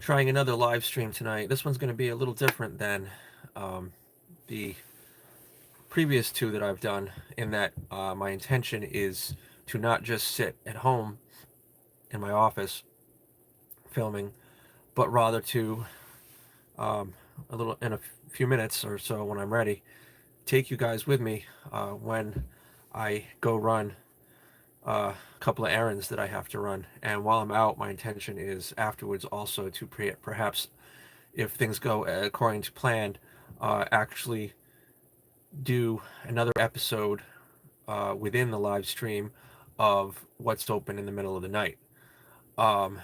trying another live stream tonight. This one's going to be a little different than the previous two that I've done, in that my intention is to not just sit at home in my office filming, but rather to, a little in a few minutes or so when I'm ready, take you guys with me when I go run a couple of errands that I have to run. And while I'm out, my intention is afterwards also to perhaps, if things go according to plan, actually do another episode within the live stream of what's open in the middle of the night. Um,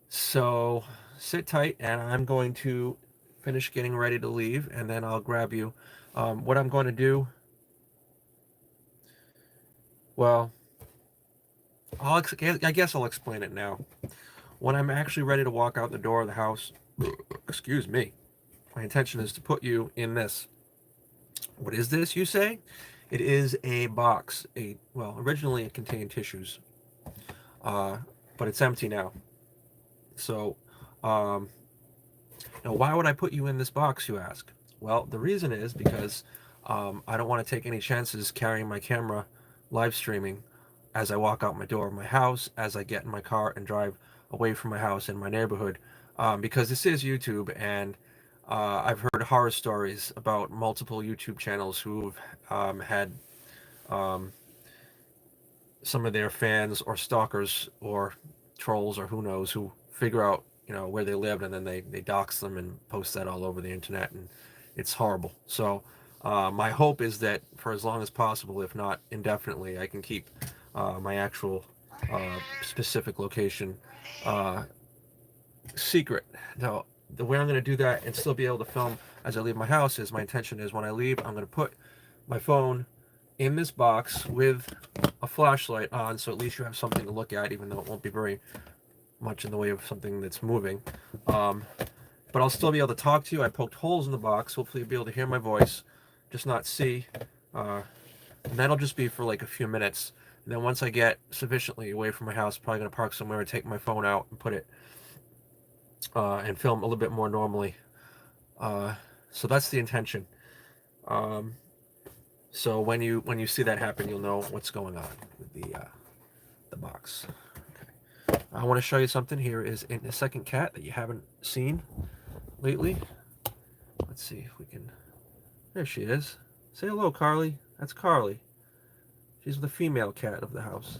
so sit tight, and I'm going to finish getting ready to leave, and then I'll grab you. What I'm going to do, well, I guess I'll explain it now. When I'm actually ready to walk out the door of the house, excuse me, my intention is to put you in this. What is this, you say? It is a box. Well, originally it contained tissues, uh, but it's empty now. So, um, now why would I put you in this box, you ask? Well, the reason is because I don't want to take any chances carrying my camera live streaming as I walk out my door of my house, as I get in my car and drive away from my house in my neighborhood, because this is YouTube, and I've heard horror stories about multiple YouTube channels who've had um, some of their fans or stalkers or trolls or who knows who figure out where they lived, and then they dox them and post that all over the internet, and it's horrible. So my hope is that for as long as possible, if not indefinitely, I can keep my actual specific location uh, secret. Now, the way I'm going to do that and still be able to film as I leave my house is, my intention is when I leave, I'm going to put my phone in this box with a flashlight on, so at least you have something to look at, even though it won't be very much in the way of something that's moving. Um, but I'll still be able to talk to you. I poked holes in the box. Hopefully you'll be able to hear my voice, just not see. And that'll just be for like a few minutes. And then once I get sufficiently away from my house, I'm probably going to park somewhere and take my phone out and put it and film a little bit more normally. So that's the intention. Um, so when you see that happen, you'll know what's going on with the box. Okay. I want to show you something. Here is a second cat that you haven't seen lately. Let's see if we can. There she is. Say hello, Carly. That's Carly. She's the female cat of the house.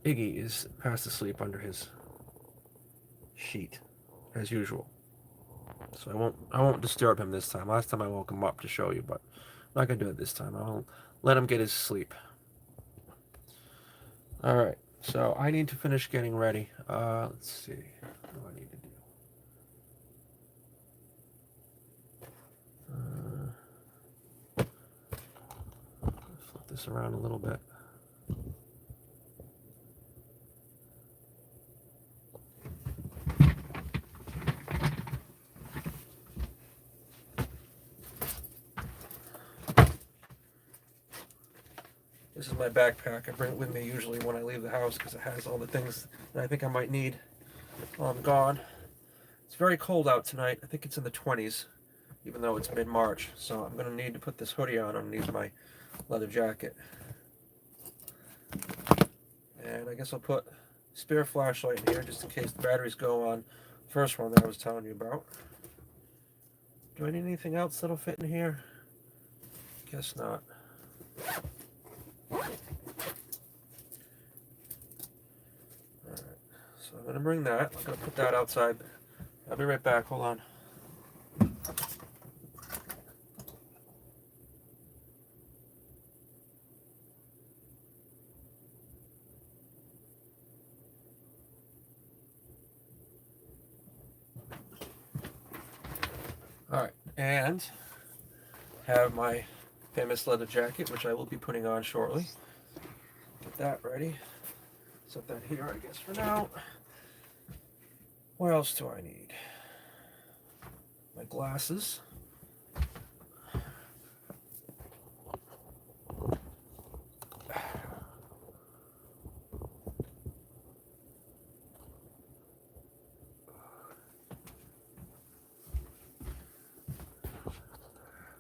Iggy is fast asleep under his sheet, as usual. So I won't disturb him this time. Last time I woke him up to show you, but I'm not gonna do it this time. I'll let him get his sleep. All right. So I need to finish getting ready. Let's see. What do I need to do? Flip this around a little bit. This is my backpack. I bring it with me usually when I leave the house because it has all the things that I think I might need while I'm gone. It's very cold out tonight. I think it's in the 20s, even though it's mid-March. So I'm going to need to put this hoodie on underneath my leather jacket. And I guess I'll put a spare flashlight in here just in case the batteries go on. First one that I was telling you about. Do I need anything else that'll fit in here? Guess not. Alright, so I'm going to bring that. I'm going to put that outside. I'll be right back. Hold on. Alright, and have my famous leather jacket, which I will be putting on shortly. Get that ready. Set that here, I guess, for now. What else do I need? My glasses.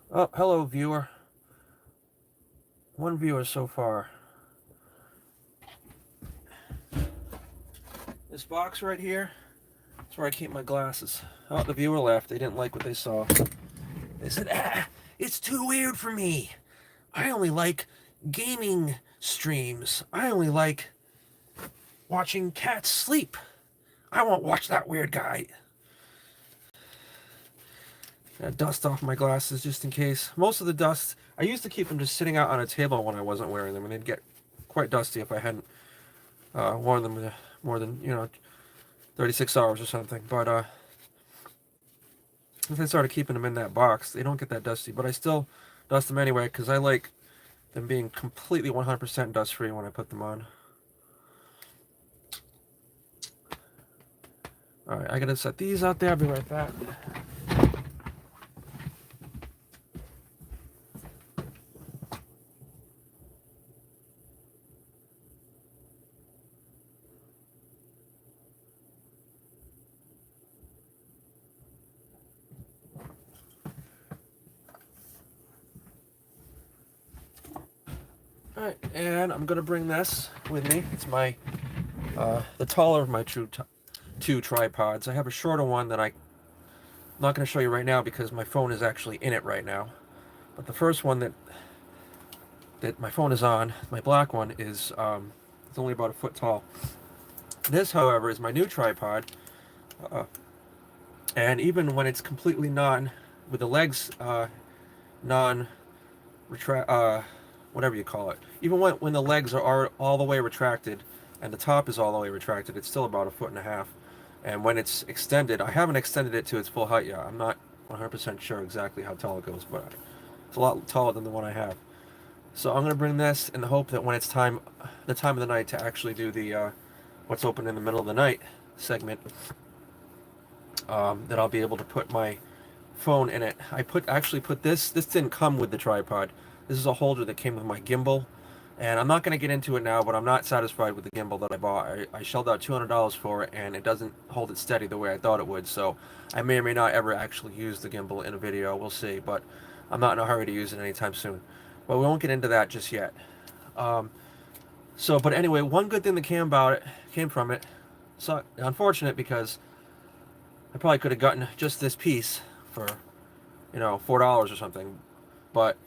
Oh, hello, viewer. One viewer so far. This box right here, that's where I keep my glasses. Oh, the viewer left. They didn't like what they saw. They said, it's too weird for me. I only like gaming streams. I only like watching cats sleep. I won't watch that weird guy. Dust off my glasses just in case. Most of the dust, I used to keep them just sitting out on a table when I wasn't wearing them, and they'd get quite dusty if I hadn't worn them more than, 36 hours or something. But if I started keeping them in that box, they don't get that dusty. But I still dust them anyway because I like them being completely 100% dust free when I put them on. Alright, I gotta set these out there. I'll be right back. Alright, and I'm gonna bring this with me. It's my the taller of my two tripods. I have a shorter one that I'm not going to show you right now because my phone is actually in it right now. But the first one that my phone is on, my black one, is it's only about a foot tall. This, however, is my new tripod, and even when it's completely with the legs non retract, whatever you call it, even when the legs are all the way retracted and the top is all the way retracted, it's still about a foot and a half. And when it's extended, I haven't extended it to its full height yet. I'm not 100% sure exactly how tall it goes, but it's a lot taller than the one I have. So I'm going to bring this in the hope that when it's the time of the night to actually do the what's open in the middle of the night segment, that I'll be able to put my phone in it. I actually put this didn't come with the tripod. This is a holder that came with my gimbal, and I'm not going to get into it now, but I'm not satisfied with the gimbal that I bought. I shelled out $200 for it, and it doesn't hold it steady the way I thought it would, so I may or may not ever actually use the gimbal in a video. We'll see, but I'm not in a hurry to use it anytime soon. But we won't get into that just yet. But anyway, one good thing that came from it, so unfortunate because I probably could have gotten just this piece for, $4 or something, but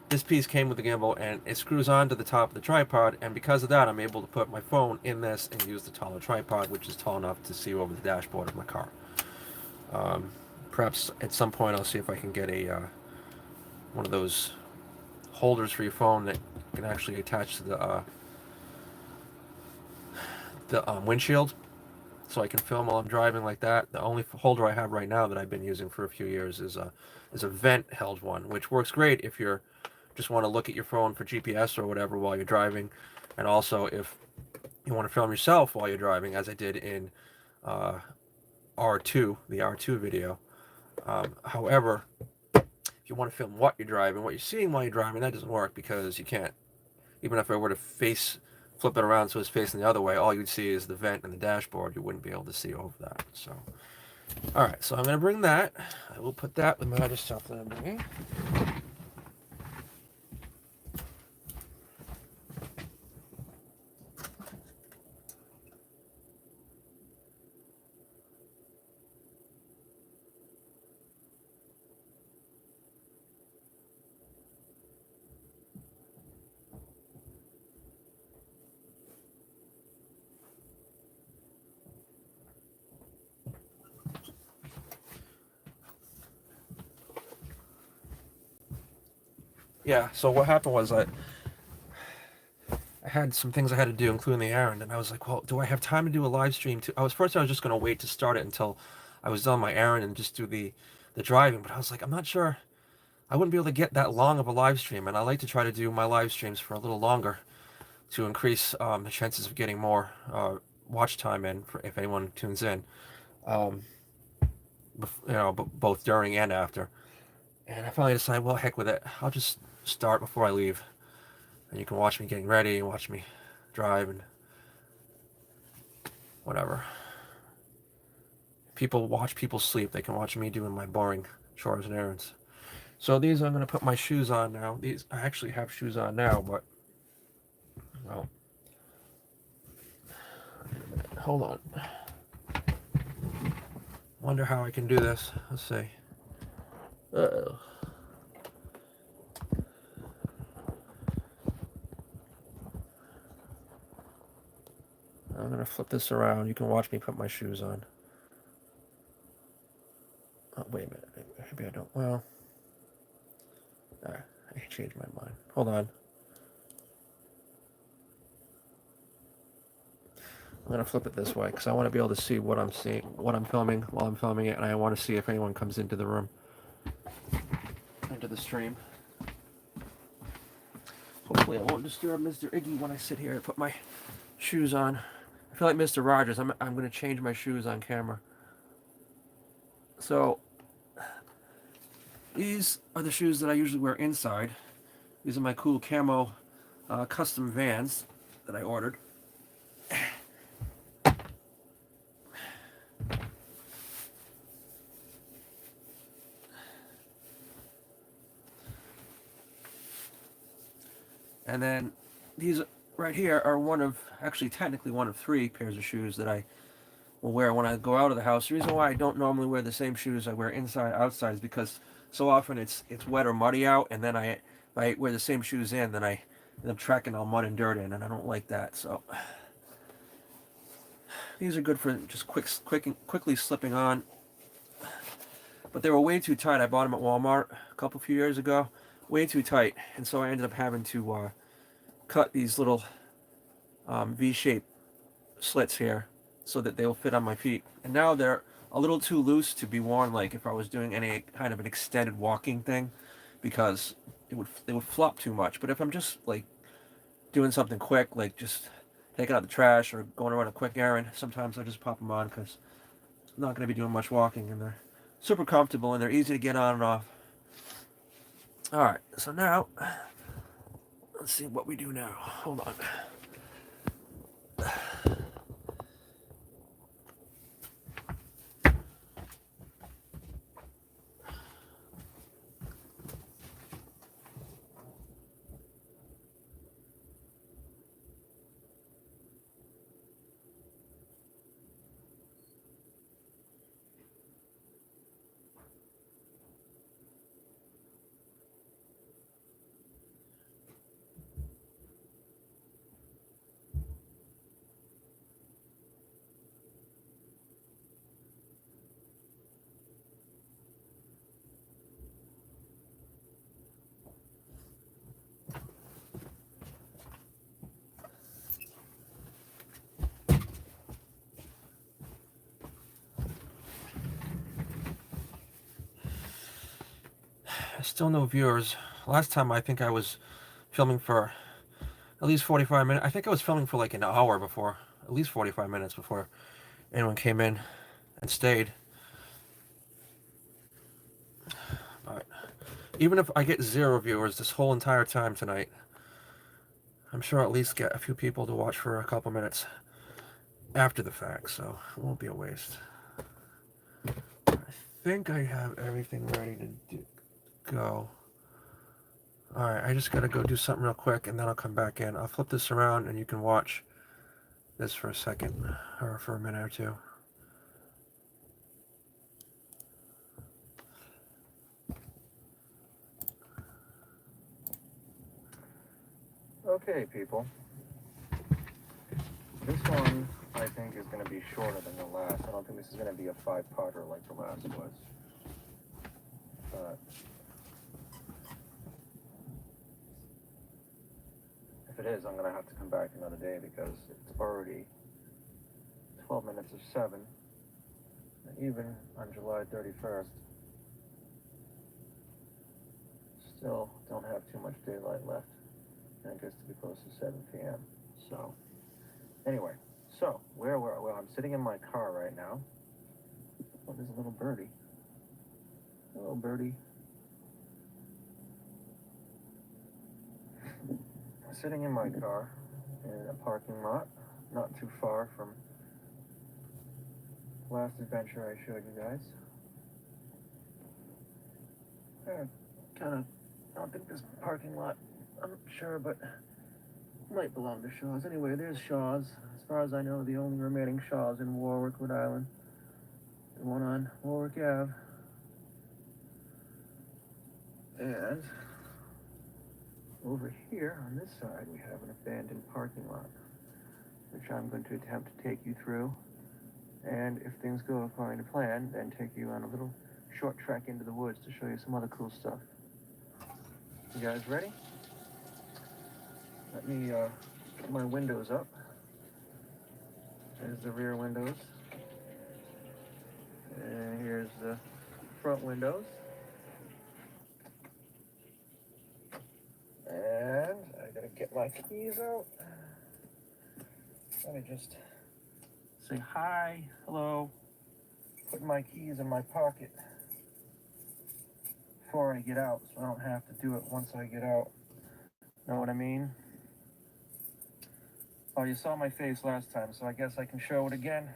this piece came with the gimbal and it screws onto the top of the tripod, and because of that I'm able to put my phone in this and use the taller tripod, which is tall enough to see over the dashboard of my car. Perhaps at some point I'll see if I can get a one of those holders for your phone that can actually attach to the windshield, so I can film while I'm driving like that. The only holder I have right now that I've been using for a few years is a vent held one, which works great if you're just want to look at your phone for GPS or whatever while you're driving, and also if you want to film yourself while you're driving, as I did in R2, the R2 video. However, if you want to film what you're driving, what you're seeing while you're driving, that doesn't work because you can't. Even if I were to flip it around so it's facing the other way, all you'd see is the vent and the dashboard. You wouldn't be able to see over that. So, all right, so I'm going to bring that. I will put that with my other stuff that I'm bringing. Yeah, so what happened was I had some things I had to do, including the errand, and I was like, well, do I have time to do a live stream too? I was just going to wait to start it until I was done my errand and just do the driving, but I was like, I'm not sure I wouldn't be able to get that long of a live stream, and I like to try to do my live streams for a little longer to increase the chances of getting more watch time in for if anyone tunes in, um, both during and after. And I finally decided, well, heck with it. I'll just start before I leave. And you can watch me getting ready and watch me drive and whatever. People watch people sleep. They can watch me doing my boring chores and errands. So these I'm going to put my shoes on now. These I actually have shoes on now, but well, hold on. Wonder how I can do this. Let's see. Uh-oh. I'm going to flip this around. You can watch me put my shoes on. Oh, wait a minute. Maybe I don't. Well, I changed my mind. Hold on. I'm going to flip it this way because I want to be able to see what I'm seeing, what I'm filming while I'm filming it, and I want to see if anyone comes into the room, into the stream. Hopefully I won't disturb Mr. Iggy when I sit here and put my shoes on. I feel like Mr. Rogers. I'm going to change my shoes on camera. So these are the shoes that I usually wear inside. These are my cool camo custom Vans that I ordered. And then these right here are technically one of 3 pairs of shoes that I will wear when I go out of the house. The reason why I don't normally wear the same shoes I wear inside outside is because so often it's wet or muddy out, and then if I wear the same shoes in, then I end up tracking all mud and dirt in, and I don't like that. So these are good for just quickly slipping on. But they were way too tight. I bought them at Walmart a few years ago. Way too tight, and so I ended up having to cut these little V-shaped slits here so that they'll fit on my feet. And now they're a little too loose to be worn like if I was doing any kind of an extended walking thing, because they would flop too much. But if I'm just like doing something quick, like just taking out the trash or going around a quick errand, sometimes I just pop them on because I'm not going to be doing much walking, and they're super comfortable and they're easy to get on and off. Alright, so now let's see what we do now. Hold on. Still no viewers. Last time I think I was filming for at least 45 minutes. I think I was filming for like an hour before, at least 45 minutes before anyone came in and stayed. But even if I get 0 viewers this whole entire time tonight, I'm sure I'll at least get a few people to watch for a couple minutes after the fact, so it won't be a waste. I think I have everything ready to go. Alright, I just gotta go do something real quick and then I'll come back in. I'll flip this around and you can watch this for a second, or for a minute or two. Okay, people. This one, I think, is going to be shorter than the last. I don't think this is going to be a 5-parter like the last was. But if it is, I'm going to have to come back another day because it's already 12 minutes of 7. And even on July 31st, still don't have too much daylight left. And it gets to be close to 7 p.m. So, anyway, so where were well, I'm sitting in my car right now. Oh, there's a little birdie. Hello, birdie. I'm sitting in my car in a parking lot, not too far from last adventure I showed you guys. kind of, I don't think this parking lot, I'm not sure, but might belong to Shaw's. Anyway, there's Shaw's. As far as I know, the only remaining Shaw's in Warwick, Rhode Island. The one on Warwick Ave. And over here on this side, we have an abandoned parking lot, which I'm going to attempt to take you through. And if things go according to plan, then take you on a little short trek into the woods to show you some other cool stuff. You guys ready? Let me put my windows up. There's the rear windows. And here's the front windows. And I gotta get my keys out. Let me just say hi, hello. Put my keys in my pocket before I get out, so I don't have to do it once I get out. Know what I mean? Oh, you saw my face last time, so I guess I can show it again.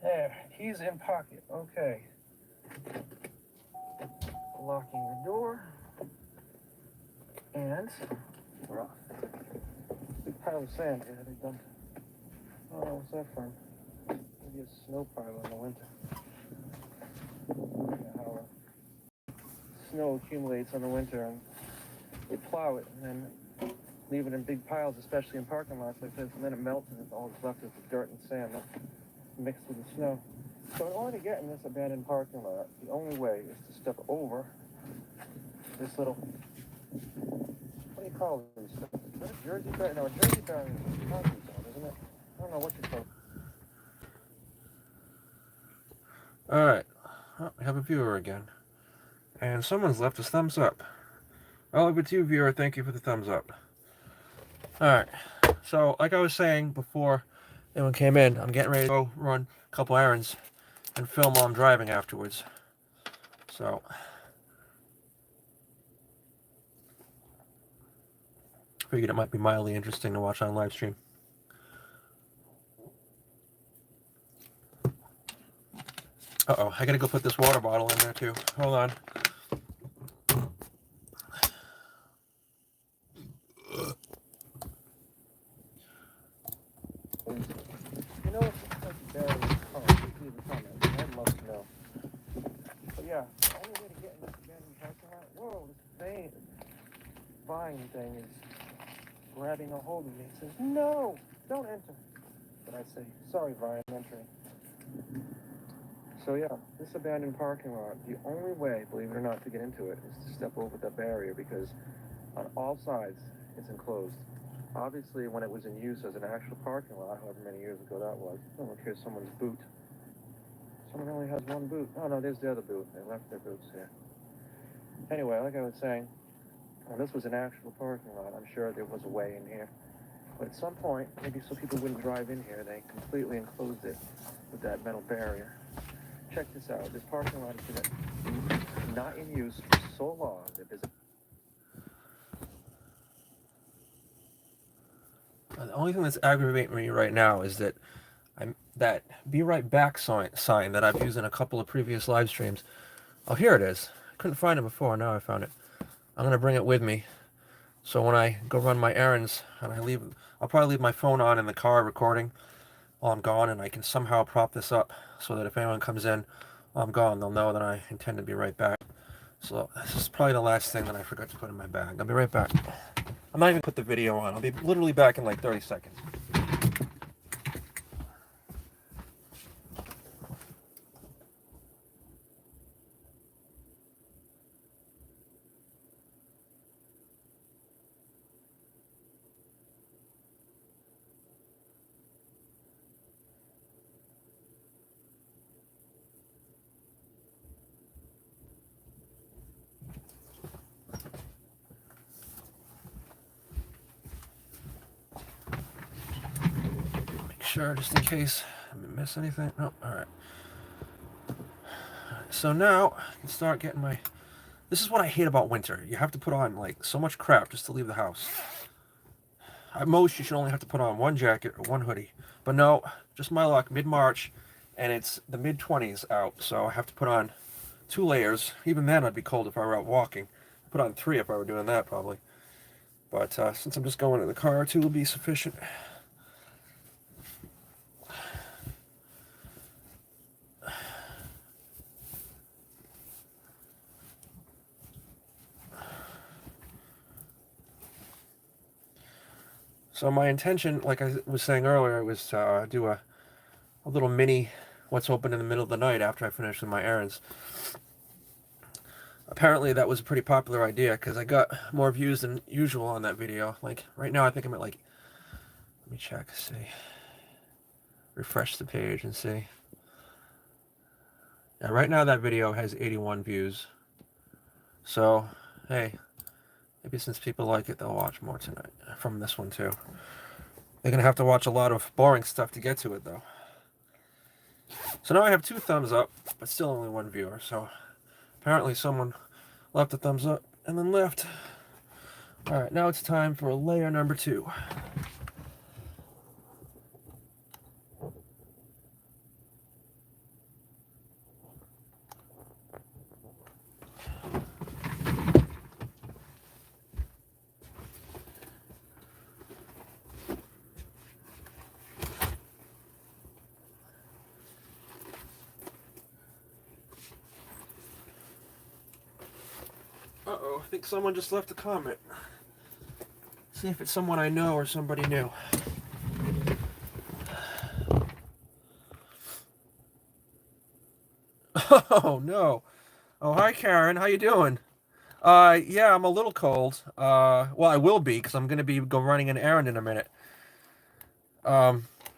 There, keys in pocket, okay. Locking the door. And we're off. Big pile of sand here, they dumped. Oh, what's that from? Maybe a snow pile in the winter. Yeah, how snow accumulates in the winter and they plow it and then leave it in big piles, especially in parking lots like this, and then it melts and all that's left is the dirt and sand mixed with the snow. So in order to get in this abandoned parking lot, the only way is to step over this little, what do you call these? Is that a Jersey barrier? No, a Jersey barrier is a concrete zone, isn't it? I don't know what you call it. Alright, well, we have a viewer again. And someone's left us thumbs up. I'll leave it to you, viewer. Thank you for the thumbs up. Alright, so like I was saying before anyone came in, I'm getting ready to go run a couple errands and film while I'm driving afterwards. So figured it might be mildly interesting to watch on live stream. Uh-oh, I gotta go put this water bottle in there too. Hold on. You know what's like barely leave a comment. I'd love to know. But yeah, the only way to get in this abandoned parking lot, whoa, this vine thing is grabbing a hold of me. It says, no, don't enter. But I say, sorry, Vine, I'm entering. So yeah, this abandoned parking lot, the only way, believe it or not, to get into it is to step over the barrier because on all sides it's enclosed. Obviously, when it was in use as an actual parking lot, however many years ago that was, oh look, here's someone's boot. Someone only has one boot. Oh no, there's the other boot. They left their boots here. Anyway, like I was saying, when this was an actual parking lot, I'm sure there was a way in here. But at some point, maybe so people wouldn't drive in here, they completely enclosed it with that metal barrier. Check this out. This parking lot has been not in use for so long that there's the only thing that's aggravating me right now is that that be right back sign that I've used in a couple of previous live streams. Oh, here it is. I couldn't find it before. Now I found it. I'm going to bring it with me. So when I go run my errands and I'll probably leave my phone on in the car recording while I'm gone, and I can somehow prop this up so that if anyone comes in while I'm gone, they'll know that I intend to be right back. So this is probably the last thing that I forgot to put in my bag. I'll be right back. I'm not even put the video on. I'll be literally back in like 30 seconds. Sure, just in case I miss anything. No, all right. So now I can start getting my. This is what I hate about winter. You have to put on like so much crap just to leave the house. At most, you should only have to put on one jacket or one hoodie. But no, just my luck. Mid-March, and it's the mid-20s out, so I have to put on 2 layers. Even then, I'd be cold if I were out walking. I'd put on 3 if I were doing that, probably. But since I'm just going in the car, 2 will be sufficient. So my intention, like I was saying earlier, was to do a little mini what's open in the middle of the night after I finish with my errands. Apparently that was a pretty popular idea because I got more views than usual on that video. Like right now I think I'm at like, let me check, see. Refresh the page and see. Yeah, right now that video has 81 views. So, hey, maybe since people like it, they'll watch more tonight from this one too. They're going to have to watch a lot of boring stuff to get to it though. So now I have 2 thumbs up, but still only 1 viewer. So apparently someone left a thumbs up and then left. Alright, now it's time for layer number 2. Uh-oh, I think someone just left a comment. See if it's someone I know or somebody new. Oh, no. Oh, hi, Karen. How you doing? Yeah, I'm a little cold. Well, I will be, because I'm going to be running an errand in a minute.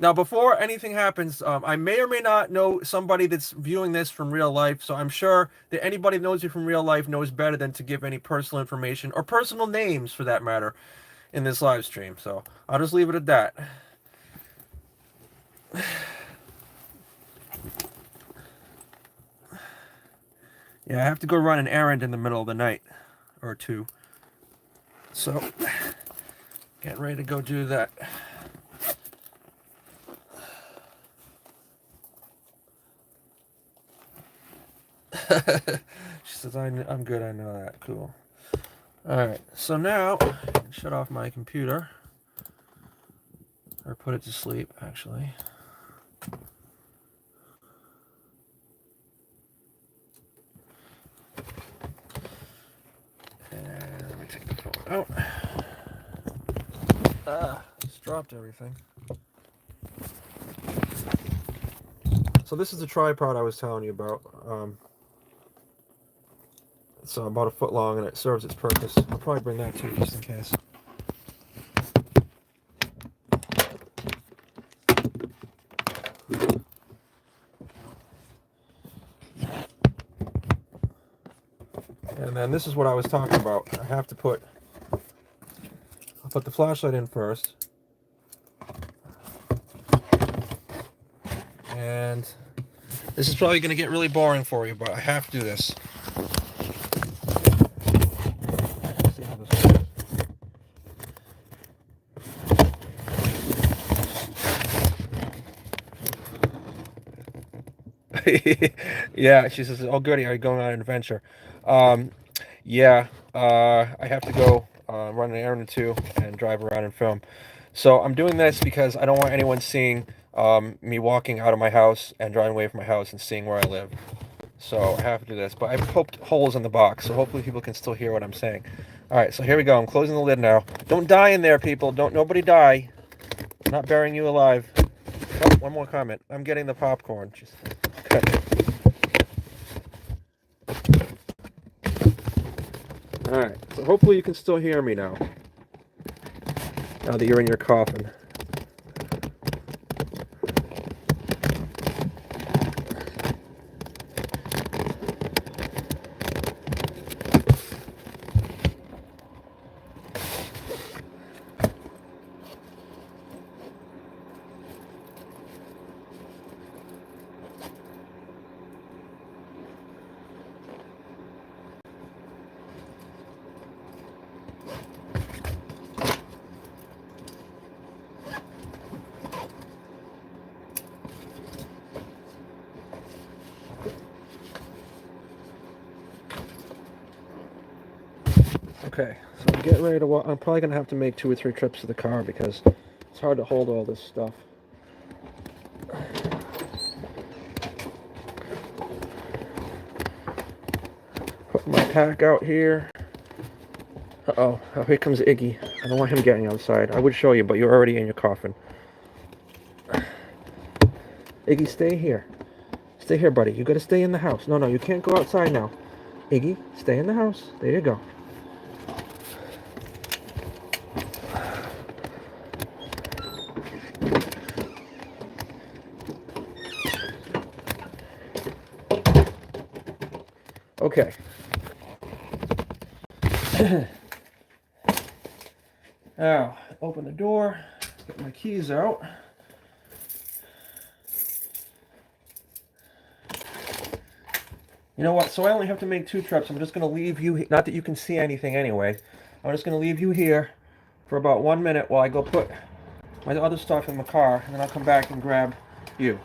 Now, before anything happens, I may or may not know somebody that's viewing this from real life, so I'm sure that anybody that knows you from real life knows better than to give any personal information, or personal names, for that matter, in this live stream. So, I'll just leave it at that. Yeah, I have to go run an errand in the middle of the night, or 2. So, getting ready to go do that. She says, I'm good, I know that. Cool. Alright, so now, shut off my computer. Or put it to sleep, actually. And let me take the phone out. Just dropped everything. So this is the tripod I was telling you about. It's about 1 foot long and it serves its purpose. I'll probably bring that too, just in case. And then this is what I was talking about. I have to I'll put the flashlight in first. And this is probably going to get really boring for you, but I have to do this. See how this works. Yeah, she says, oh goody, are you going on an adventure? Yeah, I have to go run an errand or 2 and drive around and film. So I'm doing this because I don't want anyone seeing me walking out of my house and driving away from my house and seeing where I live. So I have to do this, but I've poked holes in the box, so hopefully people can still hear what I'm saying. Alright, so here we go. I'm closing the lid now. Don't die in there, people. Nobody die. I'm not burying you alive. Oh, one more comment. I'm getting the popcorn. Alright, so hopefully you can still hear me now. Now that you're in your coffin. Okay, so I'm getting ready to walk. I'm probably gonna have to make 2 or 3 trips to the car because it's hard to hold all this stuff. Put my pack out here. Uh-oh, here comes Iggy. I don't want him getting outside. I would show you, but you're already in your coffin. Iggy, stay here. Stay here, buddy. You gotta stay in the house. No, you can't go outside now. Iggy, stay in the house. There you go. Okay. Now, open the door, get my keys out. You know what? So I only have to make 2 trips. I'm just going to leave you, not that you can see anything anyway. I'm just going to leave you here for about 1 minute while I go put my other stuff in the car, and then I'll come back and grab you.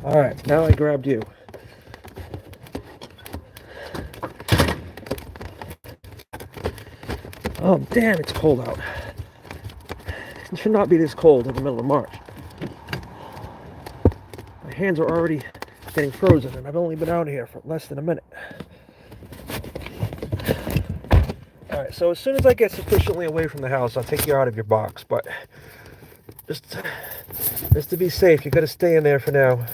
Alright, now I grabbed you. Oh, damn, it's cold out. It should not be this cold in the middle of March. My hands are already getting frozen, and I've only been out here for less than a minute. Alright, so as soon as I get sufficiently away from the house, I'll take you out of your box, but just to be safe, you gotta stay in there for now.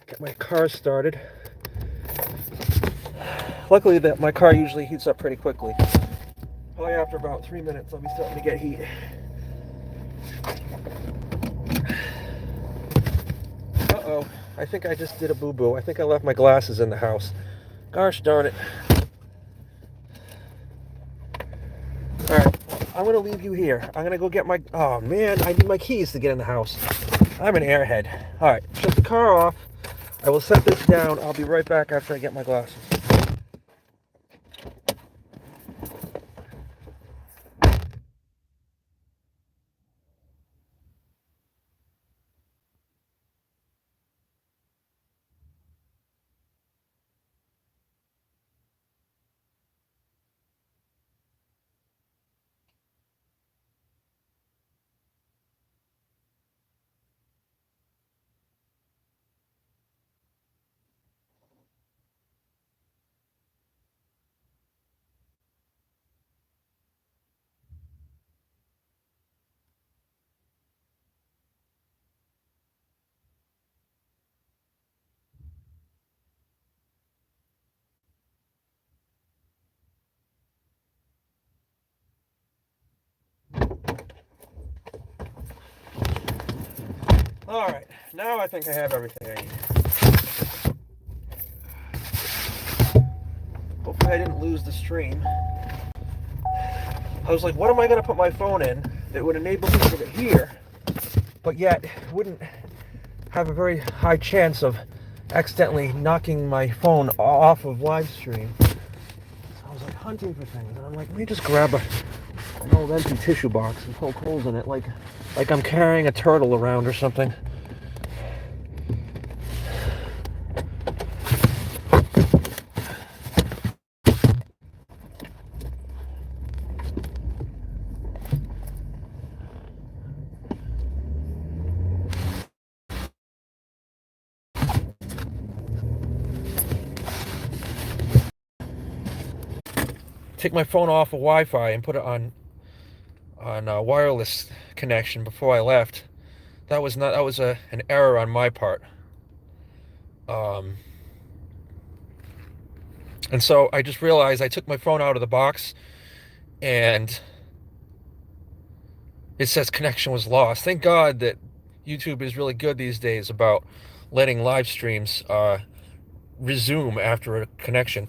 Get my car started. Luckily, that my car usually heats up pretty quickly. Probably after about 3 minutes, I'll be starting to get heat. Uh-oh, I think I just did a boo-boo. I think I left my glasses in the house. Gosh darn it. Alright, I'm going to leave you here. I'm going to go get my... Oh, man, I need my keys to get in the house. I'm an airhead. Alright, shut the car off. I will set this down. I'll be right back after I get my glasses. Alright, now I think I have everything I need. Hopefully I didn't lose the stream. I was like, what am I going to put my phone in that would enable me to get here, but yet wouldn't have a very high chance of accidentally knocking my phone off of live stream. So I was like hunting for things, and I'm like, let me just grab an old empty tissue box and poke holes in it like I'm carrying a turtle around or something. Take my phone off of Wi-Fi and put it on a wireless connection before I left. That was an error on my part. And so I just realized I took my phone out of the box and it says connection was lost. Thank God that YouTube is really good these days about letting live streams resume after a connection.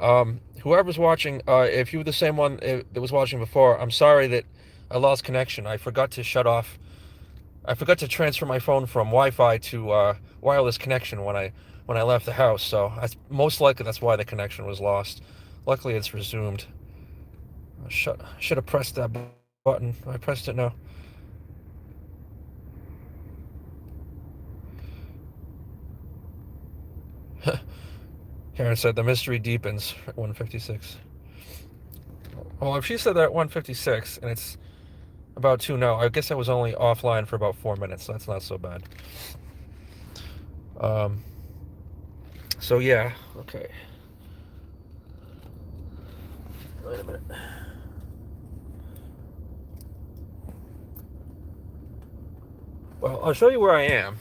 Whoever's watching, if you were the same one that was watching before, I'm sorry that I lost connection. I forgot to transfer my phone from Wi-Fi to wireless connection when I left the house. So most likely that's why the connection was lost. Luckily, it's resumed. Should have pressed that button. I pressed it now. Karen said the mystery deepens at 1:56. Well, if she said that at 1:56 and it's about 2 now, I guess I was only offline for about 4 minutes, so that's not so bad. So yeah, okay. Wait a minute. Well, I'll show you where I am.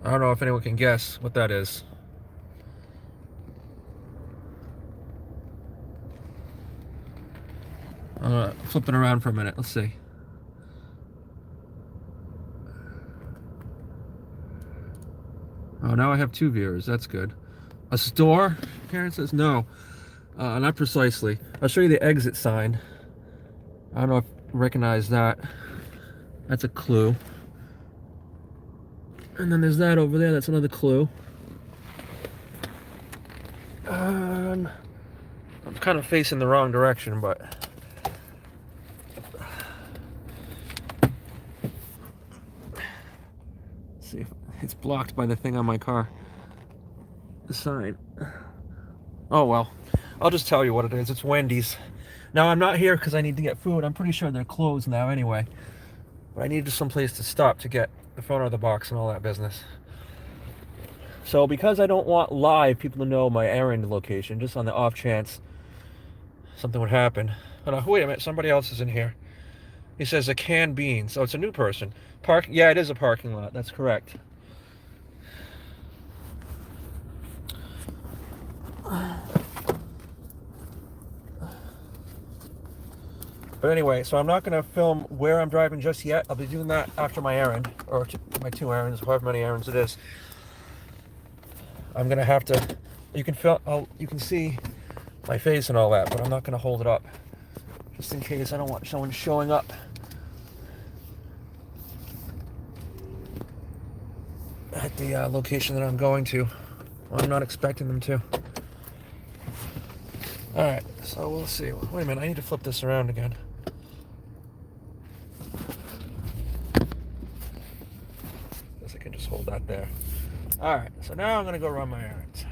I don't know if anyone can guess what that is. Flip it around for a minute. Let's see. Oh, now I have 2 viewers. That's good. A store? Karen says no. Not precisely. I'll show you the exit sign. I don't know if you recognize that. That's a clue. And then there's that over there. That's another clue. I'm kind of facing the wrong direction, but... Let's see if it's blocked by the thing on my car. The sign. Oh, well. I'll just tell you what it is. It's Wendy's. Now, I'm not here because I need to get food. I'm pretty sure they're closed now anyway. But I needed some place to stop to get the phone out of the box and all that business. So because I don't want live people to know my errand location, just on the off chance something would happen. Oh, wait a minute, somebody else is in here. He says a canned bean, so it's a new person. Yeah, it is a parking lot, that's correct. But anyway, so I'm not going to film where I'm driving just yet. I'll be doing that after my errand, or my 2 errands, however many errands it is. I'm going to have to, you can see my face and all that, but I'm not going to hold it up. Just in case I don't want someone showing up at the location that I'm going to. Well, I'm not expecting them to. Alright, so we'll see. Wait a minute, I need to flip this around again. Guess I can just hold that there. Alright, so now I'm going to go run my errands.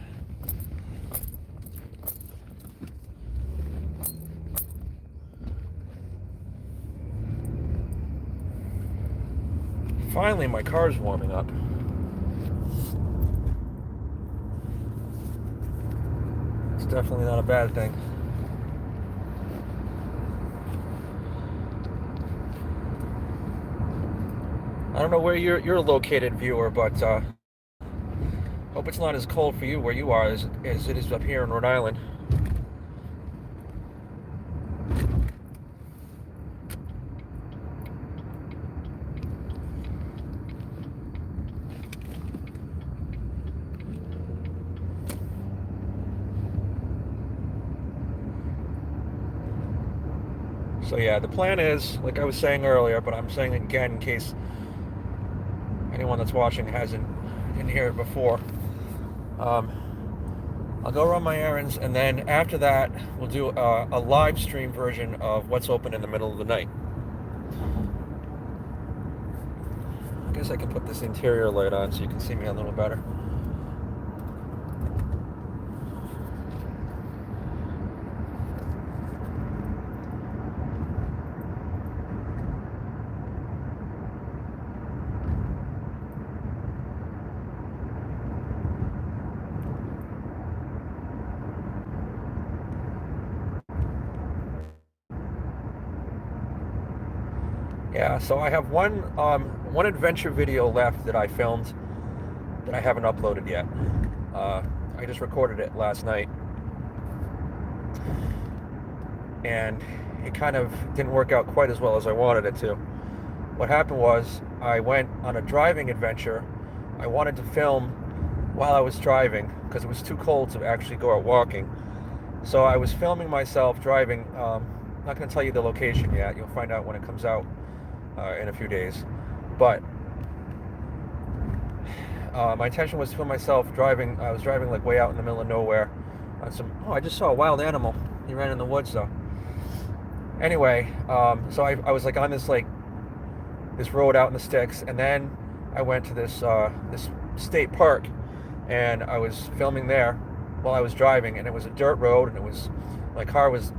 Finally, my car's warming up. It's definitely not a bad thing. I don't know where you're located, viewer, but hope it's not as cold for you where you are as it is up here in Rhode Island. So yeah, the plan is, like I was saying earlier, but I'm saying it again in case anyone that's watching didn't hear it before. I'll go run my errands, and then after that, we'll do a live stream version of what's open in the middle of the night. I guess I can put this interior light on so you can see me a little better. Yeah, so I have one adventure video left that I filmed that I haven't uploaded yet. I just recorded it last night, and it kind of didn't work out quite as well as I wanted it to. what happened was I went on a driving adventure. I wanted to film while I was driving because it was too cold to actually go out walking. So I was filming myself driving. I'm not going to tell you the location yet. You'll find out when it comes out in a few days. But my intention was to film myself driving. I was driving like way out in the middle of nowhere on some. Oh, I just saw a wild animal. He ran in the woods though. Anyway, so I was like on this road out in the sticks, and then I went to this state park, and I was filming there while I was driving, and it was a dirt road, and it was my car was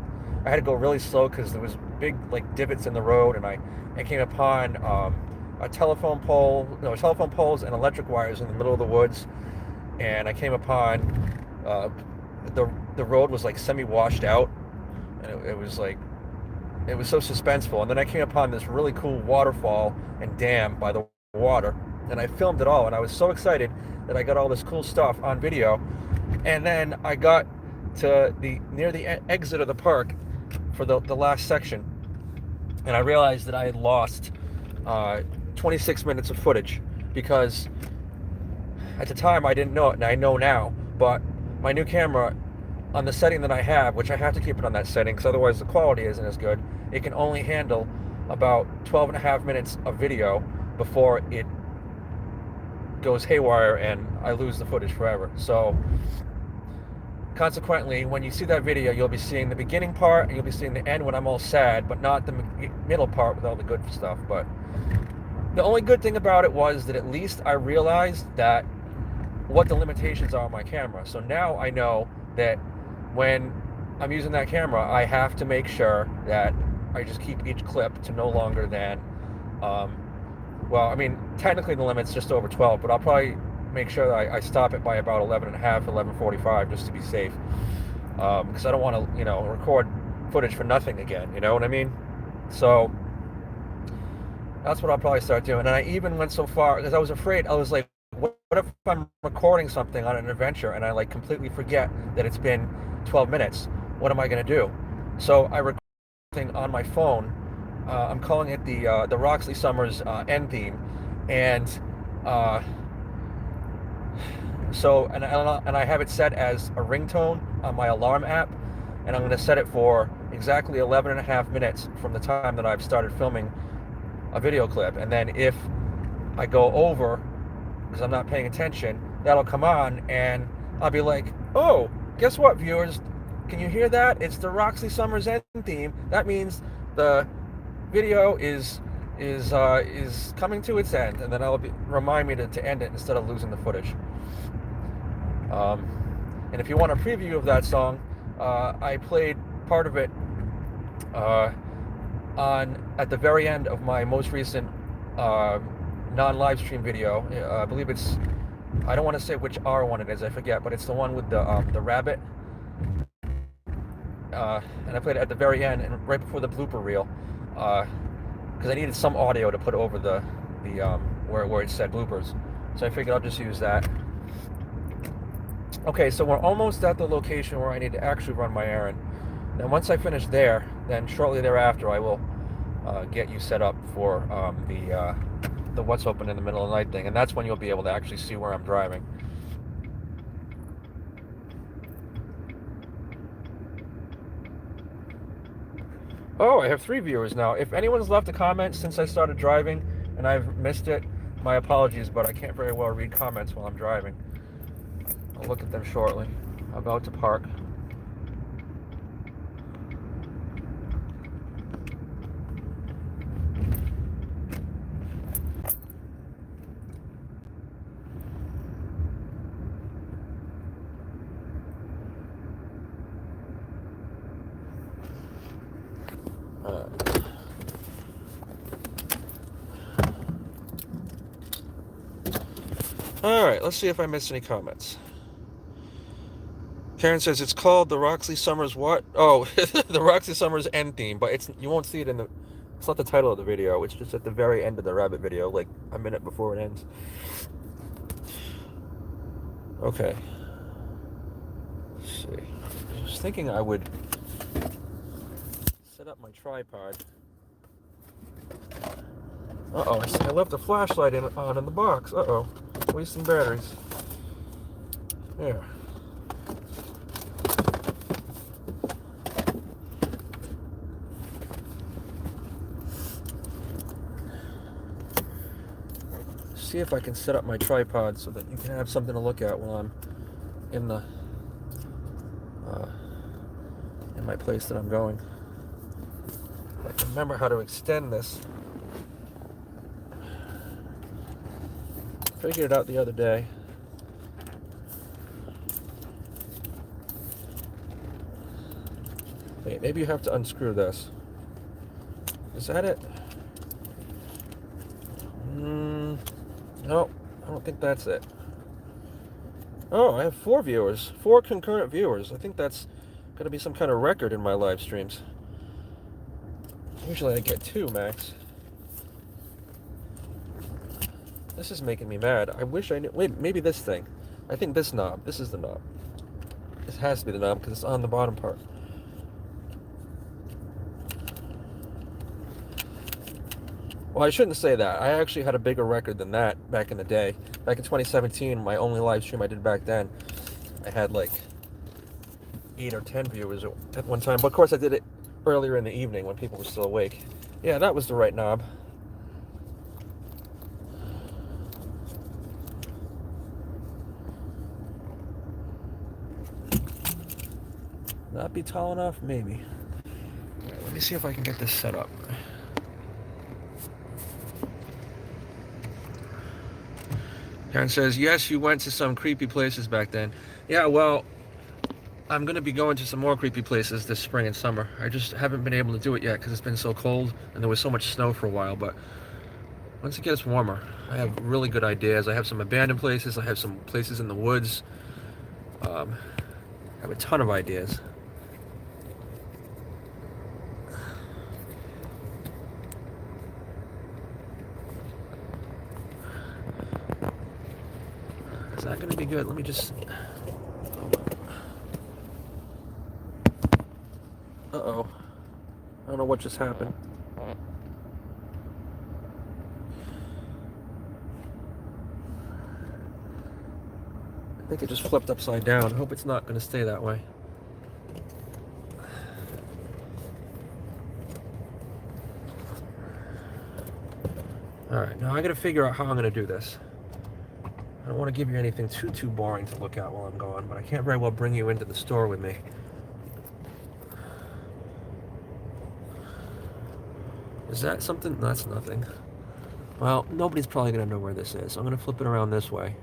I had to go really slow because there was big like divots in the road, and I came upon a telephone pole, no telephone poles and electric wires in the middle of the woods, and I came upon the road was like semi washed out, and it was like it was so suspenseful. And then I came upon this really cool waterfall and dam by the water, and I filmed it all, and I was so excited that I got all this cool stuff on video. And then I got to the near the exit of the park for the last section, and I realized that I had lost 26 minutes of footage because at the time I didn't know it, and I know now, but my new camera, on the setting that I have, which I have to keep it on that setting because otherwise the quality isn't as good, it can only handle about 12 and a half minutes of video before it goes haywire and I lose the footage forever. So consequently, when you see that video, you'll be seeing the beginning part and you'll be seeing the end when I'm all sad, but not the middle part with all the good stuff. But the only good thing about it was that at least I realized that what the limitations are on my camera. So now I know that when I'm using that camera, I have to make sure that I just keep each clip to no longer than, well, I mean, technically the limit's just over 12, but I'll probably make sure that I stop it by about 11 and a half, 11:45, just to be safe. Because I don't want to, record footage for nothing again, you know what I mean? So that's what I'll probably start doing. And I even went so far, because I was afraid, I was like, what if I'm recording something on an adventure and I like completely forget that it's been 12 minutes? What am I going to do? So I recorded something on my phone. I'm calling it the Roxley Summers end theme, and and I have it set as a ringtone on my alarm app, and I'm going to set it for exactly 11 and a half minutes from the time that I've started filming a video clip. And then if I go over because I'm not paying attention, that'll come on and I'll be like, oh, guess what, viewers? Can you hear that? It's the Roxley Summers end theme. That means the video is coming to its end, and then remind me to end it instead of losing the footage. And if you want a preview of that song, I played part of it at the very end of my most recent non-live stream video. I believe it's, I don't want to say which R1 it is, I forget, but it's the one with the rabbit. And I played it at the very end and right before the blooper reel, because I needed some audio to put over the where it said bloopers. So I figured I'll just use that. Okay, so we're almost at the location where I need to actually run my errand. Then once I finish there, then shortly thereafter I will get you set up for the what's open in the middle of the night thing, and that's when you'll be able to actually see where I'm driving. Oh, I have 3 viewers now. If anyone's left a comment since I started driving and I've missed it, my apologies, but I can't very well read comments while I'm driving. I'll look at them shortly. I'm about to park. All right, let's see if I missed any comments. Karen says it's called the Roxley Summers what? Oh, the Roxley Summers end theme, but you won't see it in it's not the title of the video. It's just at the very end of the rabbit video, like a minute before it ends. Okay. Let's see. I was thinking I would set up my tripod Uh-oh, I left the flashlight on in the box. Uh-oh, wasting batteries. There. See if I can set up my tripod so that you can have something to look at while I'm in the in my place that I'm going. I can remember how to extend this. Figured it out the other day. Wait, maybe you have to unscrew this. Is that it? No, I don't think that's it. Oh, I have 4 viewers. 4 concurrent viewers. I think that's going to be some kind of record in my live streams. Usually I get 2 max. This is making me mad. I wish I knew. Wait, maybe this thing. I think this knob. This is the knob. This has to be the knob because it's on the bottom part. Well, I shouldn't say that. I actually had a bigger record than that back in the day. Back in 2017, my only live stream I did back then, I had like 8 or 10 viewers at one time. But of course, I did it earlier in the evening when people were still awake. Yeah, that was the right knob. Not be tall enough? Maybe. All right, let me see if I can get this set up. Karen says, yes, you went to some creepy places back then. Yeah, well, I'm going to be going to some more creepy places this spring and summer. I just haven't been able to do it yet because it's been so cold and there was so much snow for a while. But once it gets warmer, I have really good ideas. I have some abandoned places. I have some places in the woods. I have a ton of ideas. Is that going to be good? Let me just... Uh-oh. I don't know what just happened. I think it just flipped upside down. I hope it's not going to stay that way. Alright, now I got to figure out how I'm going to do this. I don't want to give you anything too boring to look at while I'm gone, but I can't very well bring you into the store with me. Is that something? That's nothing. Well, nobody's probably going to know where this is. So I'm going to flip it around this way.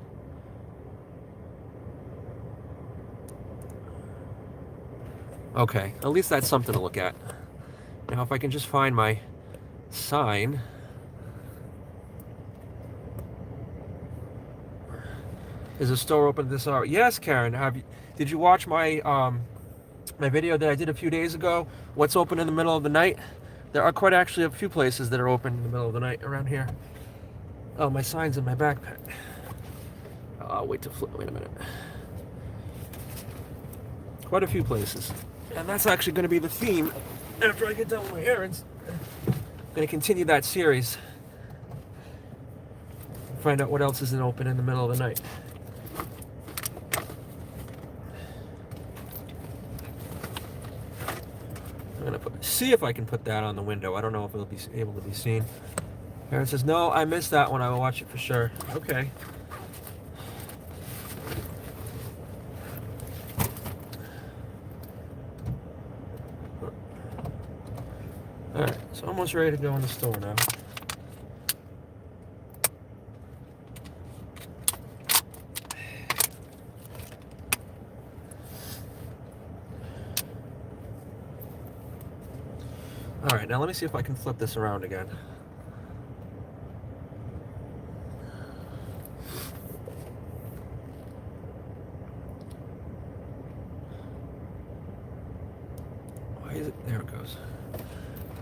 Okay, at least that's something to look at. Now, if I can just find my sign. Is the store open this hour? Yes, Karen. Did you watch my my video that I did a few days ago? What's open in the middle of the night? There are quite actually a few places that are open in the middle of the night around here. Oh, my sign's in my backpack. I'll wait to flip. Wait a minute. Quite a few places. And that's actually going to be the theme after I get done with my errands. I'm going to continue that series. Find out what else isn't open in the middle of the night. I'm going to see if I can put that on the window. I don't know if it'll be able to be seen. Aaron says, no, I missed that one. I will watch it for sure. Okay. Alright, so almost ready to go in the store now. Alright, now let me see if I can flip this around again. Why is it? There it goes.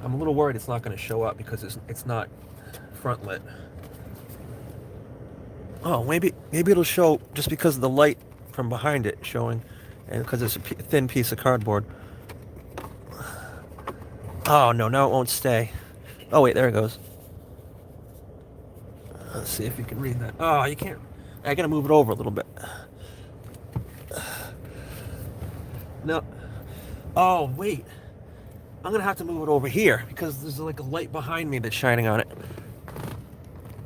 I'm a little worried it's not going to show up because it's not front lit. Oh, maybe it'll show just because of the light from behind it showing, and because it's a thin piece of cardboard. Oh no, now it won't stay. Oh wait, there it goes. Let's see if you can read that. Oh, you can't. I gotta move it over a little bit. No. Oh, wait. I'm gonna have to move it over here because there's like a light behind me that's shining on it.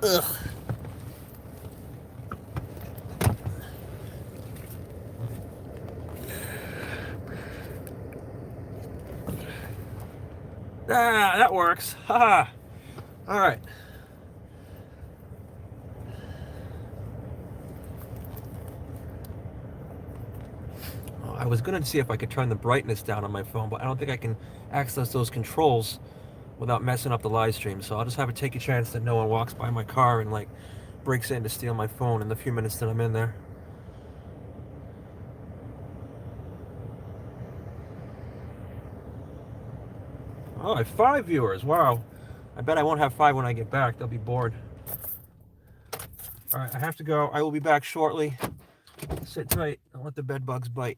Ugh. Ah, that works. Haha. All right. Oh, I was gonna see if I could turn the brightness down on my phone, but I don't think I can access those controls without messing up the live stream. So I'll just have to take a chance that no one walks by my car and like breaks in to steal my phone in the few minutes that I'm in there. Oh, I have 5 viewers. Wow. I bet I won't have 5 when I get back. They'll be bored. All right, I have to go. I will be back shortly. Sit tight. Don't let the bed bugs bite.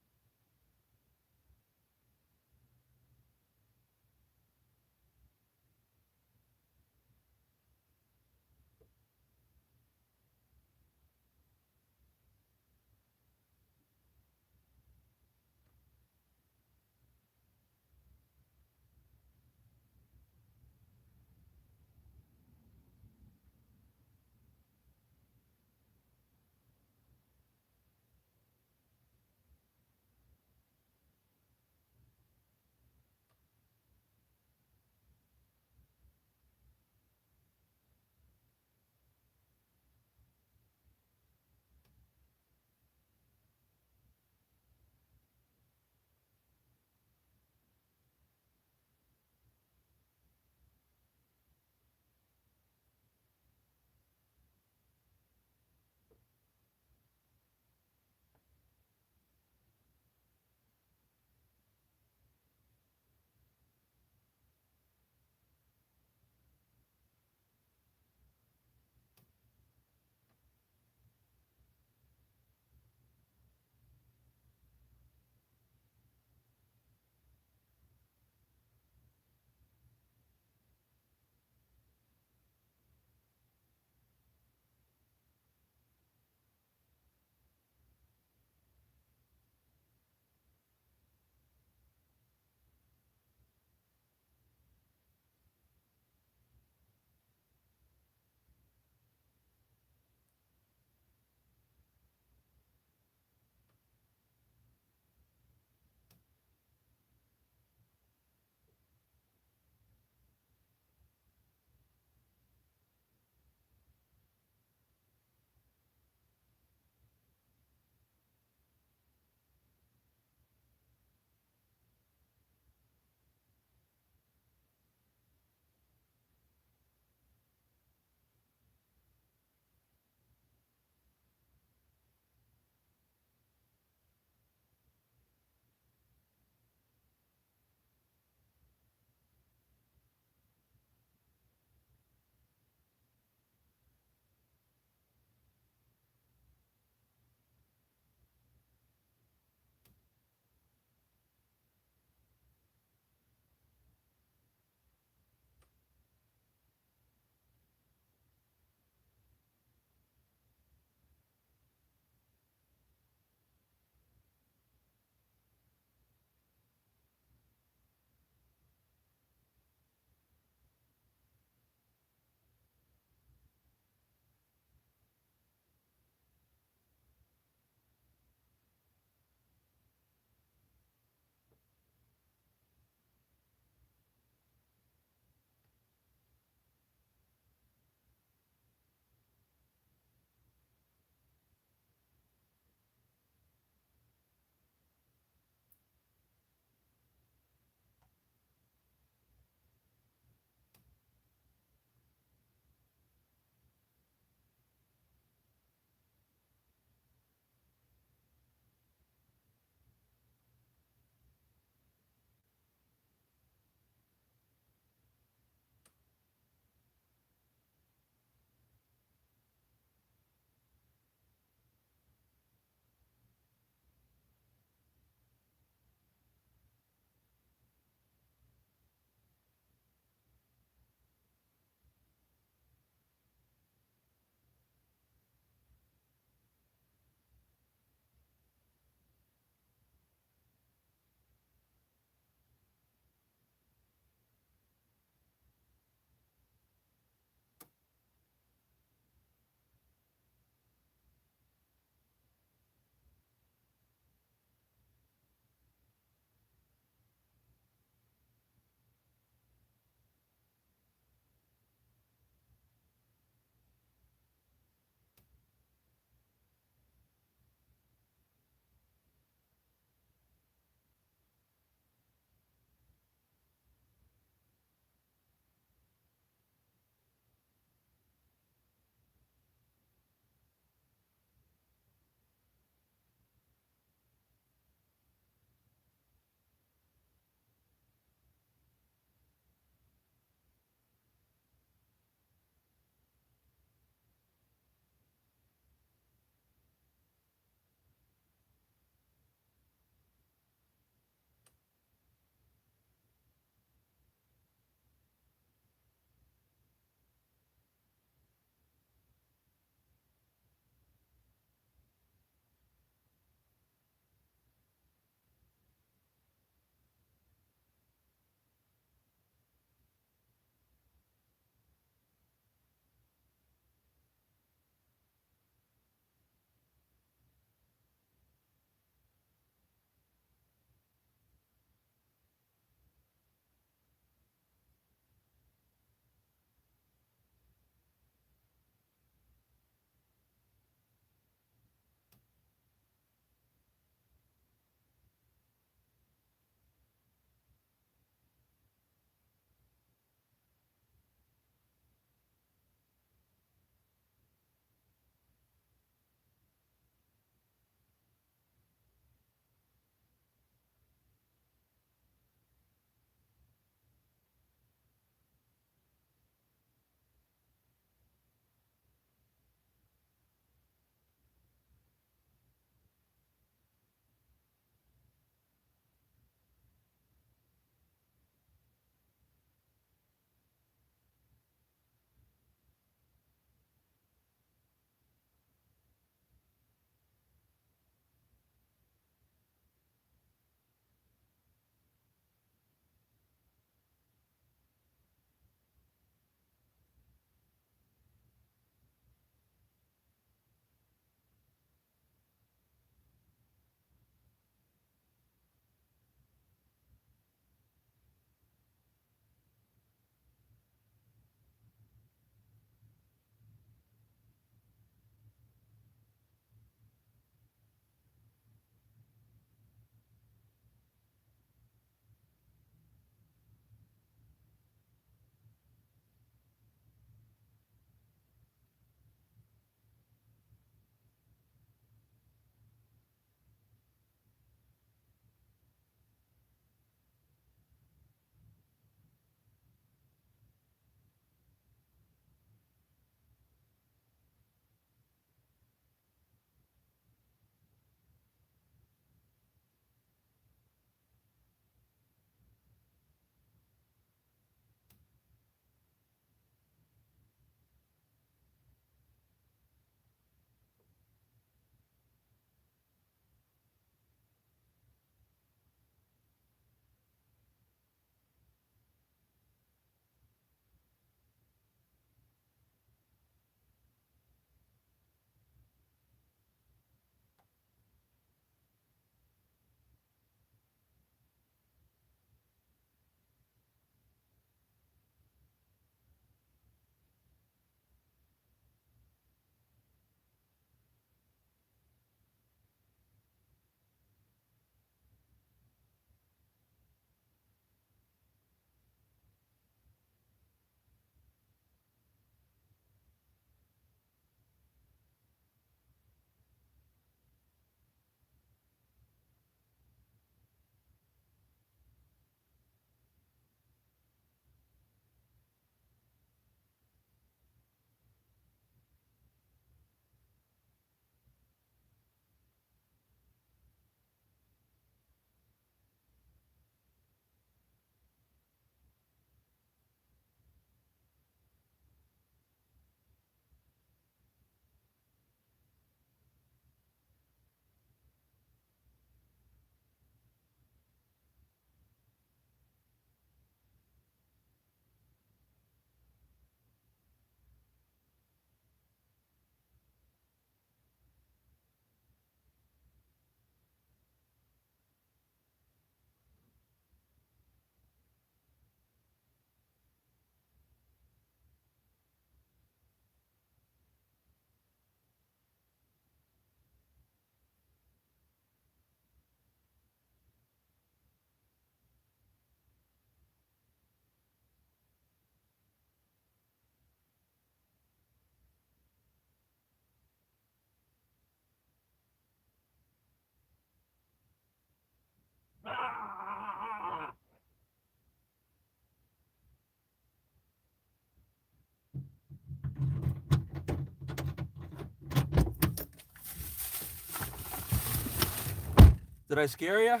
Did I scare you?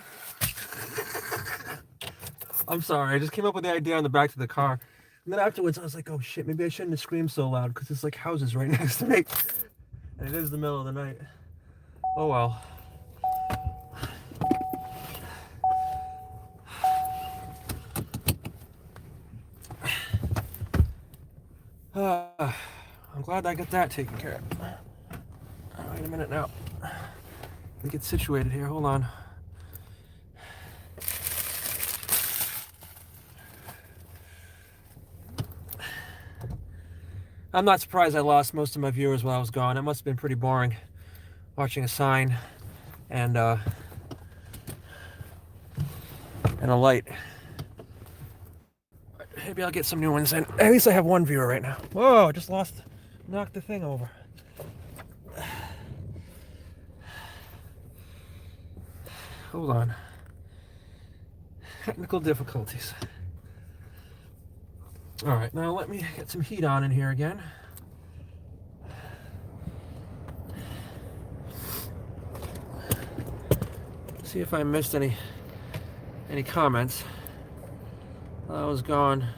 I'm sorry. I just came up with the idea on the back of the car. And then afterwards, I was like, oh shit, maybe I shouldn't have screamed so loud because it's like houses right next to me. And it is the middle of the night. Oh well. I'm glad I got that taken care of. Wait a minute now. Let me get situated here. Hold on. I'm not surprised I lost most of my viewers while I was gone. It must have been pretty boring watching a sign and a light. Maybe I'll get some new ones in. At least I have one viewer right now. Whoa, I just knocked the thing over. Hold on. Technical difficulties. All right, now let me get some heat on in here again. See if I missed any comments while I was gone.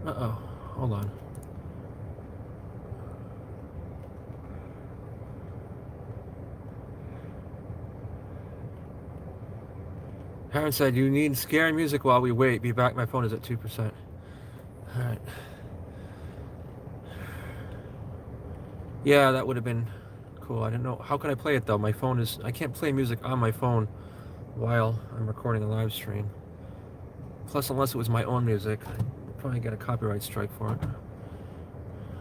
Uh-oh, hold on. Aaron said, you need scary music while we wait. Be back, my phone is at 2%. Alright. Yeah, that would have been cool. I didn't know. How can I play it though? My phone is... I can't play music on my phone while I'm recording a live stream. Plus, unless it was my own music, I'd probably get a copyright strike for it.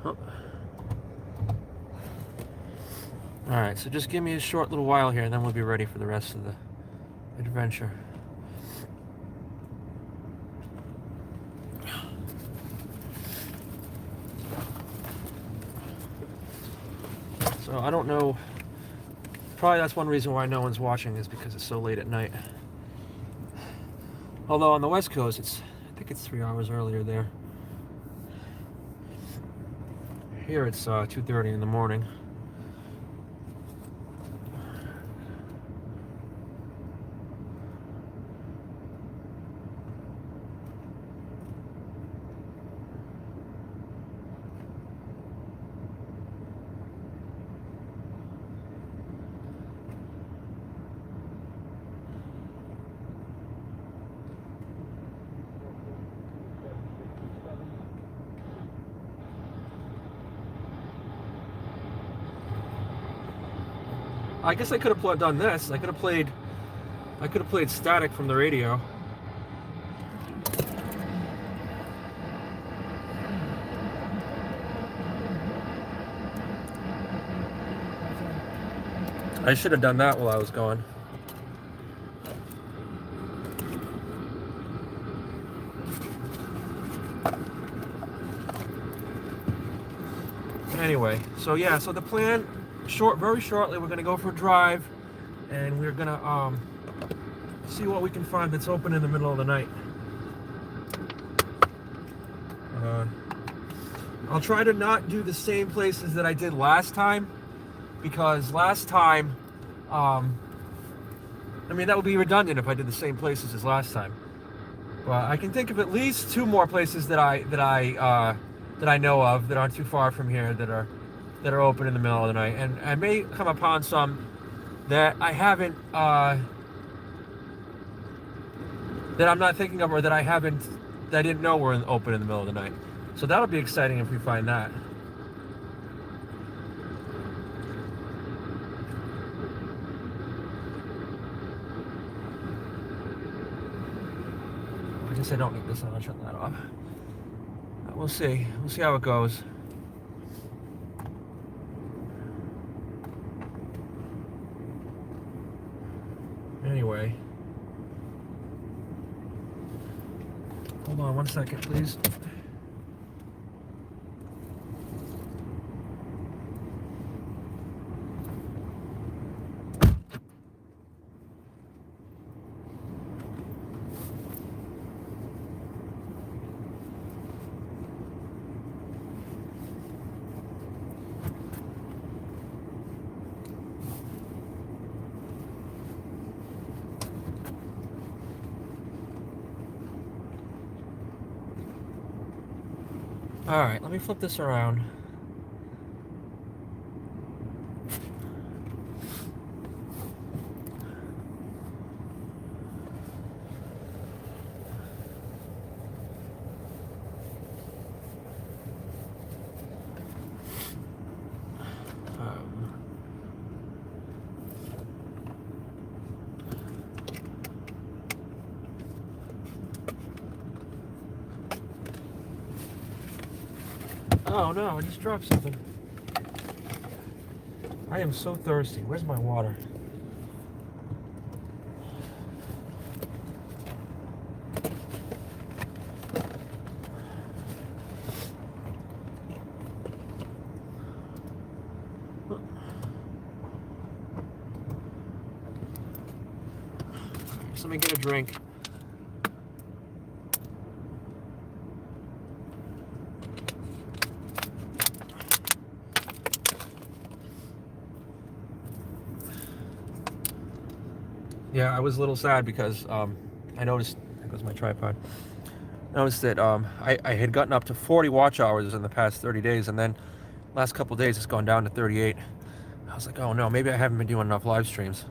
Oh. Alright, so just give me a short little while here and then we'll be ready for the rest of the adventure. So I don't know, probably that's one reason why no one's watching is because it's so late at night. Although on the West Coast, I think it's 3 hours earlier there. Here it's 2:30 in the morning. I guess I could have done this. I could have played static from the radio. I should have done that while I was gone. Anyway, so yeah, so the plan, very shortly, we're gonna go for a drive, and we're gonna see what we can find that's open in the middle of the night. I'll try to not do the same places that I did last time, because last time, I mean, that would be redundant if I did the same places as last time. But I can think of at least 2 more places that I know of that aren't too far from here that are open in the middle of the night, and I may come upon some that I haven't that I'm not thinking of, or that I didn't know were open in the middle of the night. So that'll be exciting if we find that. I guess I don't need this on. I'll shut that off. We'll see. We'll see how it goes. Anyway. Hold on 1 second, please. Alright, let me flip this around. Oh no, I just dropped something. I am so thirsty. Where's my water? Let me get a drink. Yeah, I was a little sad because I noticed, there goes my tripod. I noticed that I had gotten up to 40 watch hours in the past 30 days, and then last couple of days it's gone down to 38. I was like, oh no, maybe I haven't been doing enough live streams,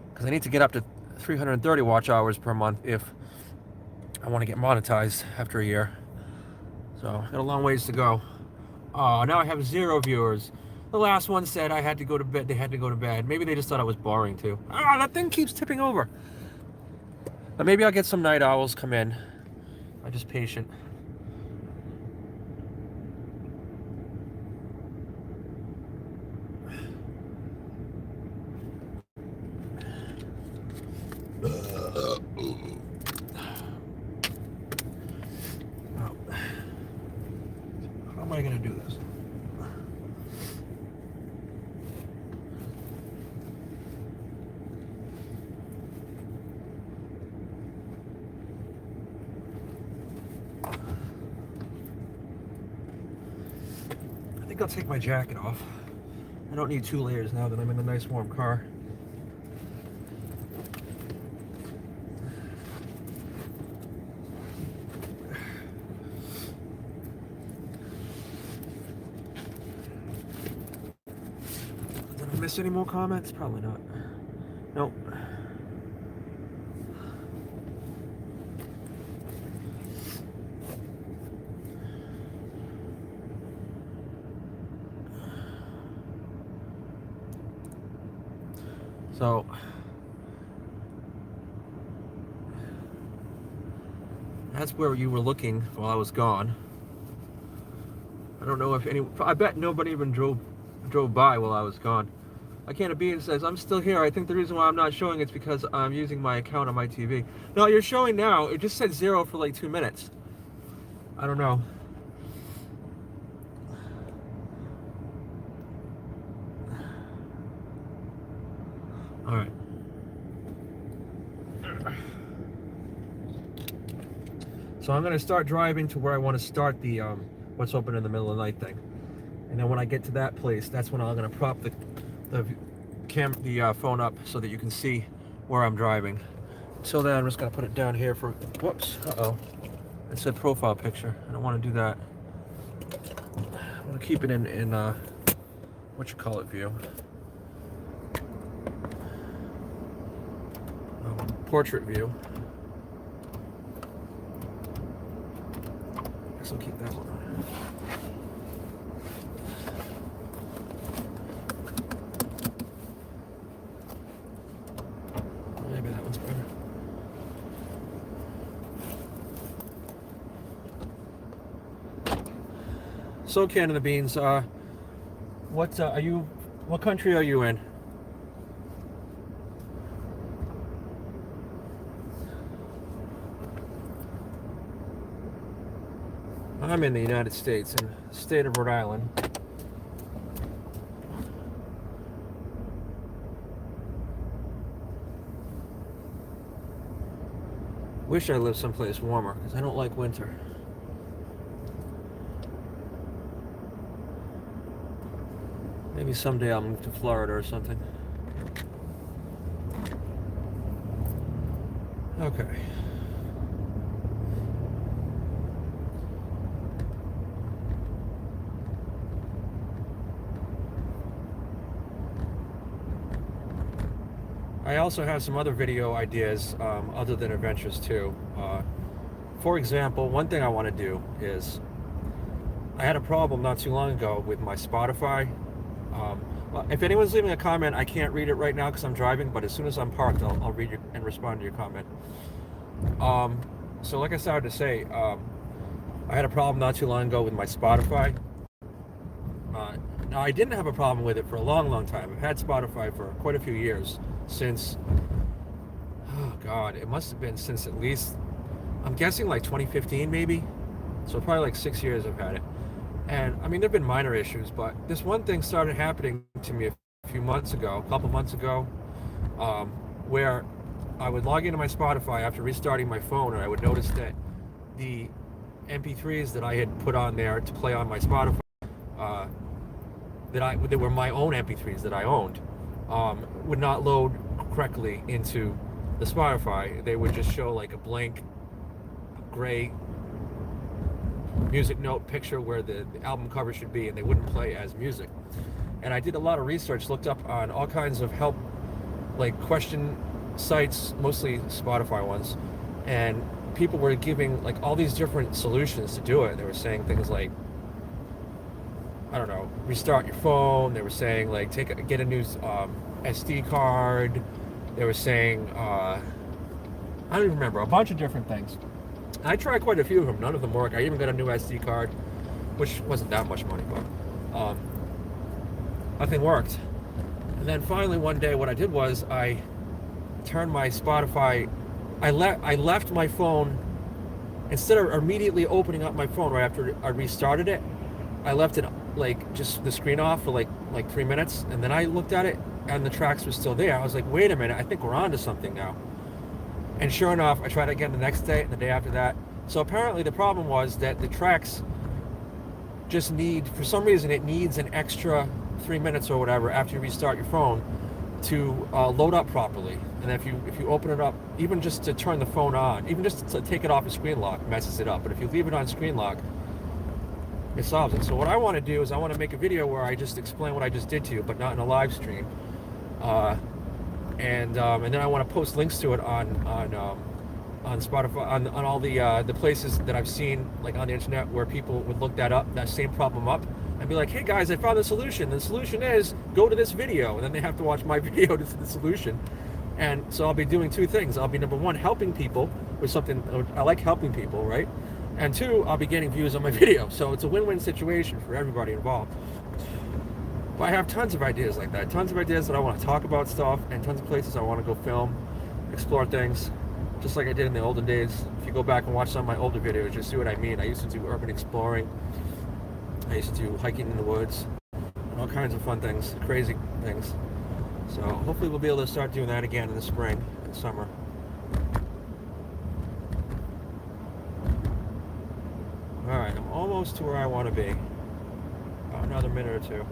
because I need to get up to 330 watch hours per month if I want to get monetized after a year. So, got a long ways to go. Oh, now I have 0 viewers. The last one said I had to go to bed. They had to go to bed. Maybe they just thought I was boring too. Ah, that thing keeps tipping over. But maybe I'll get some night owls come in. I'm just patient. How am I going to do this? I think I'll take my jacket off. I don't need 2 layers now that I'm in a nice warm car. Did I miss any more comments? Probably not. Nope. So, that's where you were looking while I was gone. I don't know if I bet nobody even drove by while I was gone. I can't be. It says I'm still here. I think the reason why I'm not showing it's because I'm using my account on my TV. No, you're showing now. It just said 0 for like 2 minutes. I don't know. All right. So I'm gonna start driving to where I want to start the what's open in the middle of the night thing, and then when I get to that place, that's when I'm gonna prop the phone up so that you can see where I'm driving. So then I'm just gonna put it down here for whoops. It said profile picture. I don't want to do that. I want to keep it in what you call it view. Portrait view. Guess I'll keep that one. Maybe that one's better. So, Canada Beans, what country are you in? I'm in the United States, in the state of Rhode Island. Wish I lived someplace warmer, because I don't like winter. Maybe someday I'll move to Florida or something. Okay. I also have some other video ideas other than adventures too. For example, one thing I want to do is, I had a problem not too long ago with my Spotify. Well, if anyone's leaving a comment, I can't read it right now because I'm driving, but as soon as I'm parked, I'll read it and respond to your comment. So like I started to say, I had a problem not too long ago with my Spotify. Now, I didn't have a problem with it for a long, long time. I've had Spotify for quite a few years, since, oh God, it must have been since at least, I'm guessing like 2015 maybe. So probably like 6 years I've had it. And I mean, there've been minor issues, but this one thing started happening to me a couple months ago, where I would log into my Spotify after restarting my phone, and I would notice that the MP3s that I had put on there to play on my Spotify, that were my own MP3s that I owned, would not load correctly into the Spotify. They would just show like a blank gray music note picture where the album cover should be, and they wouldn't play as music. And I did a lot of research, looked up on all kinds of help, like question sites, mostly Spotify ones, and people were giving like all these different solutions to do it. They were saying things like, I don't know, restart your phone. They were saying like get a new SD card. They were saying I don't even remember, a bunch of different things. I tried quite a few of them. None of them work. I even got a new SD card, which wasn't that much money, but nothing worked. And then finally one day, what I did was I turned my Spotify. I left my phone, instead of immediately opening up my phone right after I restarted it. I left it like just the screen off for like 3 minutes, and then I looked at it and the tracks were still there. I was like, wait a minute, I think we're on to something now. And sure enough, I tried it again the next day and the day after that. So apparently the problem was that the tracks just for some reason, it needs an extra 3 minutes or whatever after you restart your phone to load up properly. And if you open it up, even just to turn the phone on, even just to take it off of screen lock, messes it up. But if you leave it on screen lock, it solves it. So what I want to do is I want to make a video where I just explain what I just did to you, but not in a live stream. And then I want to post links to it on Spotify, on all the places that I've seen, like on the internet, where people would look that same problem up, and be like, hey guys, I found the solution. The solution is go to this video, and then they have to watch my video to see the solution. And so I'll be doing two things. I'll be, number one, helping people with something. I like helping people, right? And two, I'll be getting views on my video. So it's a win-win situation for everybody involved. But I have tons of ideas like that. Tons of ideas that I want to talk about stuff, and tons of places I want to go film, explore things, just like I did in the olden days. If you go back and watch some of my older videos, you'll see what I mean. I used to do urban exploring. I used to do hiking in the woods, and all kinds of fun things, crazy things. So hopefully we'll be able to start doing that again in the spring and summer. Alright, I'm almost to where I want to be. About another minute or two.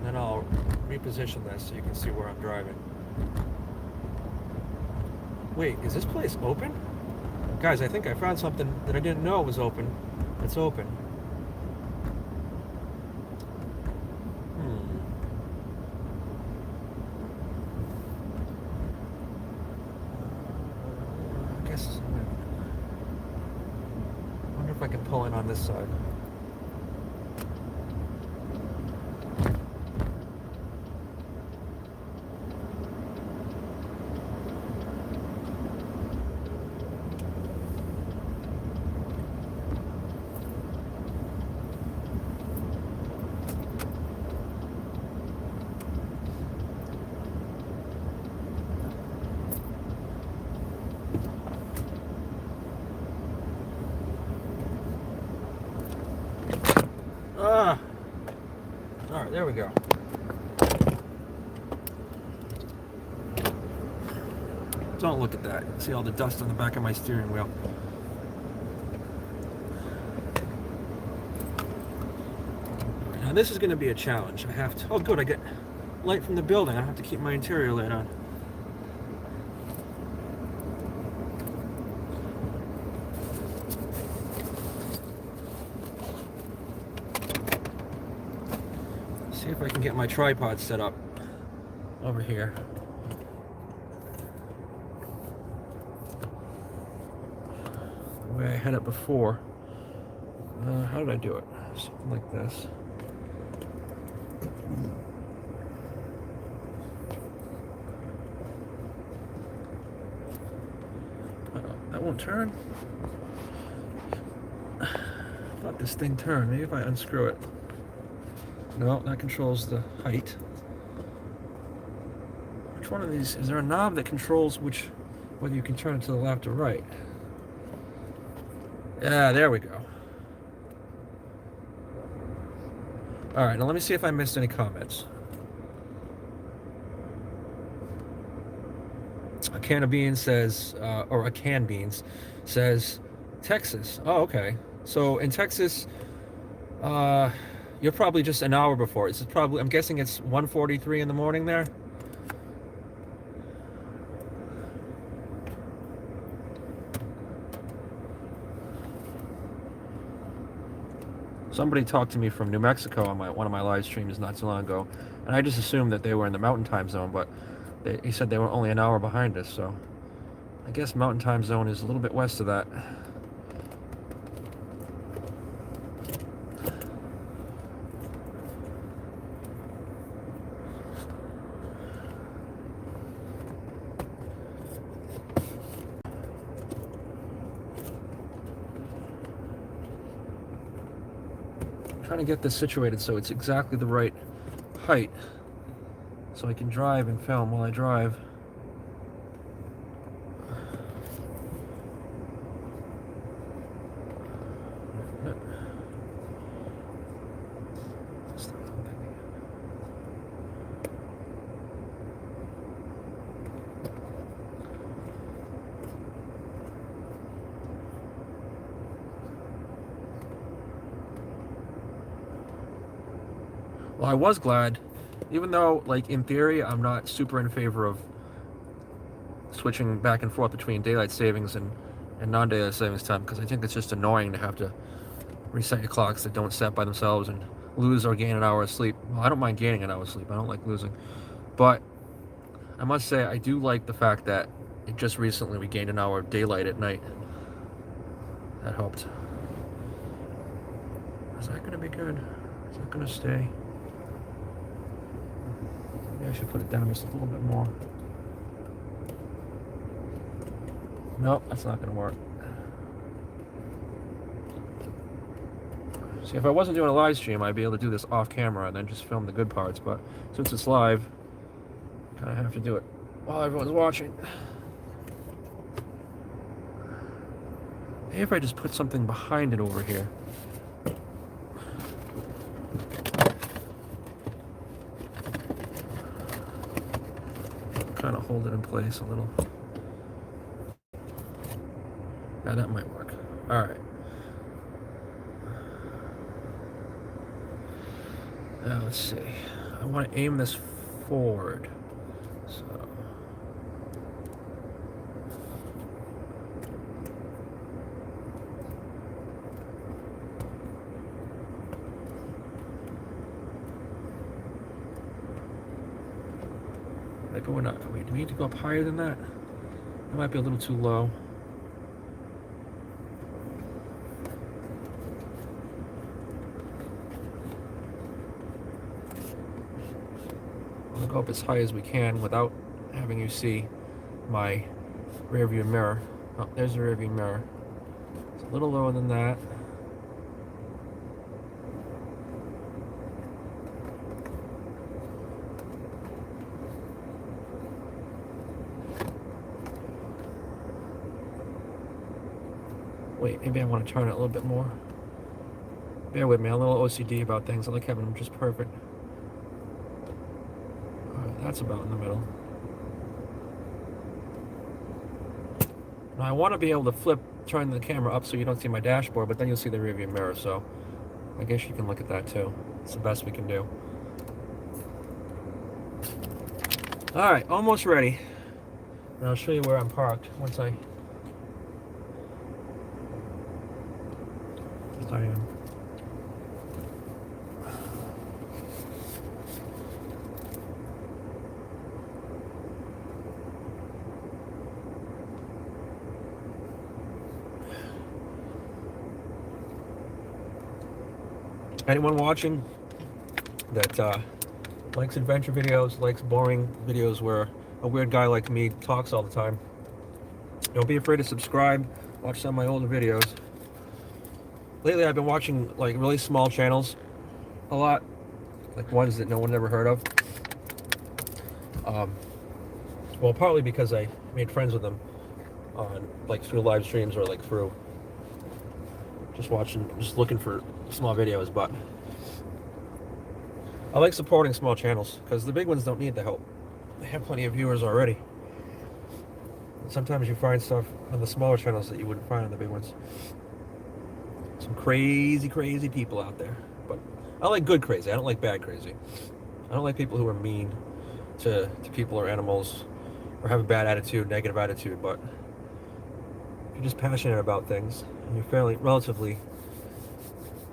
Then I'll reposition this so you can see where I'm driving. Wait, is this place open? Guys, I think I found something that I didn't know was open. It's open. I guess, I wonder if I can pull in on this side. Alright, there we go. Don't look at that. See all the dust on the back of my steering wheel. Now this is going to be a challenge. I have to... Oh good, I get light from the building. I don't have to keep my interior light on. See if I can get my tripod set up. over here. The way I had it before. How did I do it? Something like this. That won't turn. I thought this thing turned. Maybe if I unscrew it. No, that controls the height. Which one of these? Is there a knob that controls whether you can turn it to the left or right? Yeah, there we go. Alright, now let me see if I missed any comments. A can of beans says, or a canned beans says, Texas. Oh, okay. So in Texas, you're probably just an hour before. This is probably, I'm guessing it's 1:43 in the morning there. Somebody talked to me from New Mexico on one of my live streams not too long ago, and I just assumed that they were in the Mountain Time Zone, but he said they were only an hour behind us, so I guess Mountain Time Zone is a little bit west of that. Trying to get this situated so it's exactly the right height so I can drive and film while I drive. Well, I was glad, even though, like, in theory, I'm not super in favor of switching back and forth between daylight savings and non-daylight savings time, because I think it's just annoying to have to reset your clocks that don't set by themselves and lose or gain an hour of sleep. Well, I don't mind gaining an hour of sleep. I don't like losing. But I must say, I do like the fact that just recently we gained an hour of daylight at night. That helped. Is that going to be good? Is that going to stay? Maybe I should put it down just a little bit more. Nope, that's not going to work. See, if I wasn't doing a live stream, I'd be able to do this off camera and then just film the good parts, but since it's live, I kind of have to do it while everyone's watching. Maybe if I just put something behind it over here. Kind of hold it in place a little. Yeah, that might work. All right. Now let's see. I want to aim this forward. So. Like going up. Wait, do we need to go up higher than that? It might be a little too low. We'll go up as high as we can without having you see my rear view mirror. Oh, there's the rear view mirror. It's a little lower than that. Wait, maybe I want to turn it a little bit more. Bear with me, I'm a little OCD about things. I like having them just perfect. Alright, that's about in the middle. Now I want to be able to turn the camera up so you don't see my dashboard, but then you'll see the rearview mirror, so I guess you can look at that too. It's the best we can do. Alright, almost ready. And I'll show you where I'm parked once I am. Anyone watching that likes adventure videos, likes boring videos where a weird guy like me talks all the time, don't be afraid to subscribe. Watch some of my older videos. Lately, I've been watching like really small channels a lot, like ones that no one ever heard of. Well, partly because I made friends with them on like through live streams or like through just looking for small videos. But I like supporting small channels because the big ones don't need the help. They have plenty of viewers already. And sometimes you find stuff on the smaller channels that you wouldn't find on the big ones. Some crazy people out there. But I like good crazy. I don't like bad crazy. I don't like people who are mean to people or animals or have a bad attitude, negative attitude. But if you're just passionate about things and you're fairly, relatively,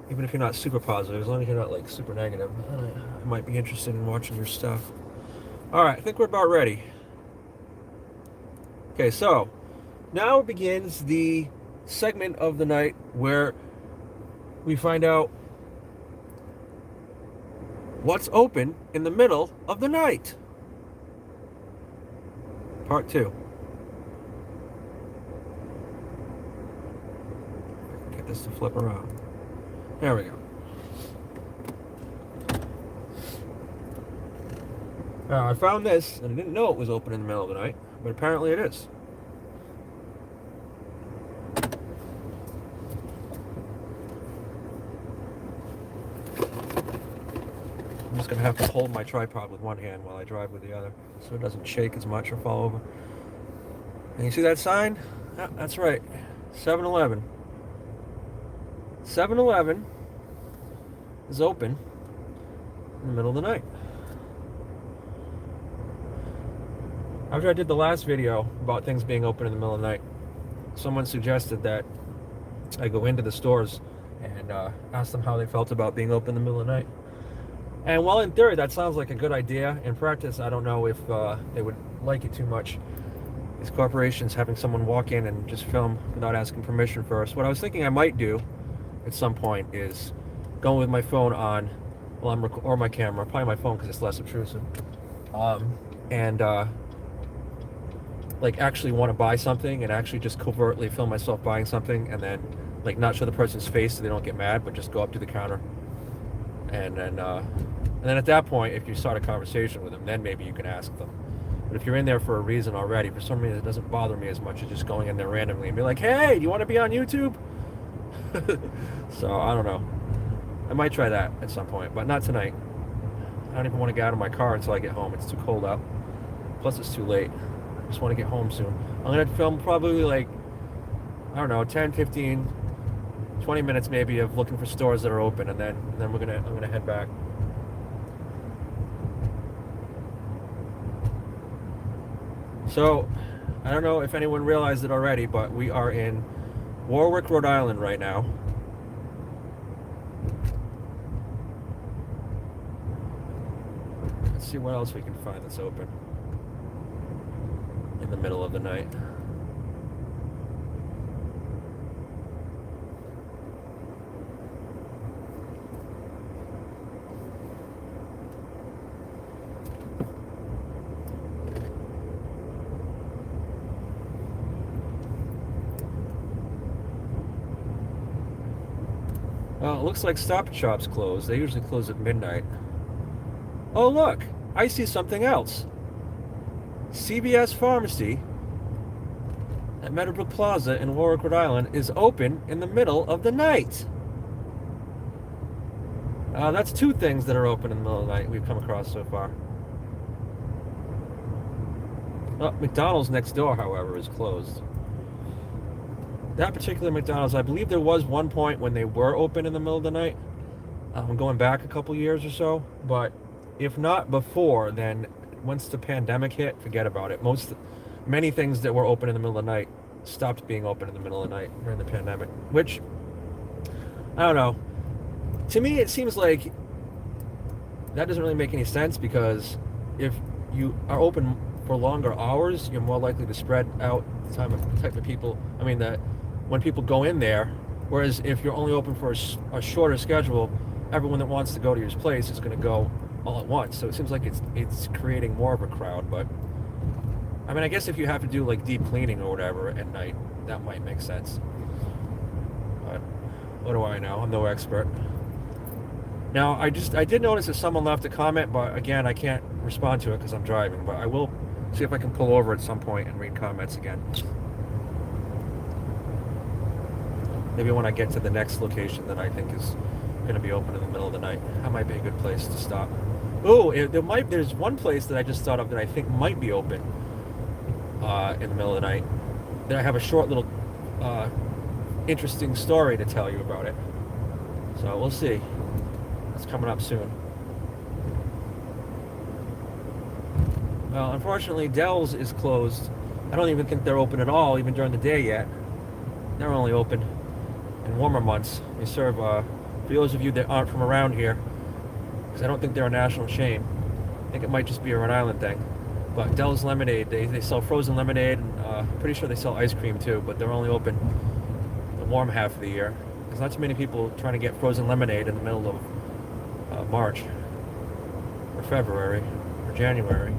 even if you're not super positive, as long as you're not like super negative, I might be interested in watching your stuff. All right, I think we're about ready. Okay, so now begins the segment of the night where we find out what's open in the middle of the night. Part 2. Get this to flip around. There we go. Now, I found this, and I didn't know it was open in the middle of the night, but apparently it is. I'm just going to have to hold my tripod with one hand while I drive with the other, so it doesn't shake as much or fall over. And you see that sign? Yeah, that's right. 7-Eleven. 7-Eleven is open in the middle of the night. After I did the last video about things being open in the middle of the night, someone suggested that I go into the stores and ask them how they felt about being open in the middle of the night. And while in theory that sounds like a good idea, in practice I don't know if they would like it too much. These corporations having someone walk in and just film without asking permission first. What I was thinking I might do at some point is go with my phone on while I'm or my camera, probably my phone because it's less obtrusive, and like actually want to buy something and actually just covertly film myself buying something, and then like not show the person's face so they don't get mad, but just go up to the counter and then at that point, if you start a conversation with them, then maybe you can ask them. But if you're in there for a reason already, for some reason it doesn't bother me as much as just going in there randomly and be like, hey, do you want to be on YouTube? So I don't know. I might try that at some point, but not tonight. I don't even want to get out of my car until I get home. It's too cold out. Plus it's too late. I just want to get home soon. I'm going to film probably like, I don't know, 10, 15, 20 minutes maybe of looking for stores that are open, and then I'm gonna head back. So, I don't know if anyone realized it already, but we are in Warwick, Rhode Island right now. Let's see what else we can find that's open in the middle of the night. Well, it looks like Stop and Shop's closed. They usually close at midnight. Oh, look! I see something else. CVS Pharmacy at Meadowbrook Plaza in Warwick, Rhode Island is open in the middle of the night. That's two things that are open in the middle of the night we've come across so far. McDonald's next door, however, is closed. That particular McDonald's, I believe there was one point when they were open in the middle of the night. I'm going back a couple years or so, but if not before, then once the pandemic hit, forget about it. Many things that were open in the middle of the night stopped being open in the middle of the night during the pandemic, which, I don't know. To me, it seems like that doesn't really make any sense, because if you are open for longer hours, you're more likely to spread out the type of people. I mean, that when people go in there, whereas if you're only open for a shorter schedule everyone that wants to go to his place is going to go all at once. So it seems like it's creating more of a crowd. But I mean, I guess if you have to do like deep cleaning or whatever at night, that might make sense. But what do I know? I'm no expert. Now, I did notice that someone left a comment, but again, I can't respond to it because I'm driving. But I will see if I can pull over at some point and read comments again. Maybe when I get to the next location that I think is going to be open in the middle of the night. That might be a good place to stop. Oh, there's one place that I just thought of that I think might be open in the middle of the night. Then I have a short little interesting story to tell you about it. So we'll see. It's coming up soon. Well, unfortunately, Dell's is closed. I don't even think they're open at all, even during the day yet. They're only open in warmer months. They serve, for those of you that aren't from around here, because I don't think they're a national chain. I think it might just be a Rhode Island thing. But Dell's Lemonade, they sell frozen lemonade, and pretty sure they sell ice cream too, but they're only open the warm half of the year. There's not too many people trying to get frozen lemonade in the middle of March, or February, or January.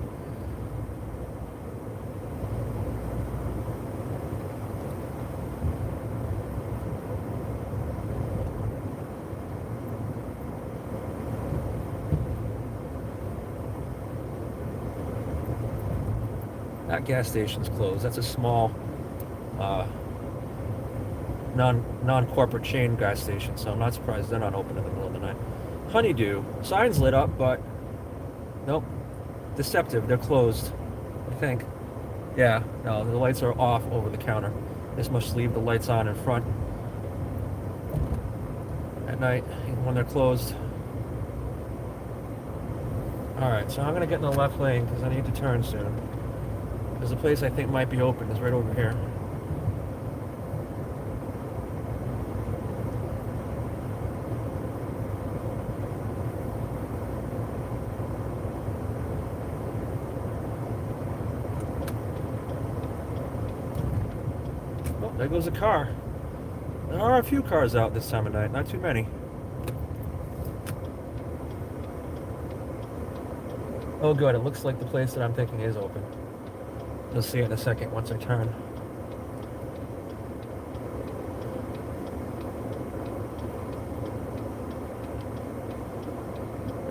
That gas station's closed. That's a small non-corporate chain gas station, so I'm not surprised they're not open in the middle of the night. Honeydew, signs lit up, but nope, deceptive. They're closed, I think. Yeah, no, the lights are off over the counter. This must leave the lights on in front at night, even when they're closed. Alright, so I'm going to get in the left lane because I need to turn soon. There's a place I think might be open. It's right over here. Oh, there goes a car. There are a few cars out this time of night. Not too many. Oh good, it looks like the place that I'm thinking is open. You'll see it in a second once I turn.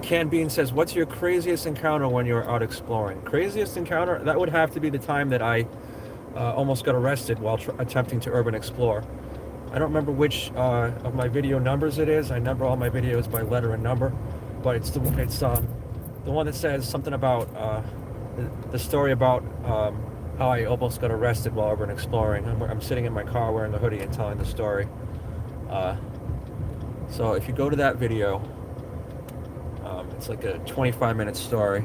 Canned Bean says, what's your craziest encounter when you're out exploring? Craziest encounter? That would have to be the time that I almost got arrested while attempting to urban explore. I don't remember which of my video numbers it is. I number all my videos by letter and number, but it's the one that says something about the story about how I almost got arrested while urban exploring. I'm sitting in my car wearing a hoodie and telling the story. So if you go to that video, it's like a 25-minute story.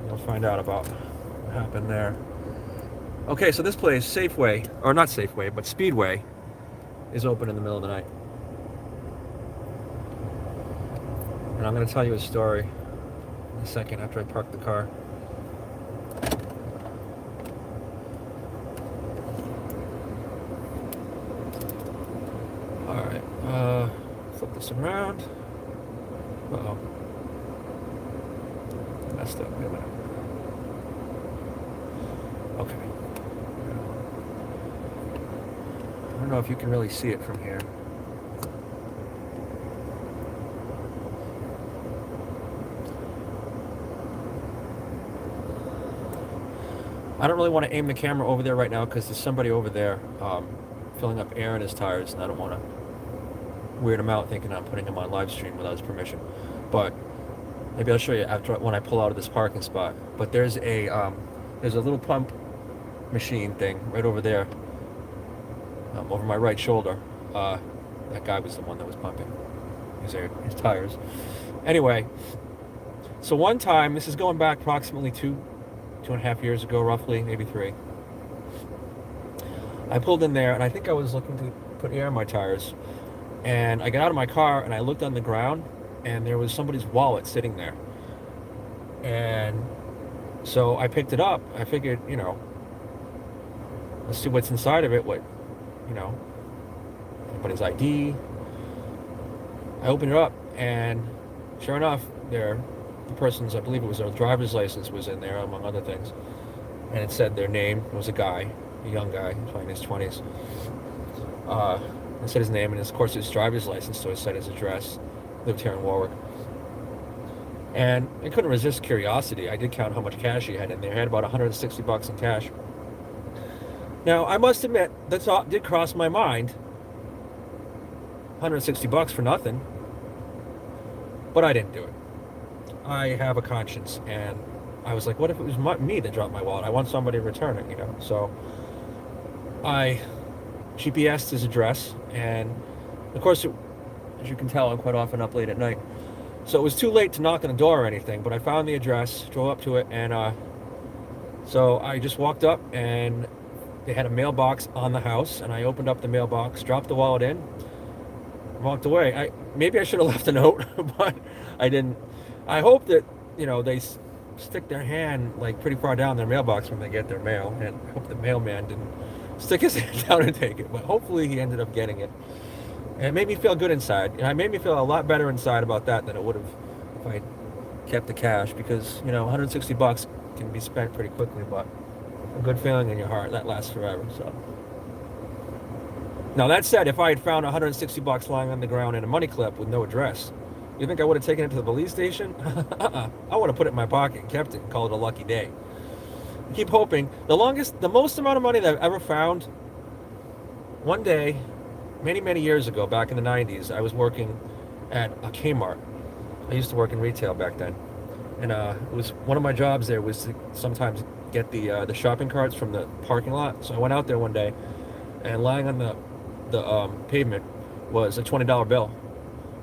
You'll find out about what happened there. Okay, so this place, Safeway, or not Safeway, but Speedway, is open in the middle of the night. And I'm going to tell you a story in a second after I park the car. Alright, flip this around. Uh-oh. Messed up. Wait a minute. Okay. I don't know if you can really see it from here. I don't really want to aim the camera over there right now because there's somebody over there filling up air in his tires, and I don't want to weird him out thinking I'm putting him on live stream without his permission. But maybe I'll show you after when I pull out of this parking spot. But there's a little pump machine thing right over there, over my right shoulder. That guy was the one that was pumping his tires. Anyway, so one time, this is going back approximately two and a half years ago, roughly, maybe 3. I pulled in there, and I think I was looking to put air in my tires. And I got out of my car, and I looked on the ground, and there was somebody's wallet sitting there. And so I picked it up. I figured, let's see what's inside of it. What, anybody's ID, I opened it up, and sure enough, the person's, I believe it was their driver's license was in there, among other things. And it said their name. It was a guy, a young guy, probably in his 20s. It said his name, and of course his driver's license, so it said his address. Lived here in Warwick. And I couldn't resist curiosity. I did count how much cash he had in there. He had about $160 in cash. Now, I must admit, that thought did cross my mind. $160 for nothing. But I didn't do it. I have a conscience, and I was like, what if it was me that dropped my wallet? I want somebody to return it, you know? So I GPS'd his address, and of course, as you can tell, I'm quite often up late at night. So it was too late to knock on the door or anything, but I found the address, drove up to it, and so I just walked up, and they had a mailbox on the house, and I opened up the mailbox, dropped the wallet in, walked away. Maybe I should have left a note, but I didn't. I hope that, you know, they stick their hand like pretty far down their mailbox when they get their mail, and I hope the mailman didn't stick his hand down and take it, but hopefully he ended up getting it. And it made me feel good inside. And it made me feel a lot better inside about that than it would have if I kept the cash, because, you know, $160 can be spent pretty quickly, but a good feeling in your heart, that lasts forever. So now, that said, if I had found $160 lying on the ground in a money clip with no address, you think I would have taken it to the police station? I would have put it in my pocket and kept it and called it a lucky day. I keep hoping. The most amount of money that I've ever found, one day, many years ago, back in the 90s, I was working at a Kmart. I used to work in retail back then. And it was one of my jobs there was to sometimes get the shopping carts from the parking lot. So I went out there one day, and lying on the pavement was a $20 bill.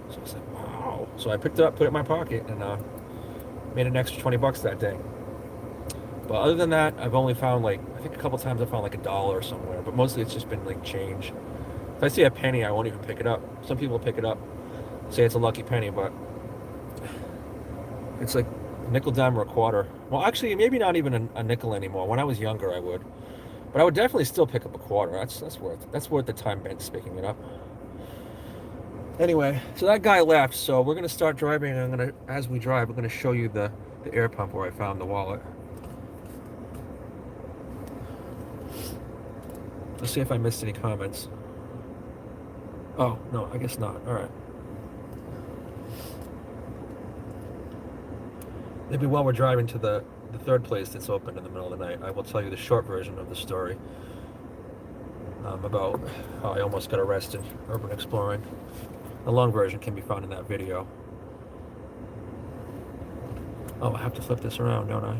So I was like, wow. So I picked it up, put it in my pocket, and made an extra $20 that day. But other than that, I've only found, like, I think a couple times I found like $1 somewhere, but mostly it's just been like change. If I see a penny, I won't even pick it up. Some people pick it up, say it's a lucky penny, but it's like a nickel, dime, or a quarter. Well, actually, maybe not even a nickel anymore. When I was younger, I would. But I would definitely still pick up a quarter. That's worth the time spent picking it up. Anyway, so that guy left. So we're gonna start driving, and as we drive, we're gonna show you the air pump where I found the wallet. Let's see if I missed any comments. Oh, no, I guess not. All right. Maybe while we're driving to the third place that's open in the middle of the night, I will tell you the short version of the story about how I almost got arrested urban exploring. The long version can be found in that video. Oh, I have to flip this around, don't I?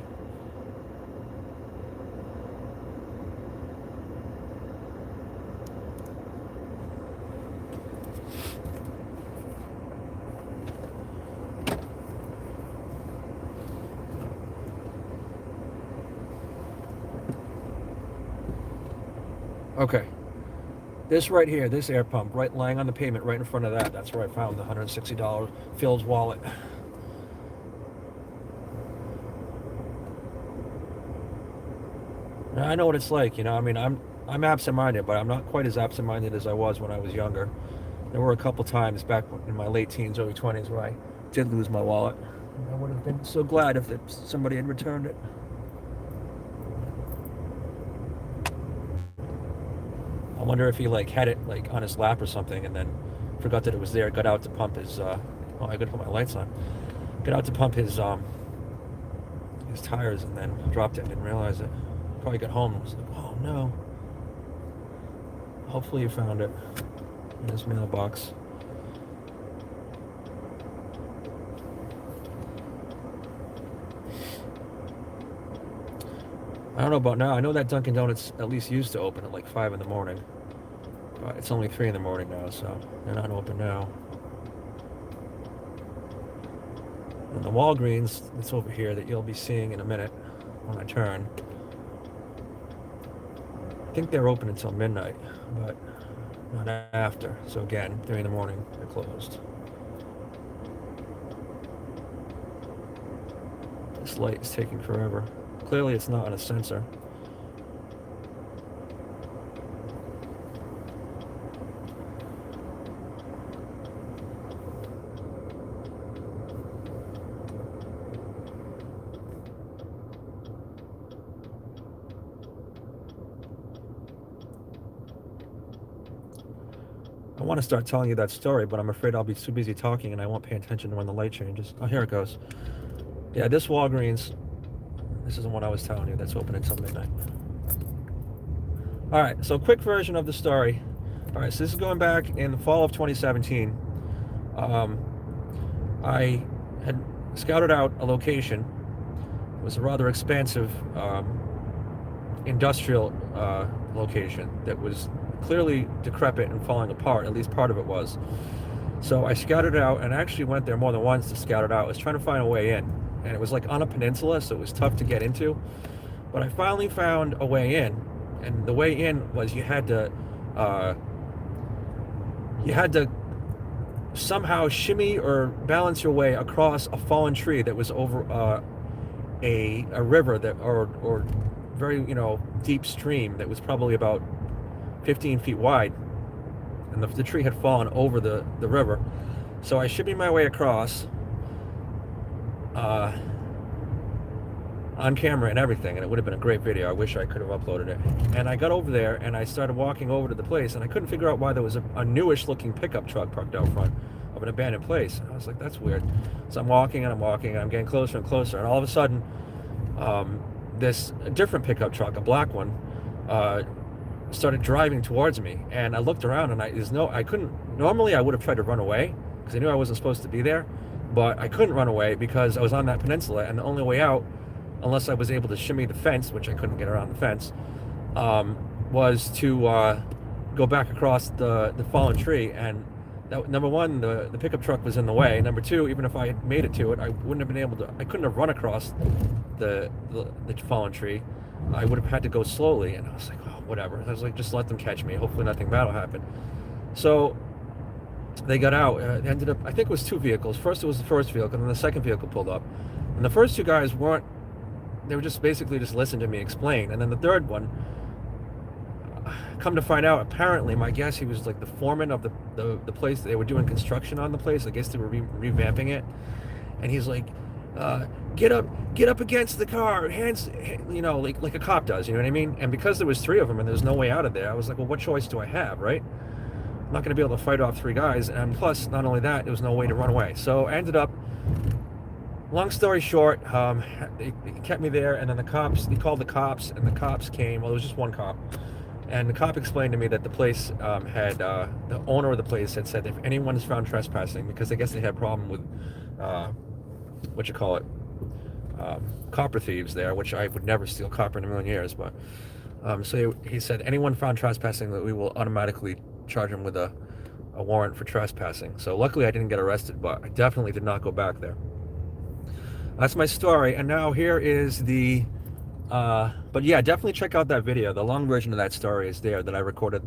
Okay, this right here, this air pump, right lying on the pavement right in front of that's where I found the $160 Phil's wallet. Now, I know what it's like, you know. I mean, I'm absent-minded, but I'm not quite as absent-minded as I was when I was younger. There were a couple times back in my late teens, early 20s, where I did lose my wallet. I would have been so glad if somebody had returned it. I wonder if he like had it like on his lap or something, and then forgot that it was there. Got out to pump his. Oh, I gotta put my lights on. Got out to pump his tires, and then dropped it and didn't realize it. Probably got home and was like, oh no. Hopefully you found it in his mailbox. I don't know about now. I know that Dunkin' Donuts at least used to open at like 5 in the morning. But it's only 3 in the morning now, so they're not open now. And the Walgreens that's over here that you'll be seeing in a minute when I turn, I think they're open until midnight, but not after. So again, 3 in the morning, they're closed. This light is taking forever. Clearly it's not on a sensor. want to start telling you that story, but I'm afraid I'll be too busy talking and I won't pay attention to when the light changes. Oh, here it goes. Yeah, this Walgreens, this is the one I was telling you that's open until midnight. All right, so quick version of the story. All right, so this is going back in the fall of 2017. I had scouted out a location. It was a rather expansive industrial location that was clearly decrepit and falling apart. At least part of it was. So I scouted it out and actually went there more than once to scout it out. I was trying to find a way in, and it was like on a peninsula, so it was tough to get into. But I finally found a way in, and the way in was you had to somehow shimmy or balance your way across a fallen tree that was over a river that or very deep stream that was probably about 15 feet wide, and the tree had fallen over the river. So I shimmied my way across on camera and everything, and it would have been a great video. I wish I could have uploaded it. And I got over there and I started walking over to the place, and I couldn't figure out why there was a newish looking pickup truck parked out front of an abandoned place. And I was like, that's weird. So I'm walking and I'm getting closer and closer, and all of a sudden this different pickup truck, a black one, started driving towards me. And I looked around and I couldn't, normally I would have tried to run away because I knew I wasn't supposed to be there, but I couldn't run away because I was on that peninsula, and the only way out, unless I was able to shimmy the fence, which I couldn't get around the fence, was to go back across the fallen tree. And that, number one, the pickup truck was in the way. Number two, even if I had made it to it, I wouldn't have been able to, I couldn't have run across the fallen tree. I would have had to go slowly. And I was like, oh, whatever. I was like, just let them catch me. Hopefully nothing bad will happen. So they got out. It ended up, I think it was two vehicles. First it was the first vehicle, and then the second vehicle pulled up. And the first two guys they were just basically just listening to me explain. And then the third one, come to find out, apparently, my guess, he was like the foreman of the place. They were doing construction on the place. I guess they were revamping it. And he's like, get up against the car, hands, like a cop does, you know what I mean? And because there was three of them and there's no way out of there, I was like, well, what choice do I have, right? I'm not going to be able to fight off three guys. And plus, not only that, there was no way to run away. So I ended up, long story short, they kept me there, and then they called the cops, and the cops came. Well, there was just one cop, and the cop explained to me that the place had, the owner of the place had said if anyone is found trespassing, because I guess they had a problem with, copper thieves there, which I would never steal copper in a million years, but, so he said anyone found trespassing, that we will automatically charge them with a warrant for trespassing. So luckily I didn't get arrested, but I definitely did not go back there. That's my story, and now here is the, but yeah, definitely check out that video. The long version of that story is there that I recorded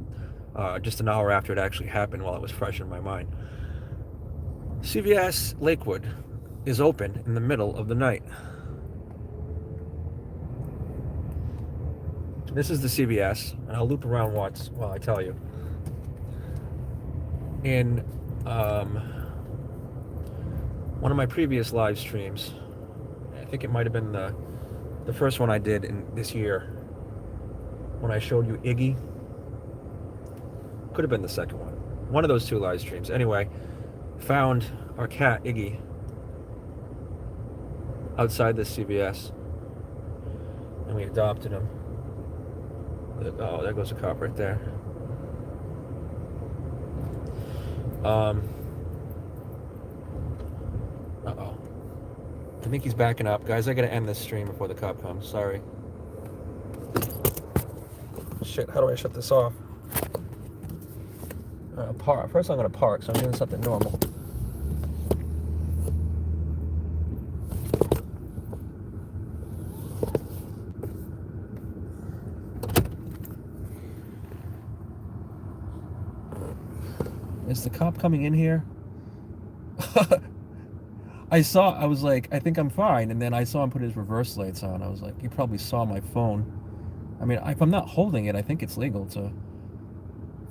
just an hour after it actually happened while it was fresh in my mind. CVS Lakewood is open in the middle of the night. This is the CVS, and I'll loop around once while I tell you. In one of my previous live streams, I think it might have been the first one I did in this year, when I showed you Iggy. Could have been the second one. One of those two live streams. Anyway, found our cat Iggy outside this CVS, and we adopted him. Oh, there goes a cop right there. Uh-oh. I think he's backing up. Guys, I gotta end this stream before the cop comes. Sorry. Shit, how do I shut this off? Park. First I'm gonna park, so I'm doing something normal. Is the cop coming in here? I was like, I think I'm fine, and then I saw him put his reverse lights on. I was like, you probably saw my phone. I mean, if I'm not holding it, I think it's legal to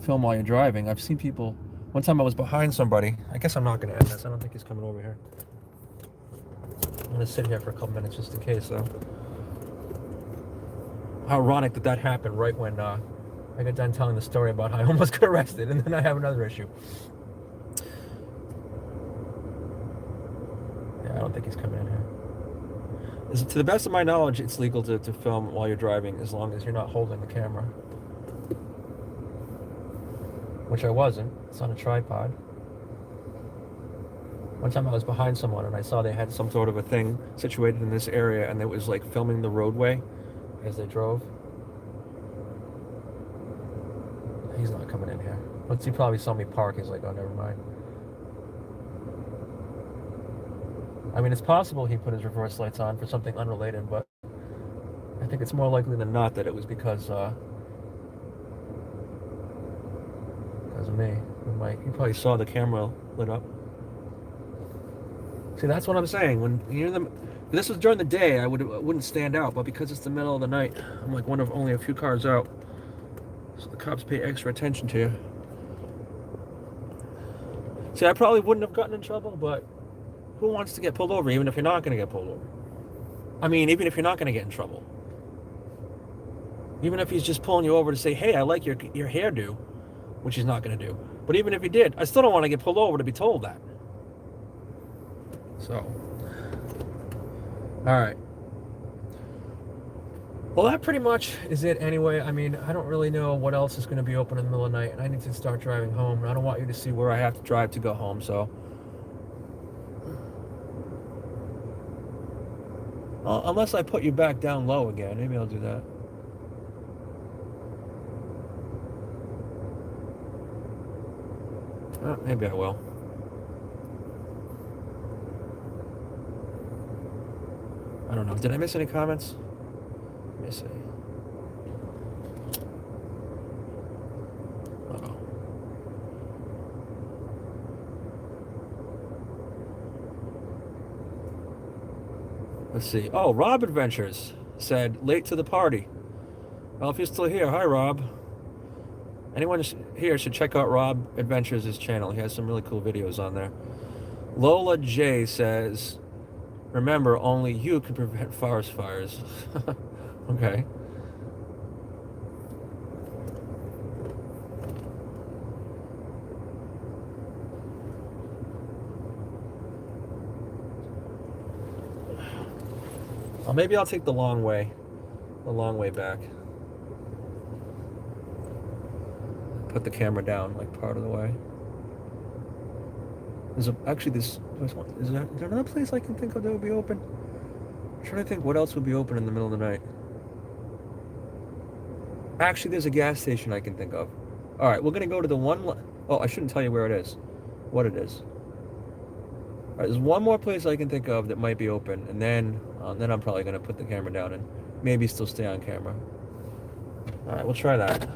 film while you're driving. I've seen people, one time I was behind somebody. I guess I'm not going to end this. I don't think he's coming over here. I'm going to sit here for a couple minutes just in case, though. How ironic that happened right when I I got done telling the story about how I almost got arrested, and then I have another issue. Yeah, I don't think he's coming in here. To the best of my knowledge, it's legal to film while you're driving as long as you're not holding the camera. Which I wasn't. It's on a tripod. One time I was behind someone and I saw they had some sort of a thing situated in this area, and it was like filming the roadway as they drove. He's not coming in here. Once he probably saw me park, he's like, oh, never mind. I mean, it's possible he put his reverse lights on for something unrelated, but I think it's more likely than not that it was because of me. You probably saw the camera lit up. See, that's what I'm saying. When you're if this was during the day, I wouldn't stand out, but because it's the middle of the night, I'm like one of only a few cars out. So the cops pay extra attention to you. See, I probably wouldn't have gotten in trouble, but who wants to get pulled over, even if you're not going to get pulled over? I mean, even if you're not going to get in trouble. Even if he's just pulling you over to say, hey, I like your hairdo, which he's not going to do. But even if he did, I still don't want to get pulled over to be told that. So, all right. Well, that pretty much is it anyway. I mean, I don't really know what else is going to be open in the middle of the night, and I need to start driving home. I don't want you to see where I have to drive to go home, so. Unless I put you back down low again. Maybe I'll do that. Maybe I will. I don't know. Did I miss any comments? Let me see. Uh-oh. Let's see. Oh, Rob Adventures said, late to the party. Well, if you're still here, hi, Rob. Anyone here should check out Rob Adventures' channel. He has some really cool videos on there. Lola J says, remember, only you can prevent forest fires. Okay. Well, maybe I'll take the long way back. Put the camera down like part of the way. Is there another place I can think of that would be open? I'm trying to think what else would be open in the middle of the night. Actually, there's a gas station I can think of. All right, we're gonna go to the one. I shouldn't tell you where it is, what it is. All right, there's one more place I can think of that might be open, and then I'm probably gonna put the camera down and maybe still stay on camera. All right, we'll try that.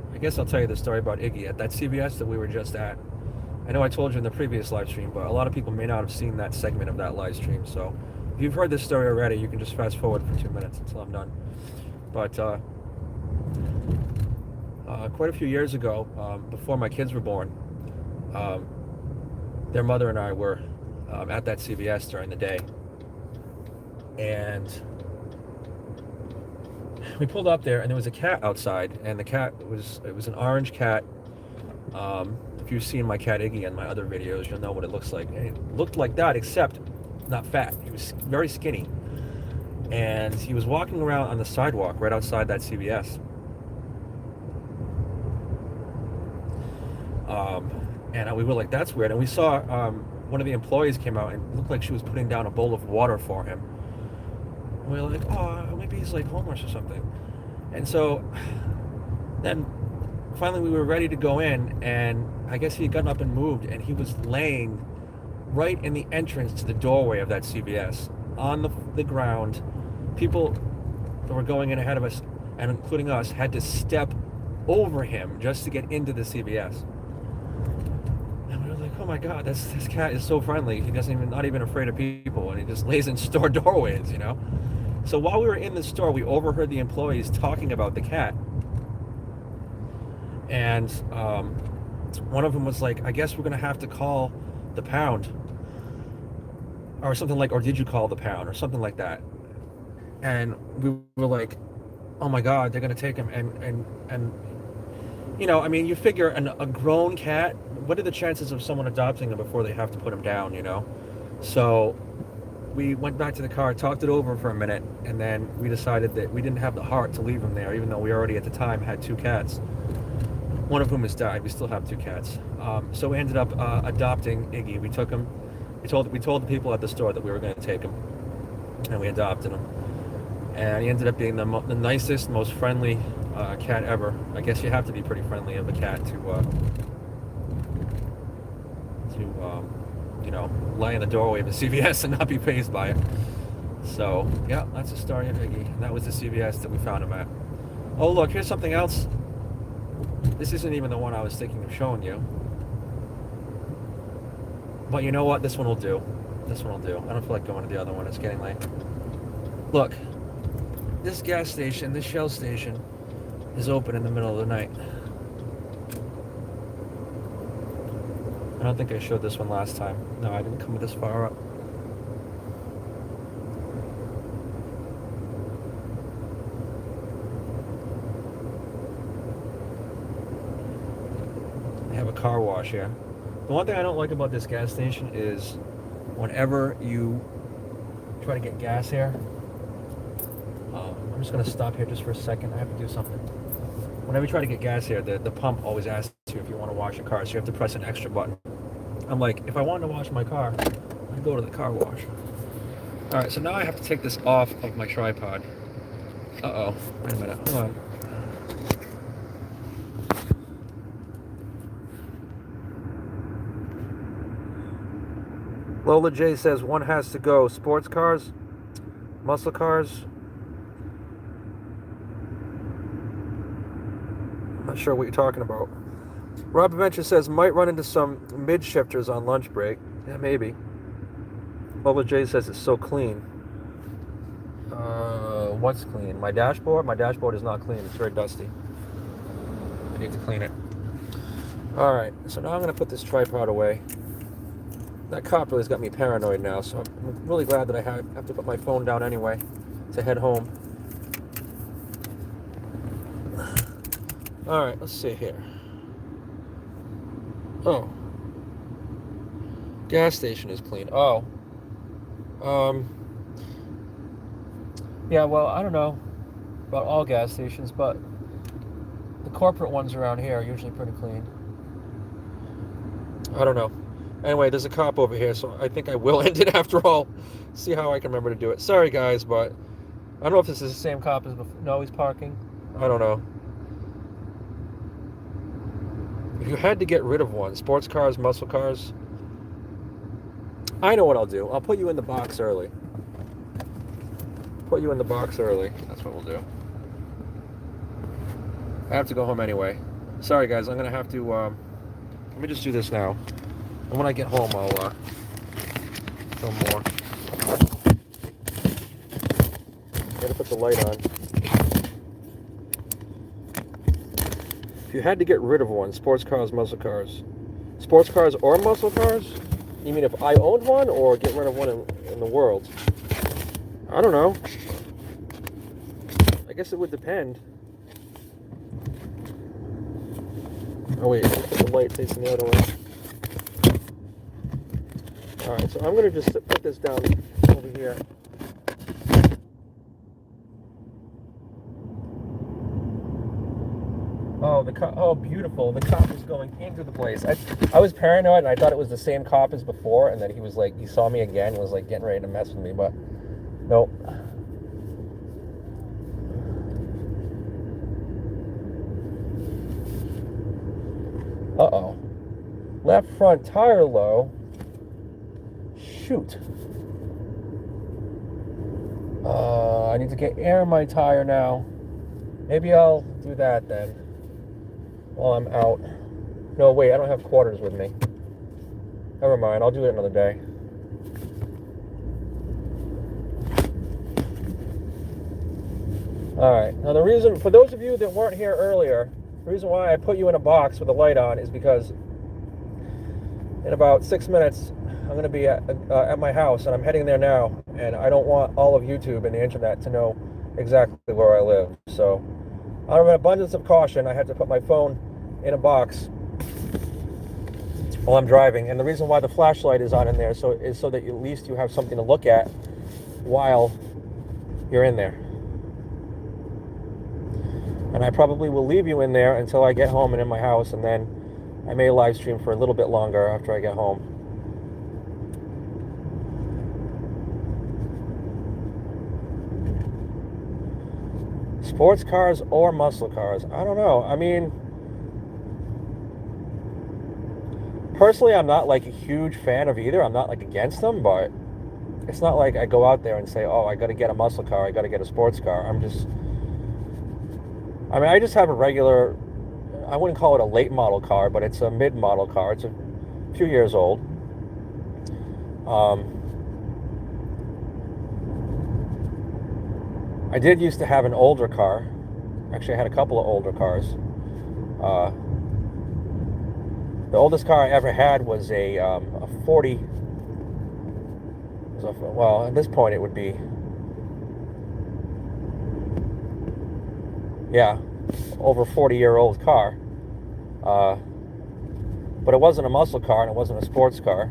I guess I'll tell you the story about Iggy at that CVS that we were just at. I know I told you in the previous live stream, but a lot of people may not have seen that segment of that live stream. So if you've heard this story already, you can just fast forward for 2 minutes until I'm done. But quite a few years ago, before my kids were born, their mother and I were at that CVS during the day. And we pulled up there, and there was a cat outside, and the cat was an orange cat. If you've seen my cat Iggy in my other videos, you'll know what it looks like. And it looked like that, except not fat. He was very skinny, and he was walking around on the sidewalk right outside that CVS. And we were like, that's weird. And we saw one of the employees came out, and it looked like she was putting down a bowl of water for him. And we were like, oh, maybe he's like homeless or something. And so then finally we were ready to go in, and I guess he had gotten up and moved, and he was laying right in the entrance to the doorway of that CVS on the ground. People that were going in ahead of us and including us, had to step over him just to get into the CVS. And we were like, oh my God, this cat is so friendly. He doesn't even, not even afraid of people, and he just lays in store doorways, you know? So while we were in the store, we overheard the employees talking about the cat. And one of them was like, I guess we're going to have to call the pound. Or something like, or did you call the pound? Or something like that. And we were like, oh my God, they're going to take him. And you know, I mean, you figure a grown cat, what are the chances of someone adopting him before they have to put him down, you know? So we went back to the car, talked it over for a minute, and then we decided that we didn't have the heart to leave him there, even though we already at the time had 2 cats. One of whom has died. We still have 2 cats. So we ended up adopting Iggy. We took him. We told the people at the store that we were going to take him, and we adopted him. And he ended up being the nicest, most friendly cat ever. I guess you have to be pretty friendly of a cat to you know, lie in the doorway of a CVS and not be fazed by it. So yeah, that's the story of Iggy. And that was the CVS that we found him at. Oh look, here's something else. This isn't even the one I was thinking of showing you. But you know what? This one will do. This one will do. I don't feel like going to the other one. It's getting late. Look. This gas station, this Shell station, is open in the middle of the night. I don't think I showed this one last time. No, I didn't come this far up. They have a car wash here. The one thing I don't like about this gas station is whenever you try to get gas here, I'm just going to stop here just for a second. I have to do something. Whenever you try to get gas here, the pump always asks you if you want to wash your car, so you have to press an extra button. I'm like, if I wanted to wash my car, I'd go to the car wash. All right, so now I have to take this off of my tripod. Uh-oh. Wait a minute. Hold on. Lola J says one has to go. Sports cars, muscle cars. Not sure what you're talking about. Rob Adventure says might run into some mid shifters on lunch break. Yeah, maybe. Lola J says it's so clean. What's clean? My dashboard? My dashboard is not clean. It's very dusty. I need to clean it. All right, so now I'm going to put this tripod away. That cop really has got me paranoid now, so I'm really glad that I have to put my phone down anyway to head home. All right, let's see here. Oh. Gas station is clean. Oh. Yeah, well, I don't know about all gas stations, but the corporate ones around here are usually pretty clean. I don't know. Anyway, there's a cop over here, so I think I will end it after all. See how I can remember to do it. Sorry, guys, but I don't know if this is the same cop as before. No, he's parking. I don't know. If you had to get rid of one, sports cars, muscle cars, I know what I'll do. I'll put you in the box early. Put you in the box early. That's what we'll do. I have to go home anyway. Sorry, guys. I'm going to have to... let me just do this now. And when I get home, I'll film more. Gotta put the light on. If you had to get rid of one, sports cars, muscle cars. Sports cars or muscle cars? You mean if I owned one or get rid of one in the world? I don't know. I guess it would depend. Oh wait, the light facing the other way. Alright, so I'm going to just put this down over here. Oh, oh, beautiful. The cop is going into the place. I was paranoid and I thought it was the same cop as before and that he was like, he saw me again and was like getting ready to mess with me, but nope. Uh-oh. Left front tire low. Shoot. I need to get air in my tire now. Maybe I'll do that then while I'm out. No, wait, I don't have quarters with me. Never mind, I'll do it another day. Alright, now the reason, for those of you that weren't here earlier, the reason why I put you in a box with a light on is because in about 6 minutes, I'm going to be at my house, and I'm heading there now, and I don't want all of YouTube and the internet to know exactly where I live. So, out of an abundance of caution, I had to put my phone in a box while I'm driving. And the reason why the flashlight is on in there is so that at least you have something to look at while you're in there. And I probably will leave you in there until I get home and in my house, and then I may live stream for a little bit longer after I get home. Sports cars or muscle cars? I don't know. I mean, personally, I'm not like a huge fan of either. I'm not like against them, but it's not like I go out there and say, oh, I got to get a muscle car, I got to get a sports car. I just have a regular, I wouldn't call it a late model car, but it's a mid model car. It's a few years old. I did used to have an older car. Actually, I had a couple of older cars. The oldest car I ever had was a 40. Well, at this point it would be, yeah, over 40-year-old car. But it wasn't a muscle car and it wasn't a sports car.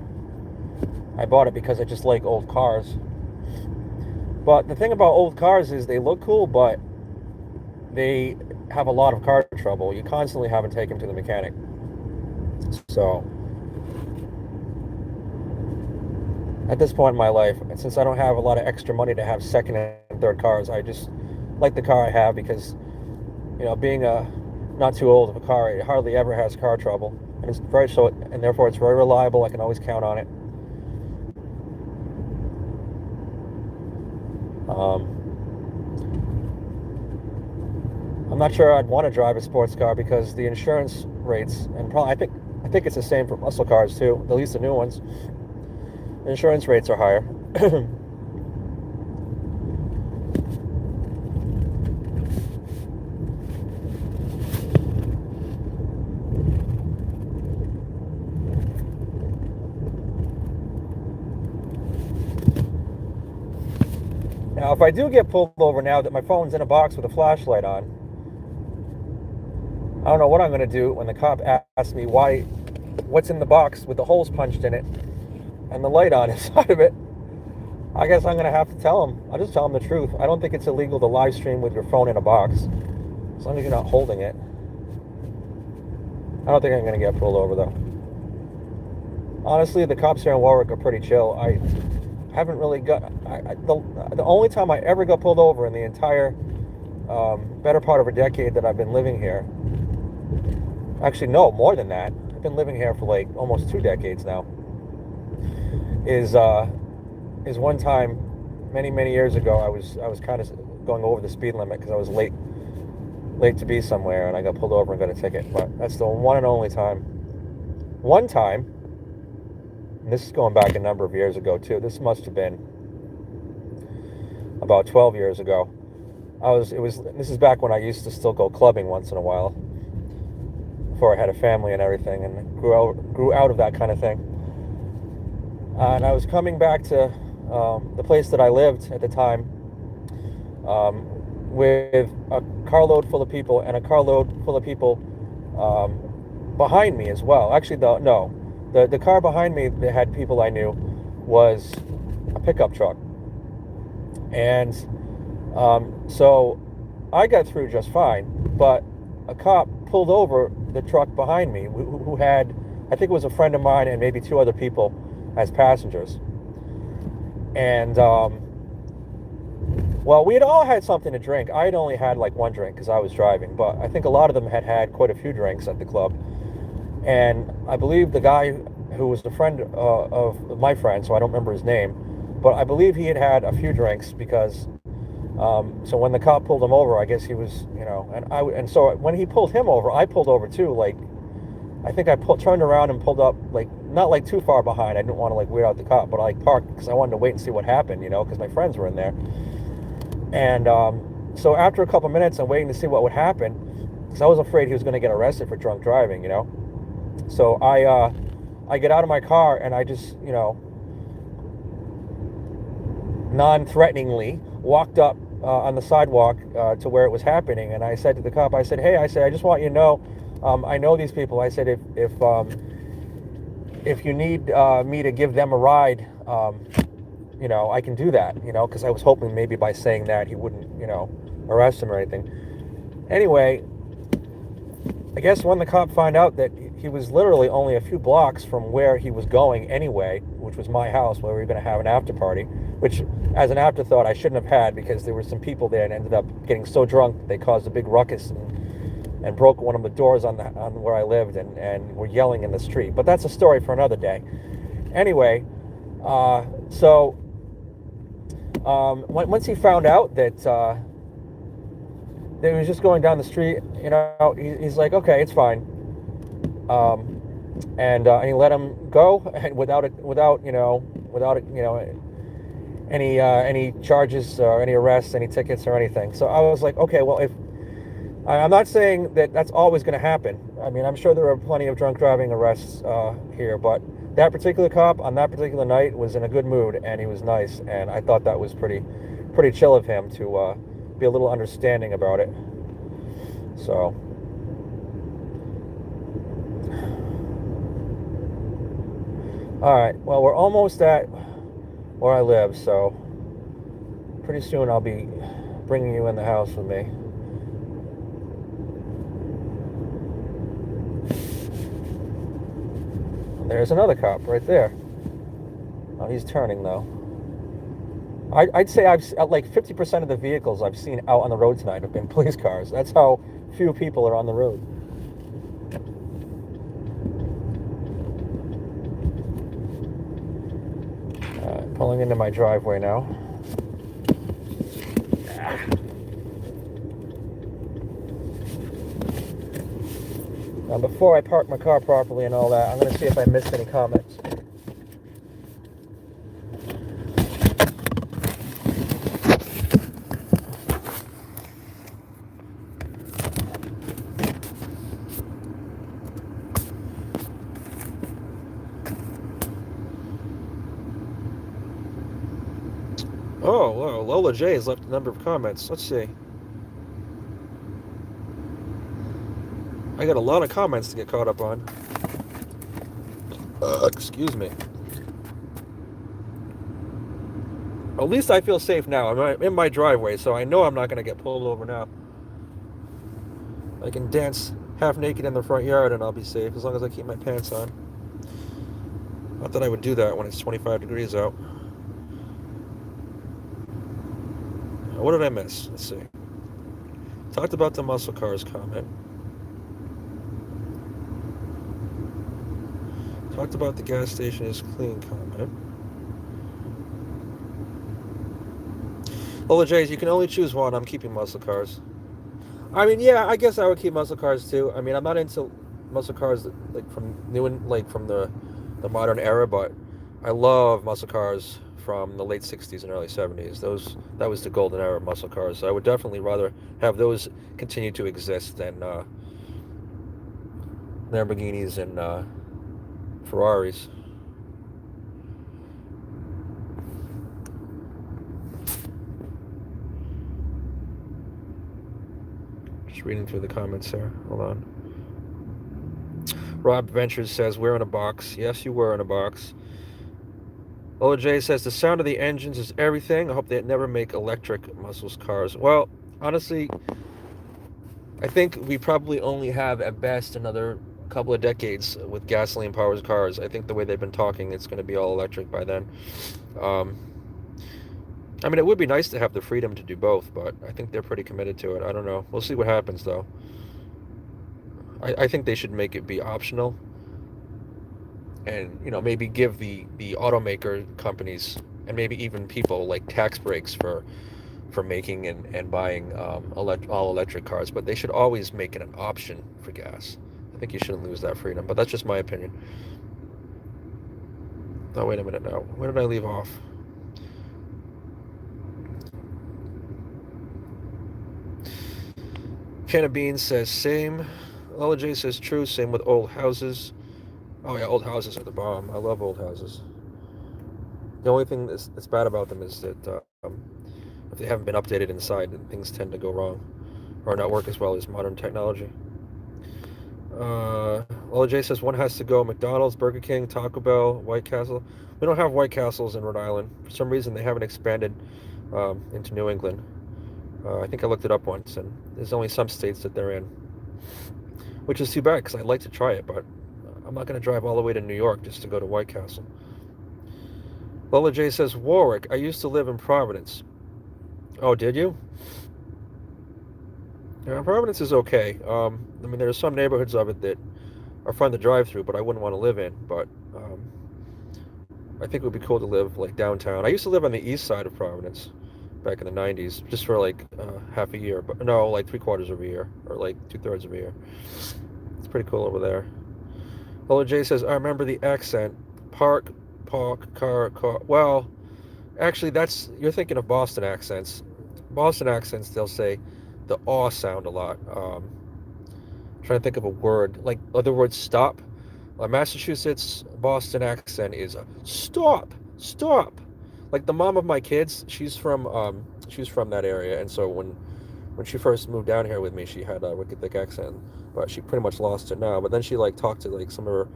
I bought it because I just like old cars. But the thing about old cars is they look cool, but they have a lot of car trouble. You constantly have to take them to the mechanic. So, at this point in my life, since I don't have a lot of extra money to have second and third cars, I just like the car I have because, being a not too old of a car, it hardly ever has car trouble, and it's very and therefore it's very reliable. I can always count on it. I'm not sure I'd want to drive a sports car because the insurance rates, and probably I think it's the same for muscle cars too, at least the new ones. The insurance rates are higher. Now, if I do get pulled over now that my phone's in a box with a flashlight on, I don't know what I'm going to do when the cop asks me what's in the box with the holes punched in it and the light on inside of it. I guess I'm going to have to tell him. I'll just tell him the truth. I don't think it's illegal to live stream with your phone in a box, as long as you're not holding it. I don't think I'm going to get pulled over, though. Honestly, the cops here in Warwick are pretty chill. I haven't really got... the only time I ever got pulled over in the entire better part of a decade that I've been living here... Actually, no, more than that. I've been living here for like almost 2 decades now. Is one time, many years ago, I was kind of going over the speed limit because I was late to be somewhere, and I got pulled over and got a ticket. But that's the one and only time. One time, and this is going back a number of years ago too. This must have been about 12 years ago. This is back when I used to still go clubbing once in a while, before I had a family and everything, and grew out of that kind of thing. And I was coming back to the place that I lived at the time with a carload full of people and a carload full of people behind me as well. Actually, the car behind me that had people I knew was a pickup truck. And so I got through just fine, but a cop pulled over the truck behind me who had, I think it was a friend of mine and maybe 2 other people as passengers. And well, we had all had something to drink. I had only had like 1 drink because I was driving, but I think a lot of them had quite a few drinks at the club. And I believe the guy who was the friend of my friend, so I don't remember his name, but I believe he had a few drinks because So when the cop pulled him over, I guess he was, and so when he pulled him over, I pulled over too. Like, I think turned around and pulled up, like, not like too far behind. I didn't want to like weird out the cop, but I like parked because I wanted to wait and see what happened, because my friends were in there. And so after a couple minutes, I'm waiting to see what would happen because I was afraid he was going to get arrested for drunk driving, So I get out of my car and I just, non-threateningly walked up on the sidewalk to where it was happening, and I said to the cop, I said, "Hey," I said, "I just want you to know, I know these people." I said, if you need me to give them a ride, I can do that, because I was hoping maybe by saying that he wouldn't, arrest him or anything. Anyway, I guess when the cop found out that he was literally only a few blocks from where he was going anyway, which was my house where we were going to have an after party, which as an afterthought I shouldn't have had because there were some people there and ended up getting so drunk that they caused a big ruckus and broke one of the doors on where I lived and were yelling in the street. But that's a story for another day. Anyway, so once he found out that he was just going down the street, he's like, okay, it's fine, and he let him go and without any charges or any arrests, any tickets or anything. So I was like, okay, well, if I'm not saying that that's always going to happen. I mean, I'm sure there are plenty of drunk driving arrests here, but that particular cop on that particular night was in a good mood and he was nice, and I thought that was pretty chill of him to be a little understanding about it. So all right, well, we're almost at where I live, so pretty soon I'll be bringing you in the house with me. There's another cop right there. Oh, he's turning though. I'd say I've like 50% of the vehicles I've seen out on the road tonight have been police cars. That's how few people are on the road. Pulling into my driveway now. Now, before I park my car properly and all that, I'm going to see if I missed any comments. Oh, wow. Lola J has left a number of comments. Let's see. I got a lot of comments to get caught up on. Excuse me. At least I feel safe now. I'm in my driveway, so I know I'm not going to get pulled over now. I can dance half naked in the front yard and I'll be safe as long as I keep my pants on. Not that I would do that when it's 25 degrees out. What did I miss? Let's see. Talked about the muscle cars comment. Talked about the gas station is clean comment. Lola Jays, you can only choose one. I'm keeping muscle cars. I mean, yeah, I guess I would keep muscle cars too. I mean, I'm not into muscle cars like from the modern era, but I love muscle cars from the late 60s and early 70s. That was the golden era of muscle cars. So I would definitely rather have those continue to exist than Lamborghinis and Ferraris. Just reading through the comments there. Hold on. Rob Ventures says, we're in a box. Yes, you were in a box. Ola J says, the sound of the engines is everything. I hope they never make electric muscle cars. Well, honestly, I think we probably only have at best another couple of decades with gasoline powered cars. I think the way they've been talking, it's going to be all electric by then. I mean, it would be nice to have the freedom to do both, but I think they're pretty committed to it. I don't know. We'll see what happens, though. I think they should make it be optional and, maybe give the automaker companies and maybe even people like tax breaks for for making and buying all electric cars, but they should always make it an option for gas. I think you shouldn't lose that freedom, but that's just my opinion. Oh, wait a minute now. Where did I leave off? Can of Beans says same. Lola J says true. Same with old houses. Oh yeah, old houses are the bomb. I love old houses. The only thing that's bad about them is that if they haven't been updated inside, then things tend to go wrong or not work as well as modern technology. Lola J says one has to go McDonald's, Burger King, Taco Bell, White Castle. We don't have White Castles in Rhode Island. For some reason, they haven't expanded into New England. I think I looked it up once, and there's only some states that they're in, which is too bad because I'd like to try it, but I'm not going to drive all the way to New York just to go to White Castle. Lola J says, Warwick, I used to live in Providence. Oh, did you? Yeah, Providence is okay. I mean, there's some neighborhoods of it that are fun to drive through, but I wouldn't want to live in. But I think it would be cool to live like downtown. I used to live on the east side of Providence back in the 90s, just for like half a year. But no, like 3/4 of a year, or like 2/3 of a year. It's pretty cool over there. Lola J says, I remember the accent. Park, car. Well, actually, you're thinking of Boston accents. Boston accents, they'll say the aw sound a lot. Trying to think of a word. Like other words, stop. Massachusetts Boston accent is a stop. Like the mom of my kids, she's from that area, and so when she first moved down here with me, she had a wicked thick accent, but she pretty much lost it now. But then she like talked to like some of her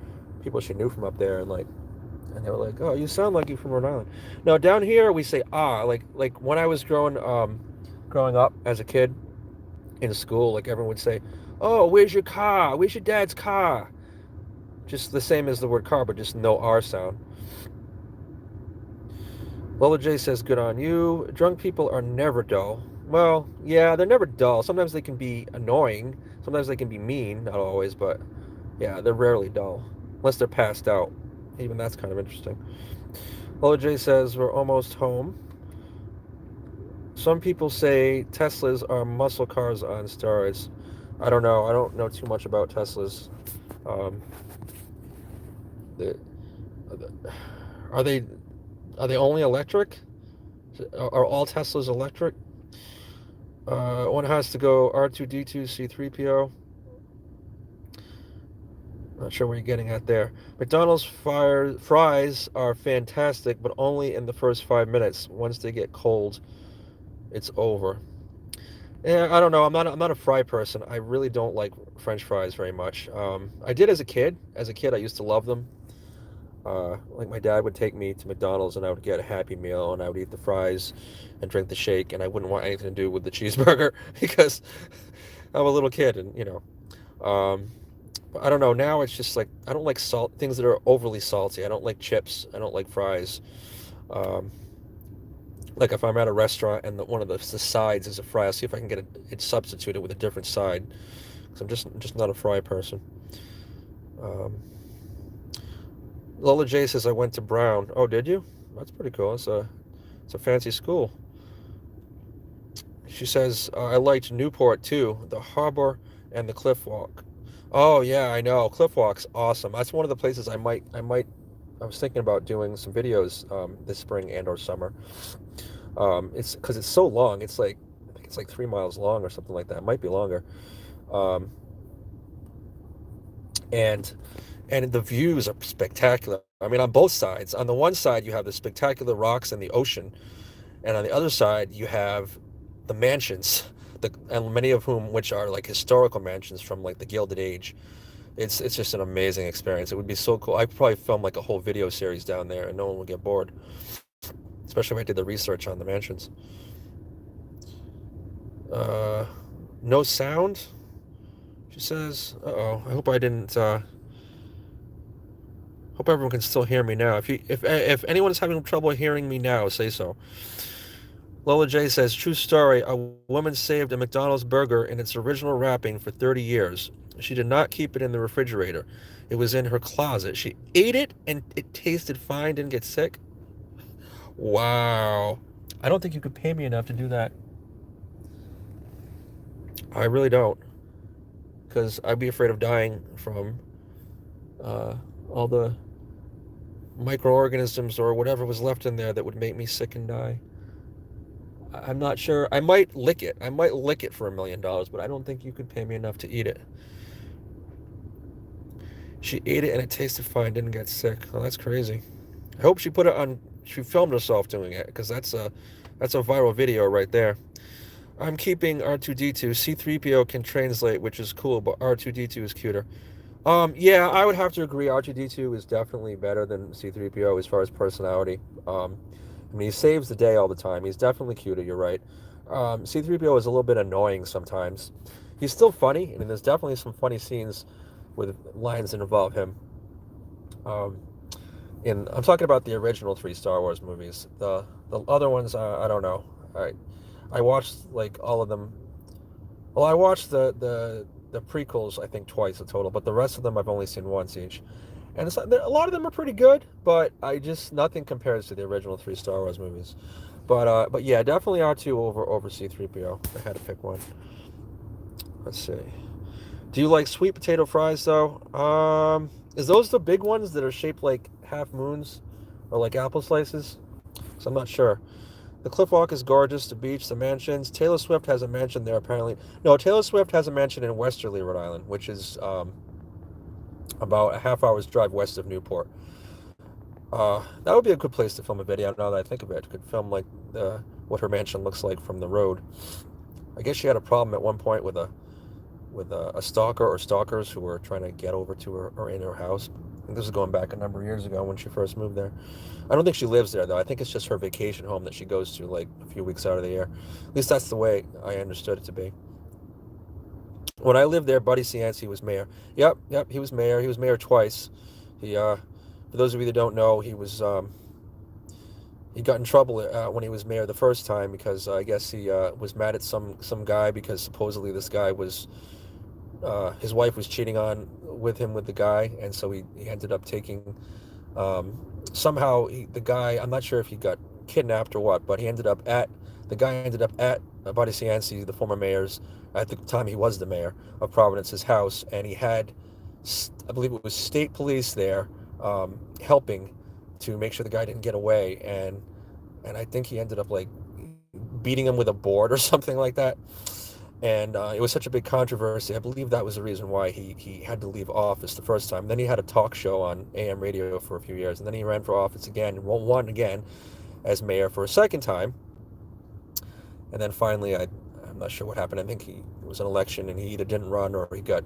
people she knew from up there, and they were like, "Oh, you sound like you're from Rhode Island." Now down here we say "ah," like when I was growing up as a kid in school, like everyone would say, "Oh, where's your car? Where's your dad's car?" Just the same as the word car, but just no R sound. Lola J says, good on you. Drunk people are never dull. Well, yeah, they're never dull. Sometimes they can be annoying. Sometimes they can be mean. Not always, but yeah, they're rarely dull. Unless they're passed out. Even that's kind of interesting. Lola J says, we're almost home. Some people say Teslas are muscle cars on steroids. I don't know. I don't know too much about Teslas. The, are they only electric? Are all Teslas electric? One has to go R2D2 C3PO. Not sure what you're getting at there. McDonald's fries are fantastic, but only in the first 5 minutes. Once they get cold, it's over. Yeah, I don't know. I'm not a fry person. I really don't like French fries very much. I did as a kid. As a kid, I used to love them. Like my dad would take me to McDonald's and I would get a Happy Meal and I would eat the fries and drink the shake and I wouldn't want anything to do with the cheeseburger because I'm a little kid and but I don't know, now it's just like I don't like things that are overly salty. I don't like chips. I don't like fries. Um, like if I'm at a restaurant and one of the sides is a fry, I'll see if I can get it substituted with a different side because I'm just not a fry person. Um, Lola J says I went to Brown. Oh, did you? That's pretty cool. It's a fancy school. She says I liked Newport too, the harbor and the cliff walk. Oh yeah, I know. Cliff walk's awesome. That's one of the places I was thinking about doing some videos this spring and or summer. It's because it's so long. It's like I think it's like 3 miles long or something like that. It might be longer. Um, and and the views are spectacular. I mean, on both sides. On the one side, you have the spectacular rocks and the ocean, and on the other side, you have the mansions, and many of whom which are like historical mansions from like the Gilded Age. It's just an amazing experience. It would be so cool. I could probably film like a whole video series down there, and no one would get bored. Especially if I did the research on the mansions. No sound. She says, "Uh-oh. I hope I didn't. Hope everyone can still hear me now. If anyone's having trouble hearing me now, say so." Lola J says, true story. A woman saved a McDonald's burger in its original wrapping for 30 years. She did not keep it in the refrigerator. It was in her closet. She ate it and it tasted fine, didn't get sick. Wow. I don't think you could pay me enough to do that. I really don't, because I'd be afraid of dying from uh, all the microorganisms or whatever was left in there that would make me sick and die. I'm not sure. I might lick it. I might lick it for $1 million, but I don't think you could pay me enough to eat it. She ate it and it tasted fine, didn't get sick. Oh, that's crazy. I hope she put it on. She filmed herself doing it, because that's a viral video right there. I'm keeping R2D2. C3PO can translate, which is cool, but R2D2 is cuter. Yeah, I would have to agree. R2D2 is definitely better than C3PO as far as personality. I mean, he saves the day all the time. He's definitely cuter. You're right. C3PO is a little bit annoying sometimes. He's still funny, and there's definitely some funny scenes with lines that involve him. Um, I'm talking about the original 3 Star Wars movies. The other ones, I don't know. I watched like all of them. Well, I watched the prequels, I think, twice in total, but the rest of them I've only seen once each. And a lot of them are pretty good, but nothing compares to the original 3 Star Wars movies. But yeah, definitely R2 over C3PO. I had to pick one. Let's see. Do you like sweet potato fries though? Is those the big ones that are shaped like half moons or like apple slices? So I'm not sure. The cliff walk is gorgeous. The beach, the mansions. Taylor Swift has a mansion there apparently. No, Taylor Swift has a mansion in Westerly, Rhode Island, which is about a half hour's drive west of Newport. That would be a good place to film a video. Now that I think of it, could film like what her mansion looks like from the road. I guess she had a problem at one point with a stalker or stalkers who were trying to get over to her or in her house. I think this is going back a number of years ago when she first moved there. I don't think she lives there though. I think it's just her vacation home that she goes to like a few weeks out of the year. At least that's the way I understood it to be. When I lived there, Buddy Cianci was mayor. Yep, he was mayor. He was mayor twice. For those of you that don't know, he got in trouble when he was mayor the first time because I guess he was mad at some guy because supposedly this guy was his wife was cheating on with him with the guy, and so he ended up taking somehow the guy. I'm not sure if he got kidnapped or what, but the guy ended up at Buddy Cianci, the former mayor's, at the time he was the mayor of Providence's house, and he had, I believe it was state police there helping to make sure the guy didn't get away, and I think he ended up like beating him with a board or something like that. And it was such a big controversy. I believe that was the reason why he had to leave office the first time. Then he had a talk show on AM radio for a few years, and then he ran for office again and won again as mayor for a second time. And then finally, I'm not sure what happened. I think it was an election, and he either didn't run or he got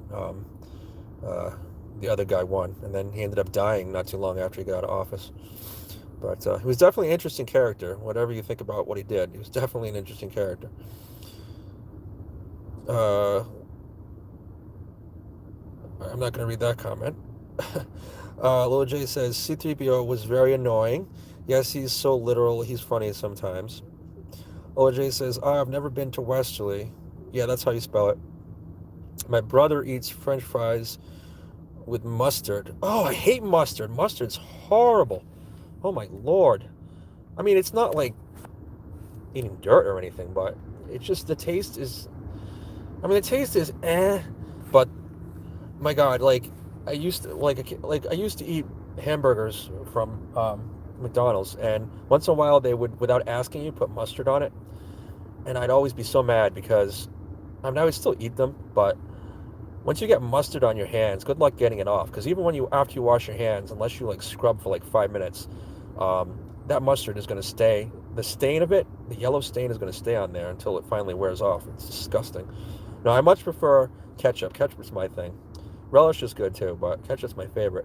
the other guy won, and then he ended up dying not too long after he got out of office. But he was definitely an interesting character. Whatever you think about what he did, he was definitely an interesting character. I'm not going to read that comment. Lil J says C3PO was very annoying. Yes, he's so literal. He's funny sometimes. Lil J says, I've never been to Westerly. Yeah, that's how you spell it. My brother eats French fries with mustard. Oh, I hate mustard. Mustard's horrible. Oh my lord. I mean, it's not like eating dirt or anything, but it's just the taste is. I mean, the taste is but my God, like I used to eat hamburgers from McDonald's, and once in a while they would, without asking you, put mustard on it, and I'd always be so mad because I mean I would still eat them, but once you get mustard on your hands, good luck getting it off. Because even after you wash your hands, unless you like scrub for like 5 minutes, that mustard is going to stay. The stain of it, the yellow stain, is going to stay on there until it finally wears off. It's disgusting. No, I much prefer ketchup. Ketchup's my thing. Relish is good too, but ketchup's my favorite.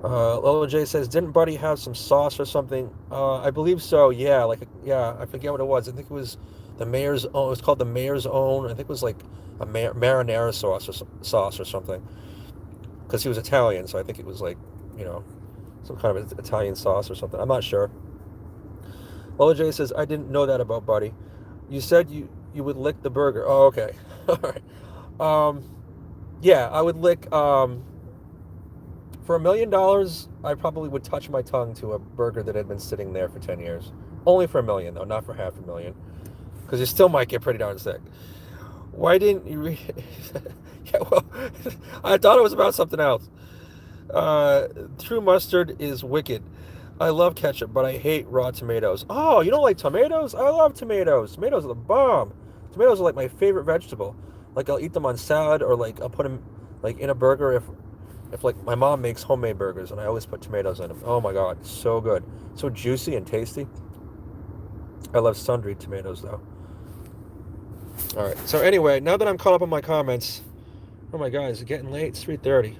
Lola J says, didn't Buddy have some sauce or something? I believe so. Yeah, I forget what it was. I think it was the mayor's own. It was called the mayor's own. I think it was like a marinara sauce or something. Because he was Italian, so I think it was like, some kind of Italian sauce or something. I'm not sure. Lola J says, I didn't know that about Buddy. You said you would lick the burger. Oh, okay. All right. Yeah, I would lick For $1 million, I probably would touch my tongue to a burger that had been sitting there for 10 years. Only for $1 million, though, not for $500,000. Because you still might get pretty darn sick. Why didn't you Yeah, well, I thought it was about something else. True mustard is wicked. I love ketchup, but I hate raw tomatoes. Oh, you don't like tomatoes? I love tomatoes. Tomatoes are the bomb. Tomatoes are like my favorite vegetable. Like I'll eat them on salad, or like I'll put them like in a burger if like my mom makes homemade burgers, and I always put tomatoes in them. Oh my god, so good. So juicy and tasty. I love sundry tomatoes though. All right. So anyway, now that I'm caught up on my comments, oh my god, is it getting late? It's 3:30.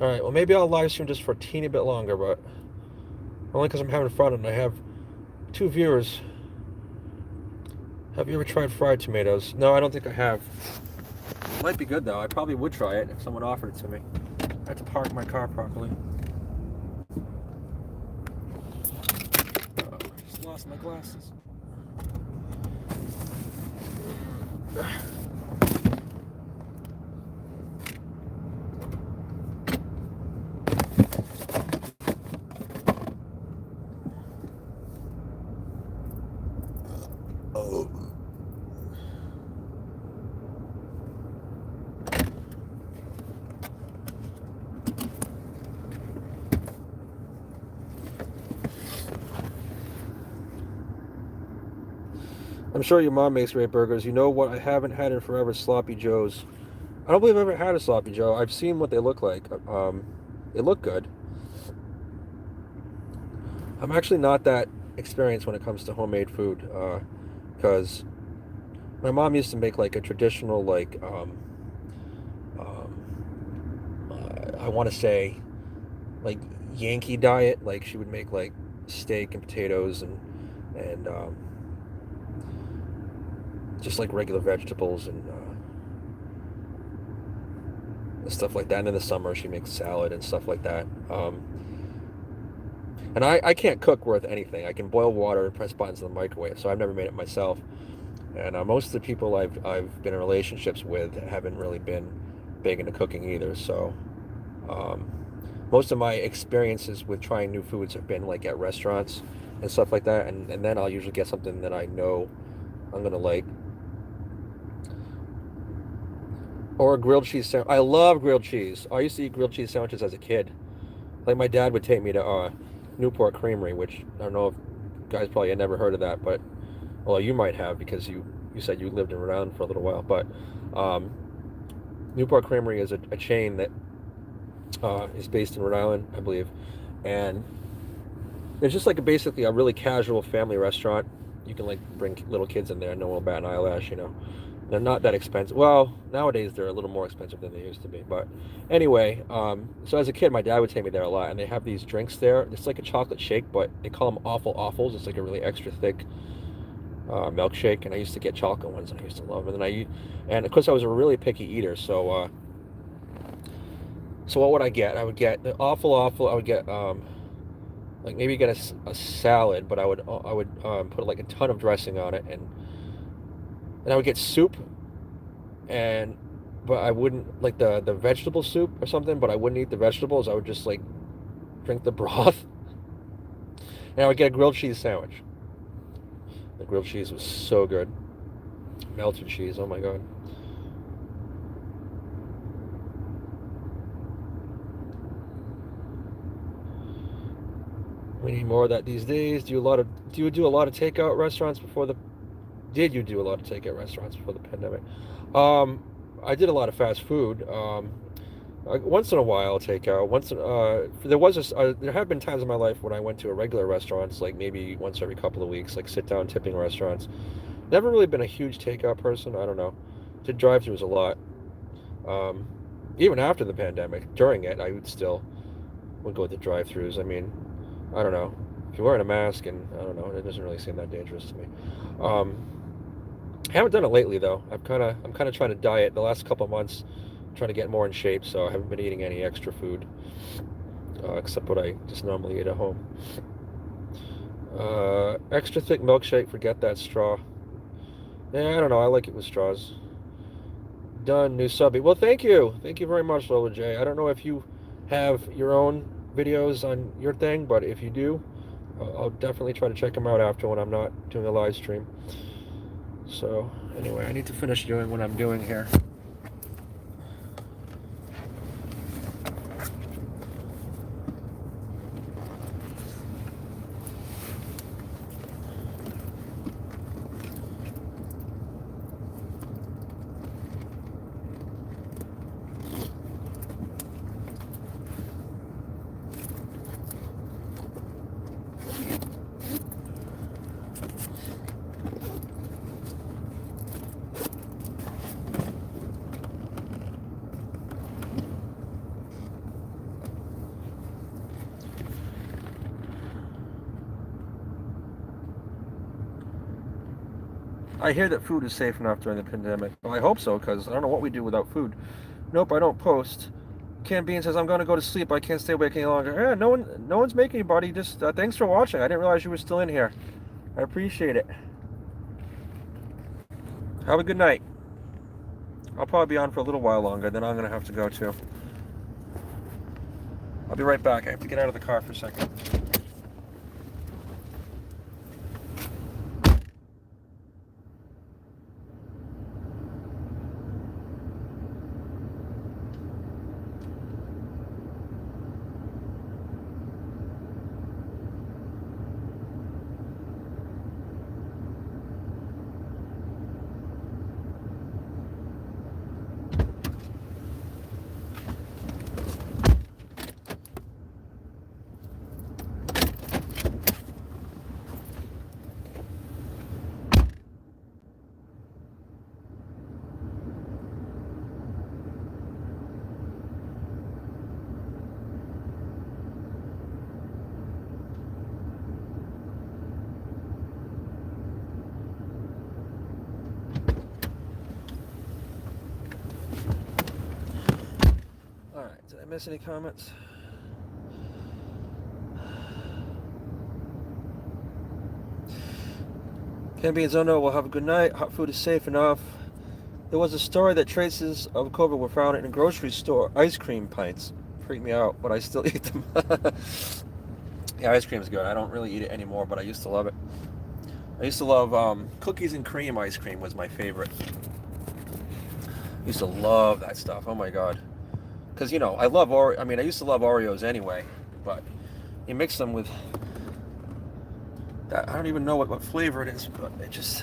All right. Well, maybe I'll live stream just for a teeny bit longer, but only because I'm having fun and I have 2 viewers. Have you ever tried fried tomatoes? No, I don't think I have. Might be good though. I probably would try it if someone offered it to me. I have to park my car properly. I just lost my glasses. Oh. I'm sure your mom makes great burgers. You know what I haven't had in forever? Sloppy Joes. I don't believe I've ever had a Sloppy Joe. I've seen what they look like. They look good. I'm actually not that experienced when it comes to homemade food, because my mom used to make like a traditional I want to say like Yankee diet. Like she would make like steak and potatoes and just like regular vegetables and stuff like that. And in the summer, she makes salad and stuff like that. And I can't cook worth anything. I can boil water and press buttons in the microwave, so I've never made it myself. And most of the people I've been in relationships with haven't really been big into cooking either. So most of my experiences with trying new foods have been like at restaurants and stuff like that. And then I'll usually get something that I know I'm gonna like. Or a grilled cheese sandwich. I love grilled cheese. I used to eat grilled cheese sandwiches as a kid. Like my dad would take me to Newport Creamery, which I don't know if you guys probably had never heard of that, but well, you might have because you said you lived in Rhode Island for a little while. But Newport Creamery is a chain that is based in Rhode Island, I believe, and it's just like basically a really casual family restaurant. You can like bring little kids in there, no one will bat an eyelash, you know. They're not that expensive. Well, nowadays they're a little more expensive than they used to be. But anyway, so as a kid, my dad would take me there a lot, and they have these drinks there. It's like a chocolate shake, but they call them awful awfuls. It's like a really extra thick milkshake, and I used to get chocolate ones, and I used to love them. And of course I was a really picky eater, so what would I get? I would get the awful. I would get like maybe get a salad, but I would put like a ton of dressing on it, and I would get soup, but I wouldn't like the vegetable soup or something, but I wouldn't eat the vegetables. I would just like drink the broth. And I would get a grilled cheese sandwich. The grilled cheese was so good. Melted cheese, oh my god. We need more of that these days. Do you do a lot of takeout restaurants before the Did you do a lot of takeout restaurants before the pandemic? I did a lot of fast food. Once in a while, takeout. There have been times in my life when I went to a regular restaurants, like maybe once every couple of weeks, like sit-down tipping restaurants. Never really been a huge takeout person. I don't know. Did drive-thrus a lot. Even after the pandemic, during it, I would go with the drive-thrus. I mean, I don't know. If you're wearing a mask, and I don't know, it doesn't really seem that dangerous to me. I haven't done it lately though. I'm kind of trying to diet the last couple of months, trying to get more in shape. So I haven't been eating any extra food, except what I just normally eat at home. Extra thick milkshake. Forget that straw. Yeah, I don't know. I like it with straws. Done. New subby. Well, thank you very much, Lola J. I don't know if you have your own videos on your thing, but if you do, I'll definitely try to check them out after when I'm not doing a live stream. So anyway, I need to finish doing what I'm doing here. I hear that food is safe enough during the pandemic. Well, I hope so, because I don't know what we do without food. Nope, I don't post. Cam Bean says, I'm going to go to sleep. I can't stay awake any longer. Yeah, no one's making you, buddy. Just thanks for watching. I didn't realize you were still in here. I appreciate it. Have a good night. I'll probably be on for a little while longer, then I'm going to have to go too. I'll be right back. I have to get out of the car for a second. Alright, did I miss any comments? Cam Beans, oh no, we'll have a good night. Hot food is safe enough. There was a story that traces of COVID were found in a grocery store. Ice cream pints. Freak me out, but I still eat them. Yeah, ice cream's good. I don't really eat it anymore, but I used to love it. I used to love cookies and cream ice cream was my favorite. I used to love that stuff. Oh my god. Because, you know, I used to love Oreos anyway, but you mix them with that. I don't even know what flavor it is, but it just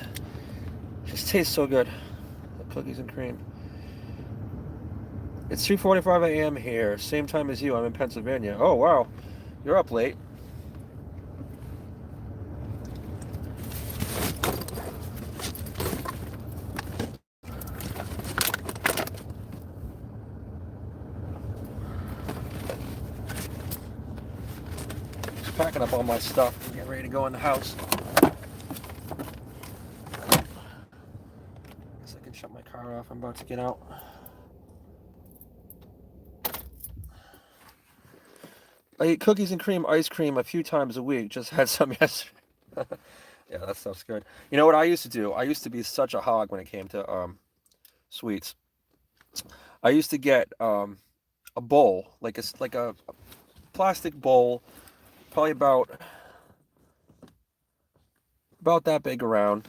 tastes so good. The cookies and cream. It's 3:45 a.m. here, same time as you. I'm in Pennsylvania. Oh, wow. You're up late. Just packing up all my stuff and getting ready to go in the house. Guess I can shut my car off. I'm about to get out. I eat cookies and cream ice cream a few times a week. Just had some yesterday. Yeah, that stuff's good. You know what I used to do? I used to be such a hog when it came to sweets. I used to get a bowl, like a plastic bowl, probably about that big around,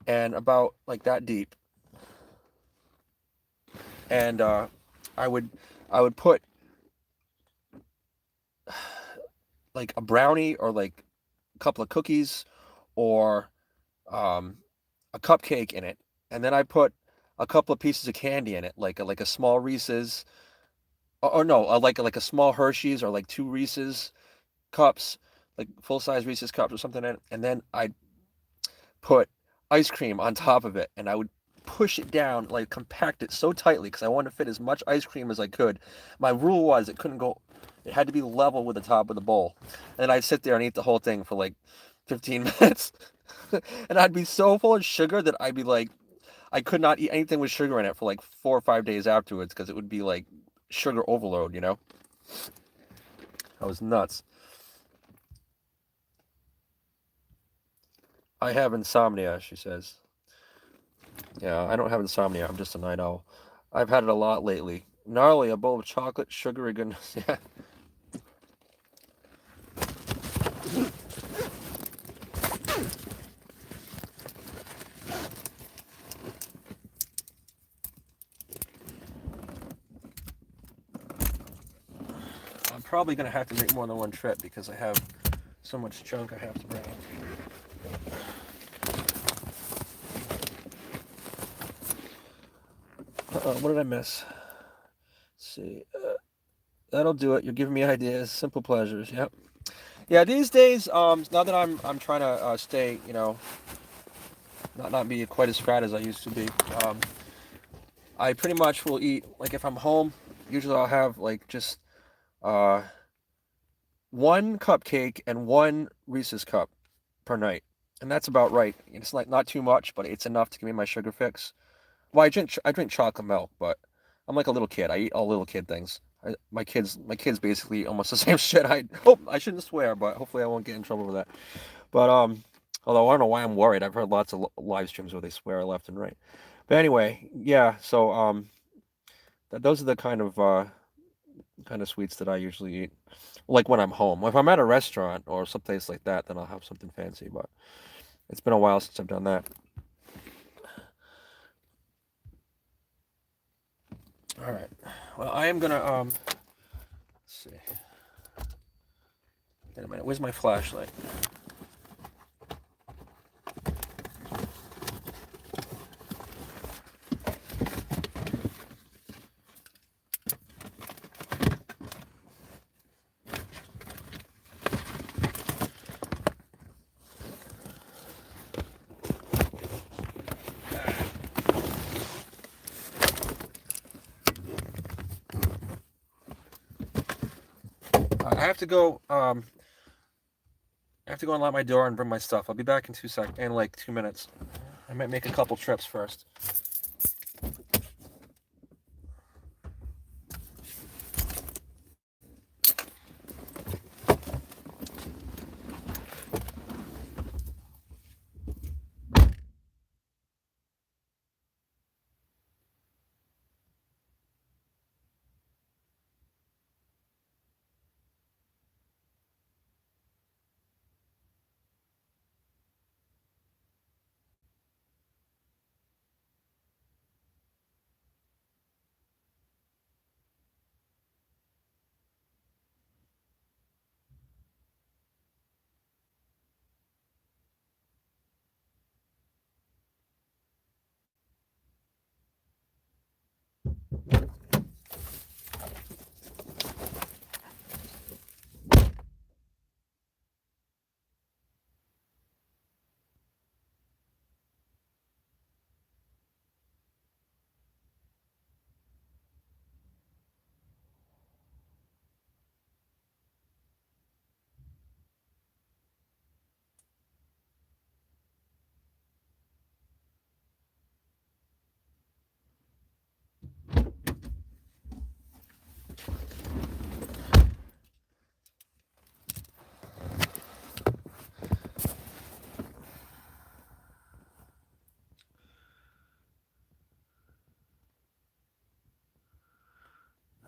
and about like that deep. And I would put like a brownie or like a couple of cookies or a cupcake in it, and then I put a couple of pieces of candy in it, like a small Reese's, or no, like a small Hershey's or like two Reese's cups, like full size Reese's cups or something in it, and then I'd put ice cream on top of it, and I would push it down, like compact it so tightly because I wanted to fit as much ice cream as I could. My rule was it had to be level with the top of the bowl, and I'd sit there and eat the whole thing for like 15 minutes. And I'd be so full of sugar that I'd be like, I could not eat anything with sugar in it for like 4 or 5 days afterwards because it would be like sugar overload, you know? I was nuts. I have insomnia, she says. Yeah, I don't have insomnia. I'm just a night owl. I've had it a lot lately. Gnarly, a bowl of chocolate, sugary goodness. Yeah. I'm probably gonna have to make more than one trip because I have so much junk I have to bring. What did I miss? Let's see. That'll do it. You're giving me ideas. Simple pleasures. Yep. Yeah. These days, now that I'm trying to stay, not be quite as fat as I used to be. I pretty much will eat like if I'm home. Usually I'll have like just uh one cupcake and one Reese's cup per night, and that's about right. It's like not too much, but it's enough to give me my sugar fix. Well, I drink chocolate milk, but I'm like a little kid. I eat all little kid things. My kids basically eat almost the same shit. I shouldn't swear, but hopefully I won't get in trouble with that. But although I don't know why I'm worried. I've heard lots of live streams where they swear left and right. But anyway, yeah. So those are the kind of sweets that I usually eat. Like when I'm home. If I'm at a restaurant or someplace like that, then I'll have something fancy. But it's been a while since I've done that. All right. Well, I am gonna let's see. Wait a minute. Where's my flashlight? I have to go. I have to go and lock my door and bring my stuff. I'll be back in in like 2 minutes. I might make a couple trips first.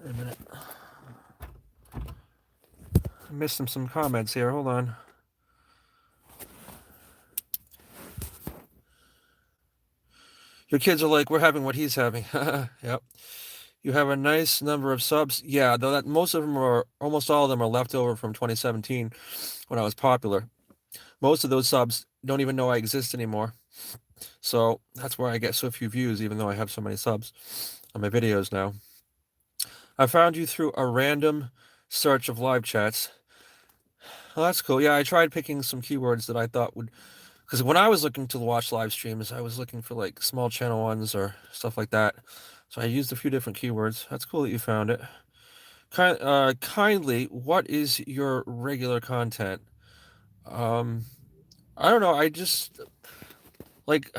Wait a minute. I missed some comments here. Hold on. Your kids are like, we're having what he's having. Yep. You have a nice number of subs. Yeah, though that almost all of them are left over from 2017 when I was popular. Most of those subs don't even know I exist anymore. So that's why I get so few views, even though I have so many subs on my videos now. I found you through a random search of live chats. Oh, that's cool. Yeah, I tried picking some keywords that I thought would, because when I was looking to watch live streams, I was looking for like small channel ones or stuff like that. So I used a few different keywords. That's cool that you found it. Kindly, what is your regular content? Um, I don't know. I just like,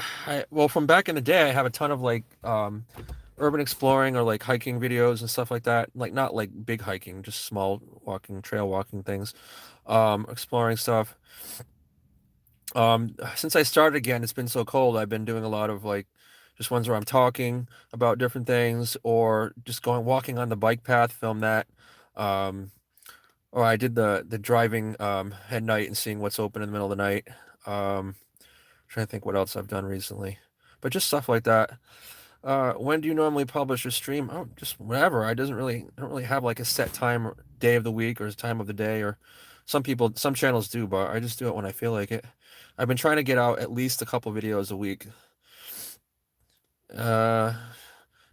well, from back in the day, I have a ton of like urban exploring or like hiking videos and stuff like that. Like not like big hiking, just small walking, trail walking things. Exploring stuff. Since I started again, it's been so cold. I've been doing a lot of like just ones where I'm talking about different things, or just walking on the bike path, film that. Um, or I did the driving at night and seeing what's open in the middle of the night. Trying to think what else I've done recently, but just stuff like that. When do you normally publish or stream? Oh, just whenever. I don't really have like a set time or day of the week or time of the day, or some channels do, but I just do it when I feel like it. I've been trying to get out at least a couple videos a week. Uh,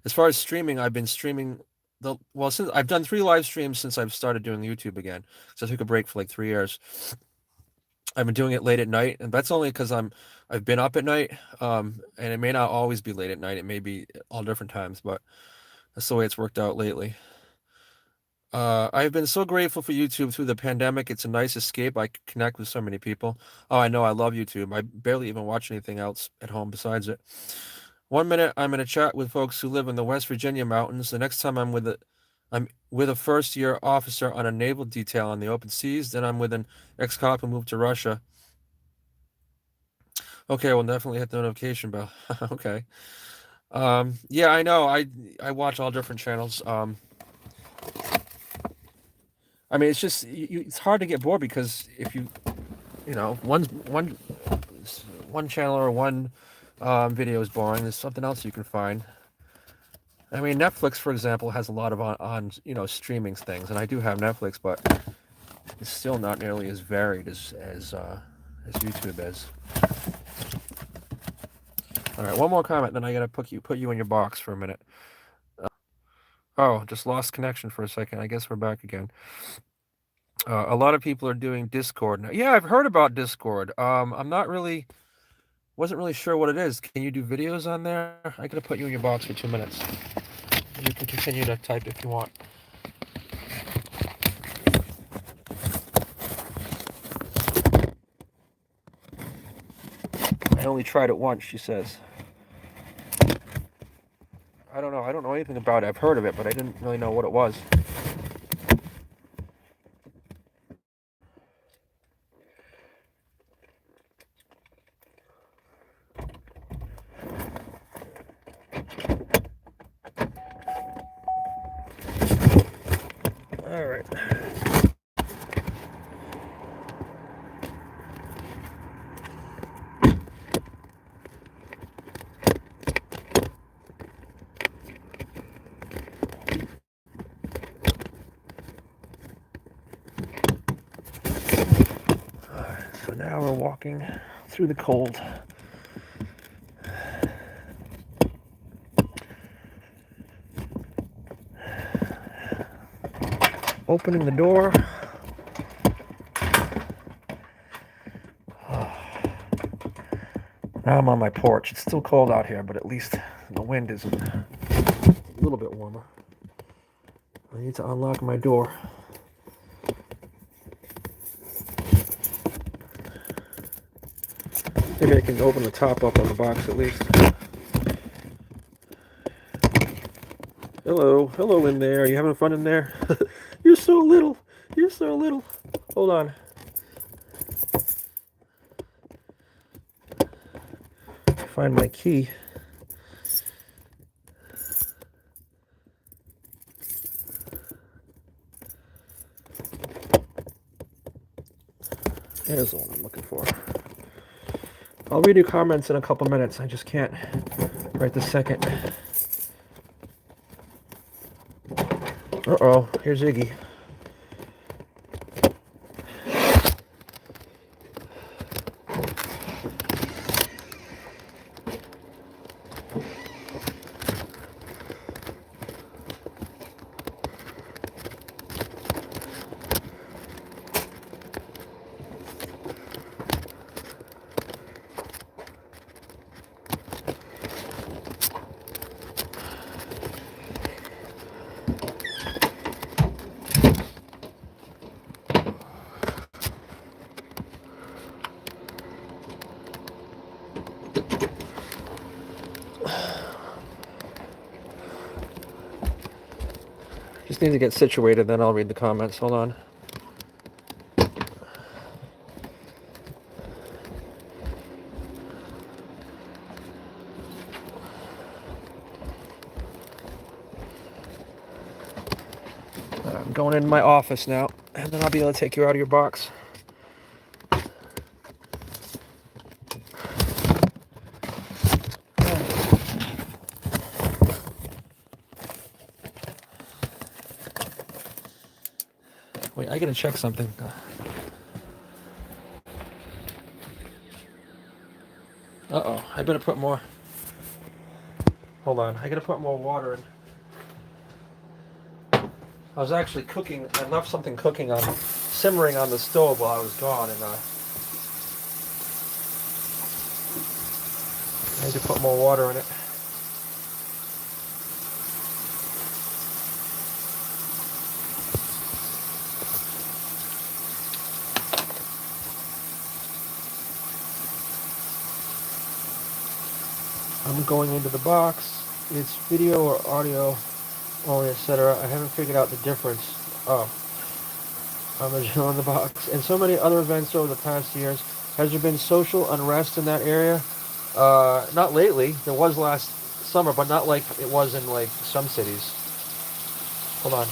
as far as streaming, I've been streaming since I've done 3 live streams since I've started doing YouTube again. So I took a break for like 3 years. I've been doing it late at night, and that's only because I've been up at night. And it may not always be late at night. It may be all different times, but that's the way it's worked out lately. I've been so grateful for YouTube through the pandemic. It's a nice escape. I can connect with so many people. Oh, I know. I love YouTube. I barely even watch anything else at home besides it. 1 minute I'm in a chat with folks who live in the West Virginia mountains. The next time I'm with a first-year officer on a naval detail on the open seas. Then I'm with an ex-cop who moved to Russia. Okay, well, definitely hit the notification bell. Okay. Yeah, I know. I watch all different channels. I mean, it's just it's hard to get bored because if one channel or one video is boring, there's something else you can find. I mean, Netflix, for example, has a lot of on streaming things, and I do have Netflix, but it's still not nearly as varied as YouTube is. All right, one more comment, then I gotta put you in your box for a minute. Oh, just lost connection for a second. I guess we're back again. A lot of people are doing Discord now. Yeah, I've heard about Discord. Wasn't really sure what it is. Can you do videos on there? I gotta put you in your box for 2 minutes. You can continue to type if you want. I only tried it once, she says. I don't know. I don't know anything about it. I've heard of it, but I didn't really know what it was. All right. So now we're walking through the cold. Opening the door. Now I'm on my porch. It's still cold out here, but at least the wind is a little bit warmer. I need to unlock my door. Maybe I can open the top up on the box at least. Hello in there. Are you having fun in there? You're so little. You're so little. Hold on. Find my key. There's the one I'm looking for. I'll read your comments in a couple minutes. I just can't right this second. Uh-oh, here's Iggy. Just need to get situated, then I'll read the comments. Hold on. I'm going into my office now, and then I'll be able to take you out of your box. Wait, I gotta check something. Uh-oh, I better put more. Hold on, I gotta put more water in. I was actually cooking. I left something simmering on the stove while I was gone, and I need to put more water in it. I'm going into the box. It's video or audio only, etc. I haven't figured out the difference. Oh, I'm in the box. And so many other events over the past years. Has there been social unrest in that area? Not lately. There was last summer, but not like it was in like some cities. Hold on.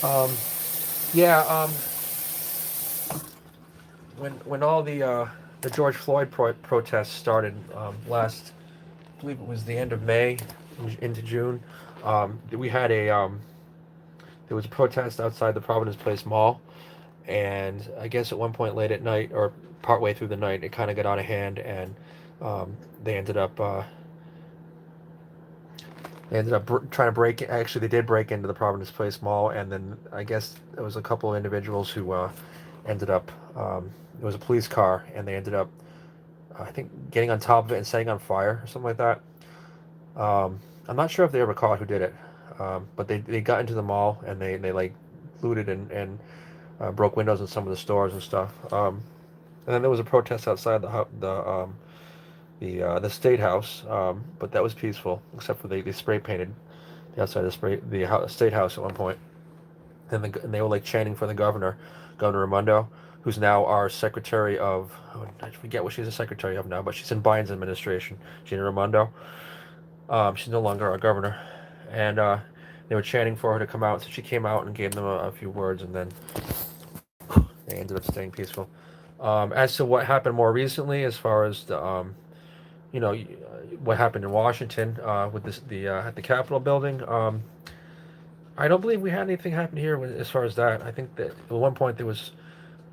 Um, yeah. When all the George Floyd protests started last, I believe it was the end of May into June. We had there was a protest outside the Providence Place Mall, and I guess at one point late at night or partway through the night, it kind of got out of hand, and um, they ended up trying to break. Actually, they did break into the Providence Place Mall, and then I guess there was a couple of individuals who ended up. It was a police car, and they ended up, I think, getting on top of it and setting on fire or something like that. I'm not sure if they ever caught who did it, but they got into the mall and they like looted and broke windows in some of the stores and stuff. And then there was a protest outside the state house, but that was peaceful, except for they spray painted the outside of the state house at one point. And they were like chanting for the Governor Raimondo, who's now our Secretary of. Oh, I forget what she's a Secretary of now, but she's in Biden's administration. Gina Raimondo. She's no longer our governor, and they were chanting for her to come out. So she came out and gave them a few words, and then they ended up staying peaceful. As to what happened more recently, as far as you know, what happened in Washington with at the Capitol building. I don't believe we had anything happen here as far as that. I think that at one point there was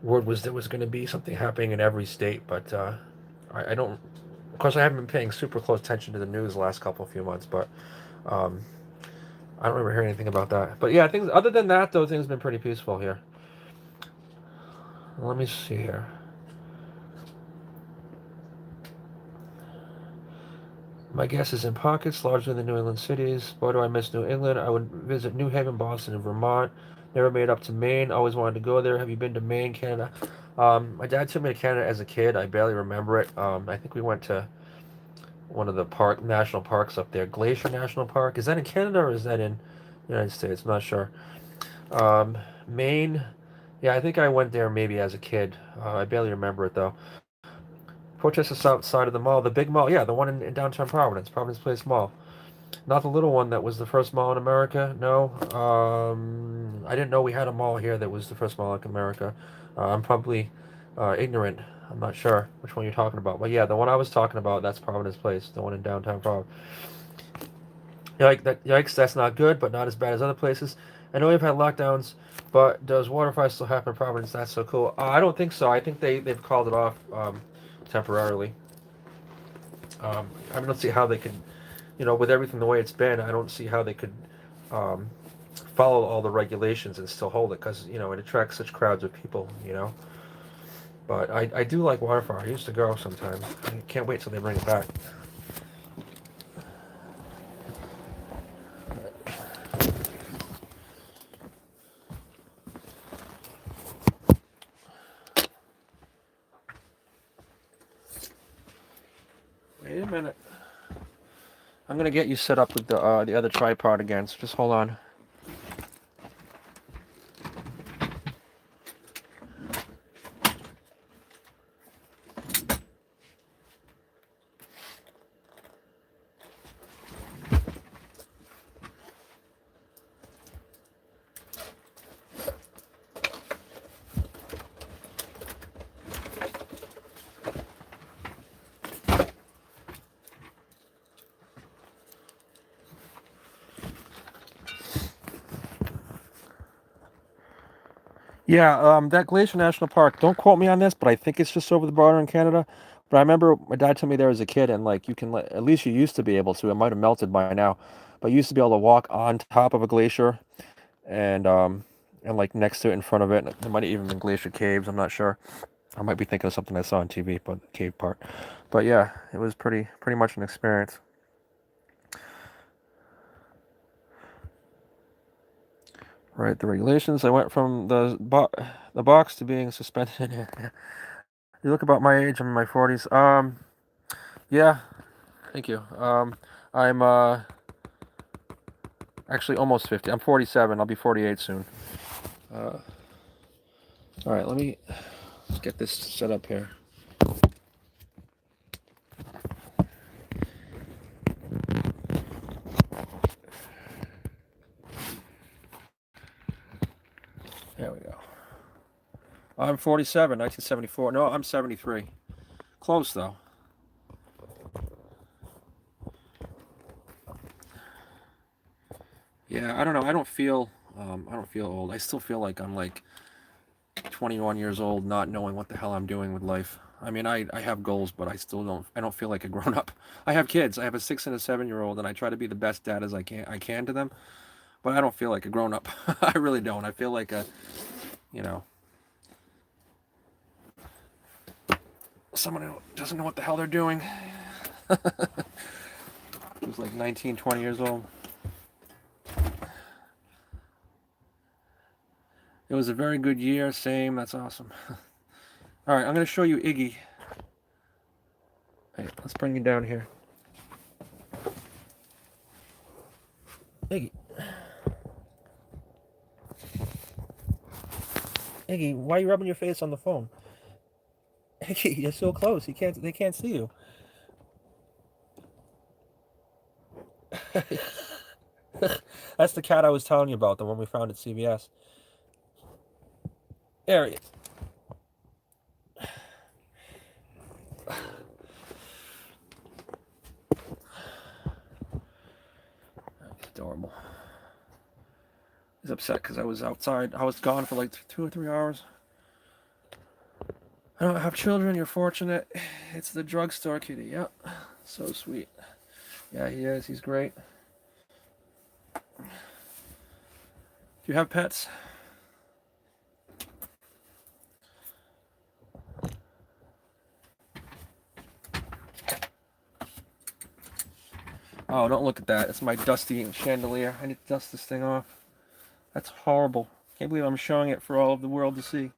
there was going to be something happening in every state, but I don't. Of course, I haven't been paying super close attention to the news the last few months, but um, I don't remember hearing anything about that. But yeah, things other than that, though, things have been pretty peaceful here. Let me see here. My guess is in pockets, largely in the New England cities. Boy, do I miss New England. I would visit New Haven, Boston, and Vermont. Never made it up to Maine. Always wanted to go there. Have you been to Maine, Canada? My dad took me to Canada as a kid. I barely remember it. I think we went to one of the national parks up there, Glacier National Park. Is that in Canada or is that in the United States? I'm not sure. Maine. Yeah, I think I went there maybe as a kid. I barely remember it though. Protesters outside of the mall, the big mall. Yeah, the one in downtown Providence Place Mall. Not the little one that was the first mall in America. No, I didn't know we had a mall here that was the first mall in America. I'm probably ignorant. I'm not sure which one you're talking about. But yeah, the one I was talking about, that's Providence Place, the one in downtown Providence. Yikes, that's not good, but not as bad as other places. I know we've had lockdowns, but does water fire still happen in Providence? That's so cool. I don't think so. I think they've called it off temporarily. I don't see how they could, with everything the way it's been, I don't see how they could follow all the regulations and still hold it because, it attracts such crowds of people. But I do like waterfall. I used to go sometimes. I can't wait till they bring it back. minute. I'm gonna get you set up with the other tripod again. So just hold on. Yeah, that Glacier National Park, don't quote me on this, but I think it's just over the border in Canada. But I remember my dad told me there as a kid, and like you can, at least you used to be able to. It might have melted by now, but you used to be able to walk on top of a glacier, and like next to it, in front of it. There might have even been glacier caves. I'm not sure. I might be thinking of something I saw on TV, but the cave part. But yeah, it was pretty much an experience. Right, the regulations. I went from the box to being suspended in here. You look about my age. I'm in my 40s. Yeah, thank you. I'm actually almost 50. I'm 47. I'll be 48 soon. All right, let me get this set up here. There we go. I'm 47, 1974. No, I'm 73. Close though. Yeah, I don't know. I don't feel old. I still feel like I'm like 21 years old, not knowing what the hell I'm doing with life. I mean, I have goals, but I don't feel like a grown up. I have kids. I have a 6 and a 7-year-old, and I try to be the best dad as I can to them, but I don't feel like a grown up. I really don't. I feel like you know, someone who doesn't know what the hell they're doing. Who's like 19, 20 years old. It was a very good year. Same. That's awesome. All right, I'm going to show you Iggy. Hey, let's bring you down here. Iggy. Iggy, why are you rubbing your face on the phone? Iggy, you're so close. They can't see you. That's the cat I was telling you about, the one we found at CVS. There he is. That's adorable. He's upset because I was outside. I was gone for like 2 or 3 hours. I don't have children. You're fortunate. It's the drugstore kitty. Yep. So sweet. Yeah, he is. He's great. Do you have pets? Oh, don't look at that. It's my dusty chandelier. I need to dust this thing off. That's horrible. Can't believe I'm showing it for all of the world to see.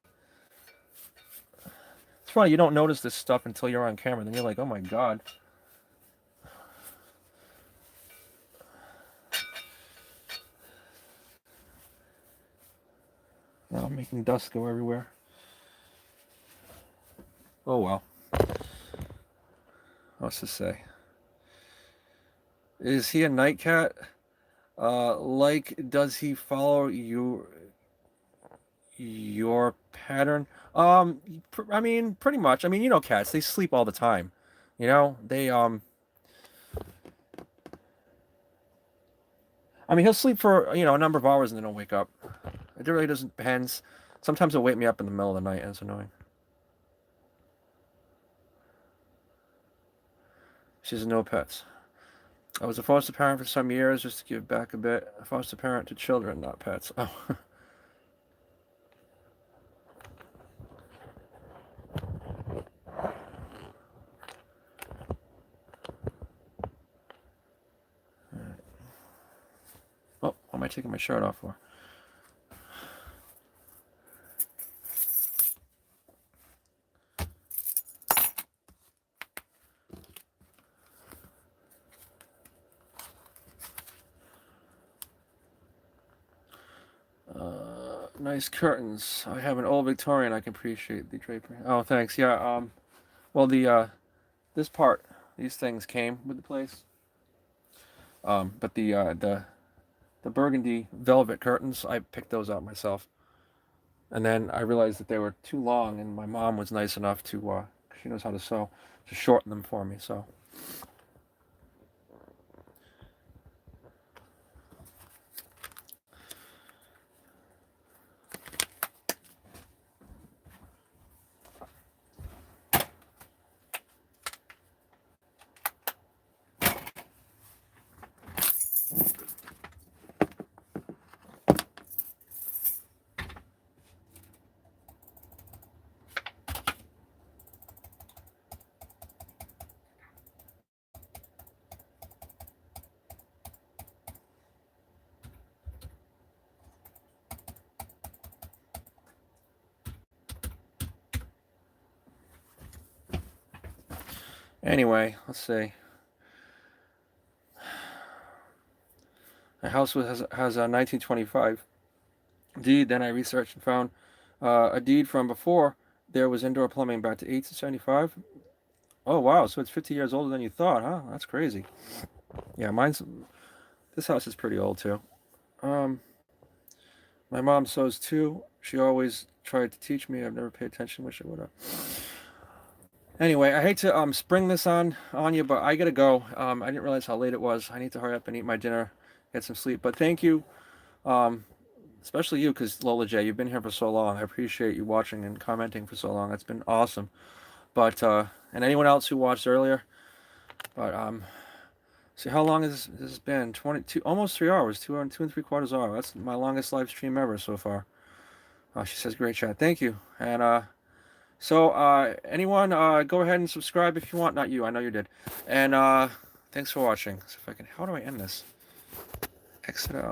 It's funny, you don't notice this stuff until you're on camera. Then you're like, oh my god. Now I'm making dust go everywhere. Oh well. What's to say? Is he a night cat? Like, does he follow your pattern? I mean, pretty much. I mean, you know, cats, they sleep all the time. You know, I mean, he'll sleep for, a number of hours and then he'll wake up. It really doesn't depends. Sometimes he'll wake me up in the middle of the night and it's annoying. She has no pets. I was a foster parent for some years just to give back a bit. A foster parent to children, not pets. Oh. Oh, what am I taking my shirt off for? Nice curtains. I have an old Victorian. I can appreciate the drapery. Oh, thanks. Yeah. Well, this part, these things came with the place. But the burgundy velvet curtains, I picked those out myself. And then I realized that they were too long, and my mom was nice enough to, she knows how to sew, to shorten them for me. So anyway, let's see. The house has a 1925 deed. Then I researched and found a deed from before there was indoor plumbing back to 1875. Oh wow, so it's 50 years older than you thought, huh? That's crazy. Yeah, mine's this house is pretty old too. Um, my mom sews too. She always tried to teach me. I've never paid attention. Wish I would have. Anyway, I hate to spring this on you, but I gotta go. I didn't realize how late it was. I need to hurry up and eat my dinner, get some sleep. But thank you, um, especially you, because Lola J, you've been here for so long. I appreciate you watching and commenting for so long. That's been awesome. But and anyone else who watched earlier. But see how long has this been? 22, almost 3 hours. 2 and 3/4 hours. That's my longest live stream ever so far. She says great chat. Thank you. And so anyone, go ahead and subscribe if you want. Not you. I know you did. And thanks for watching. So if I can, how do I end this? Exit out.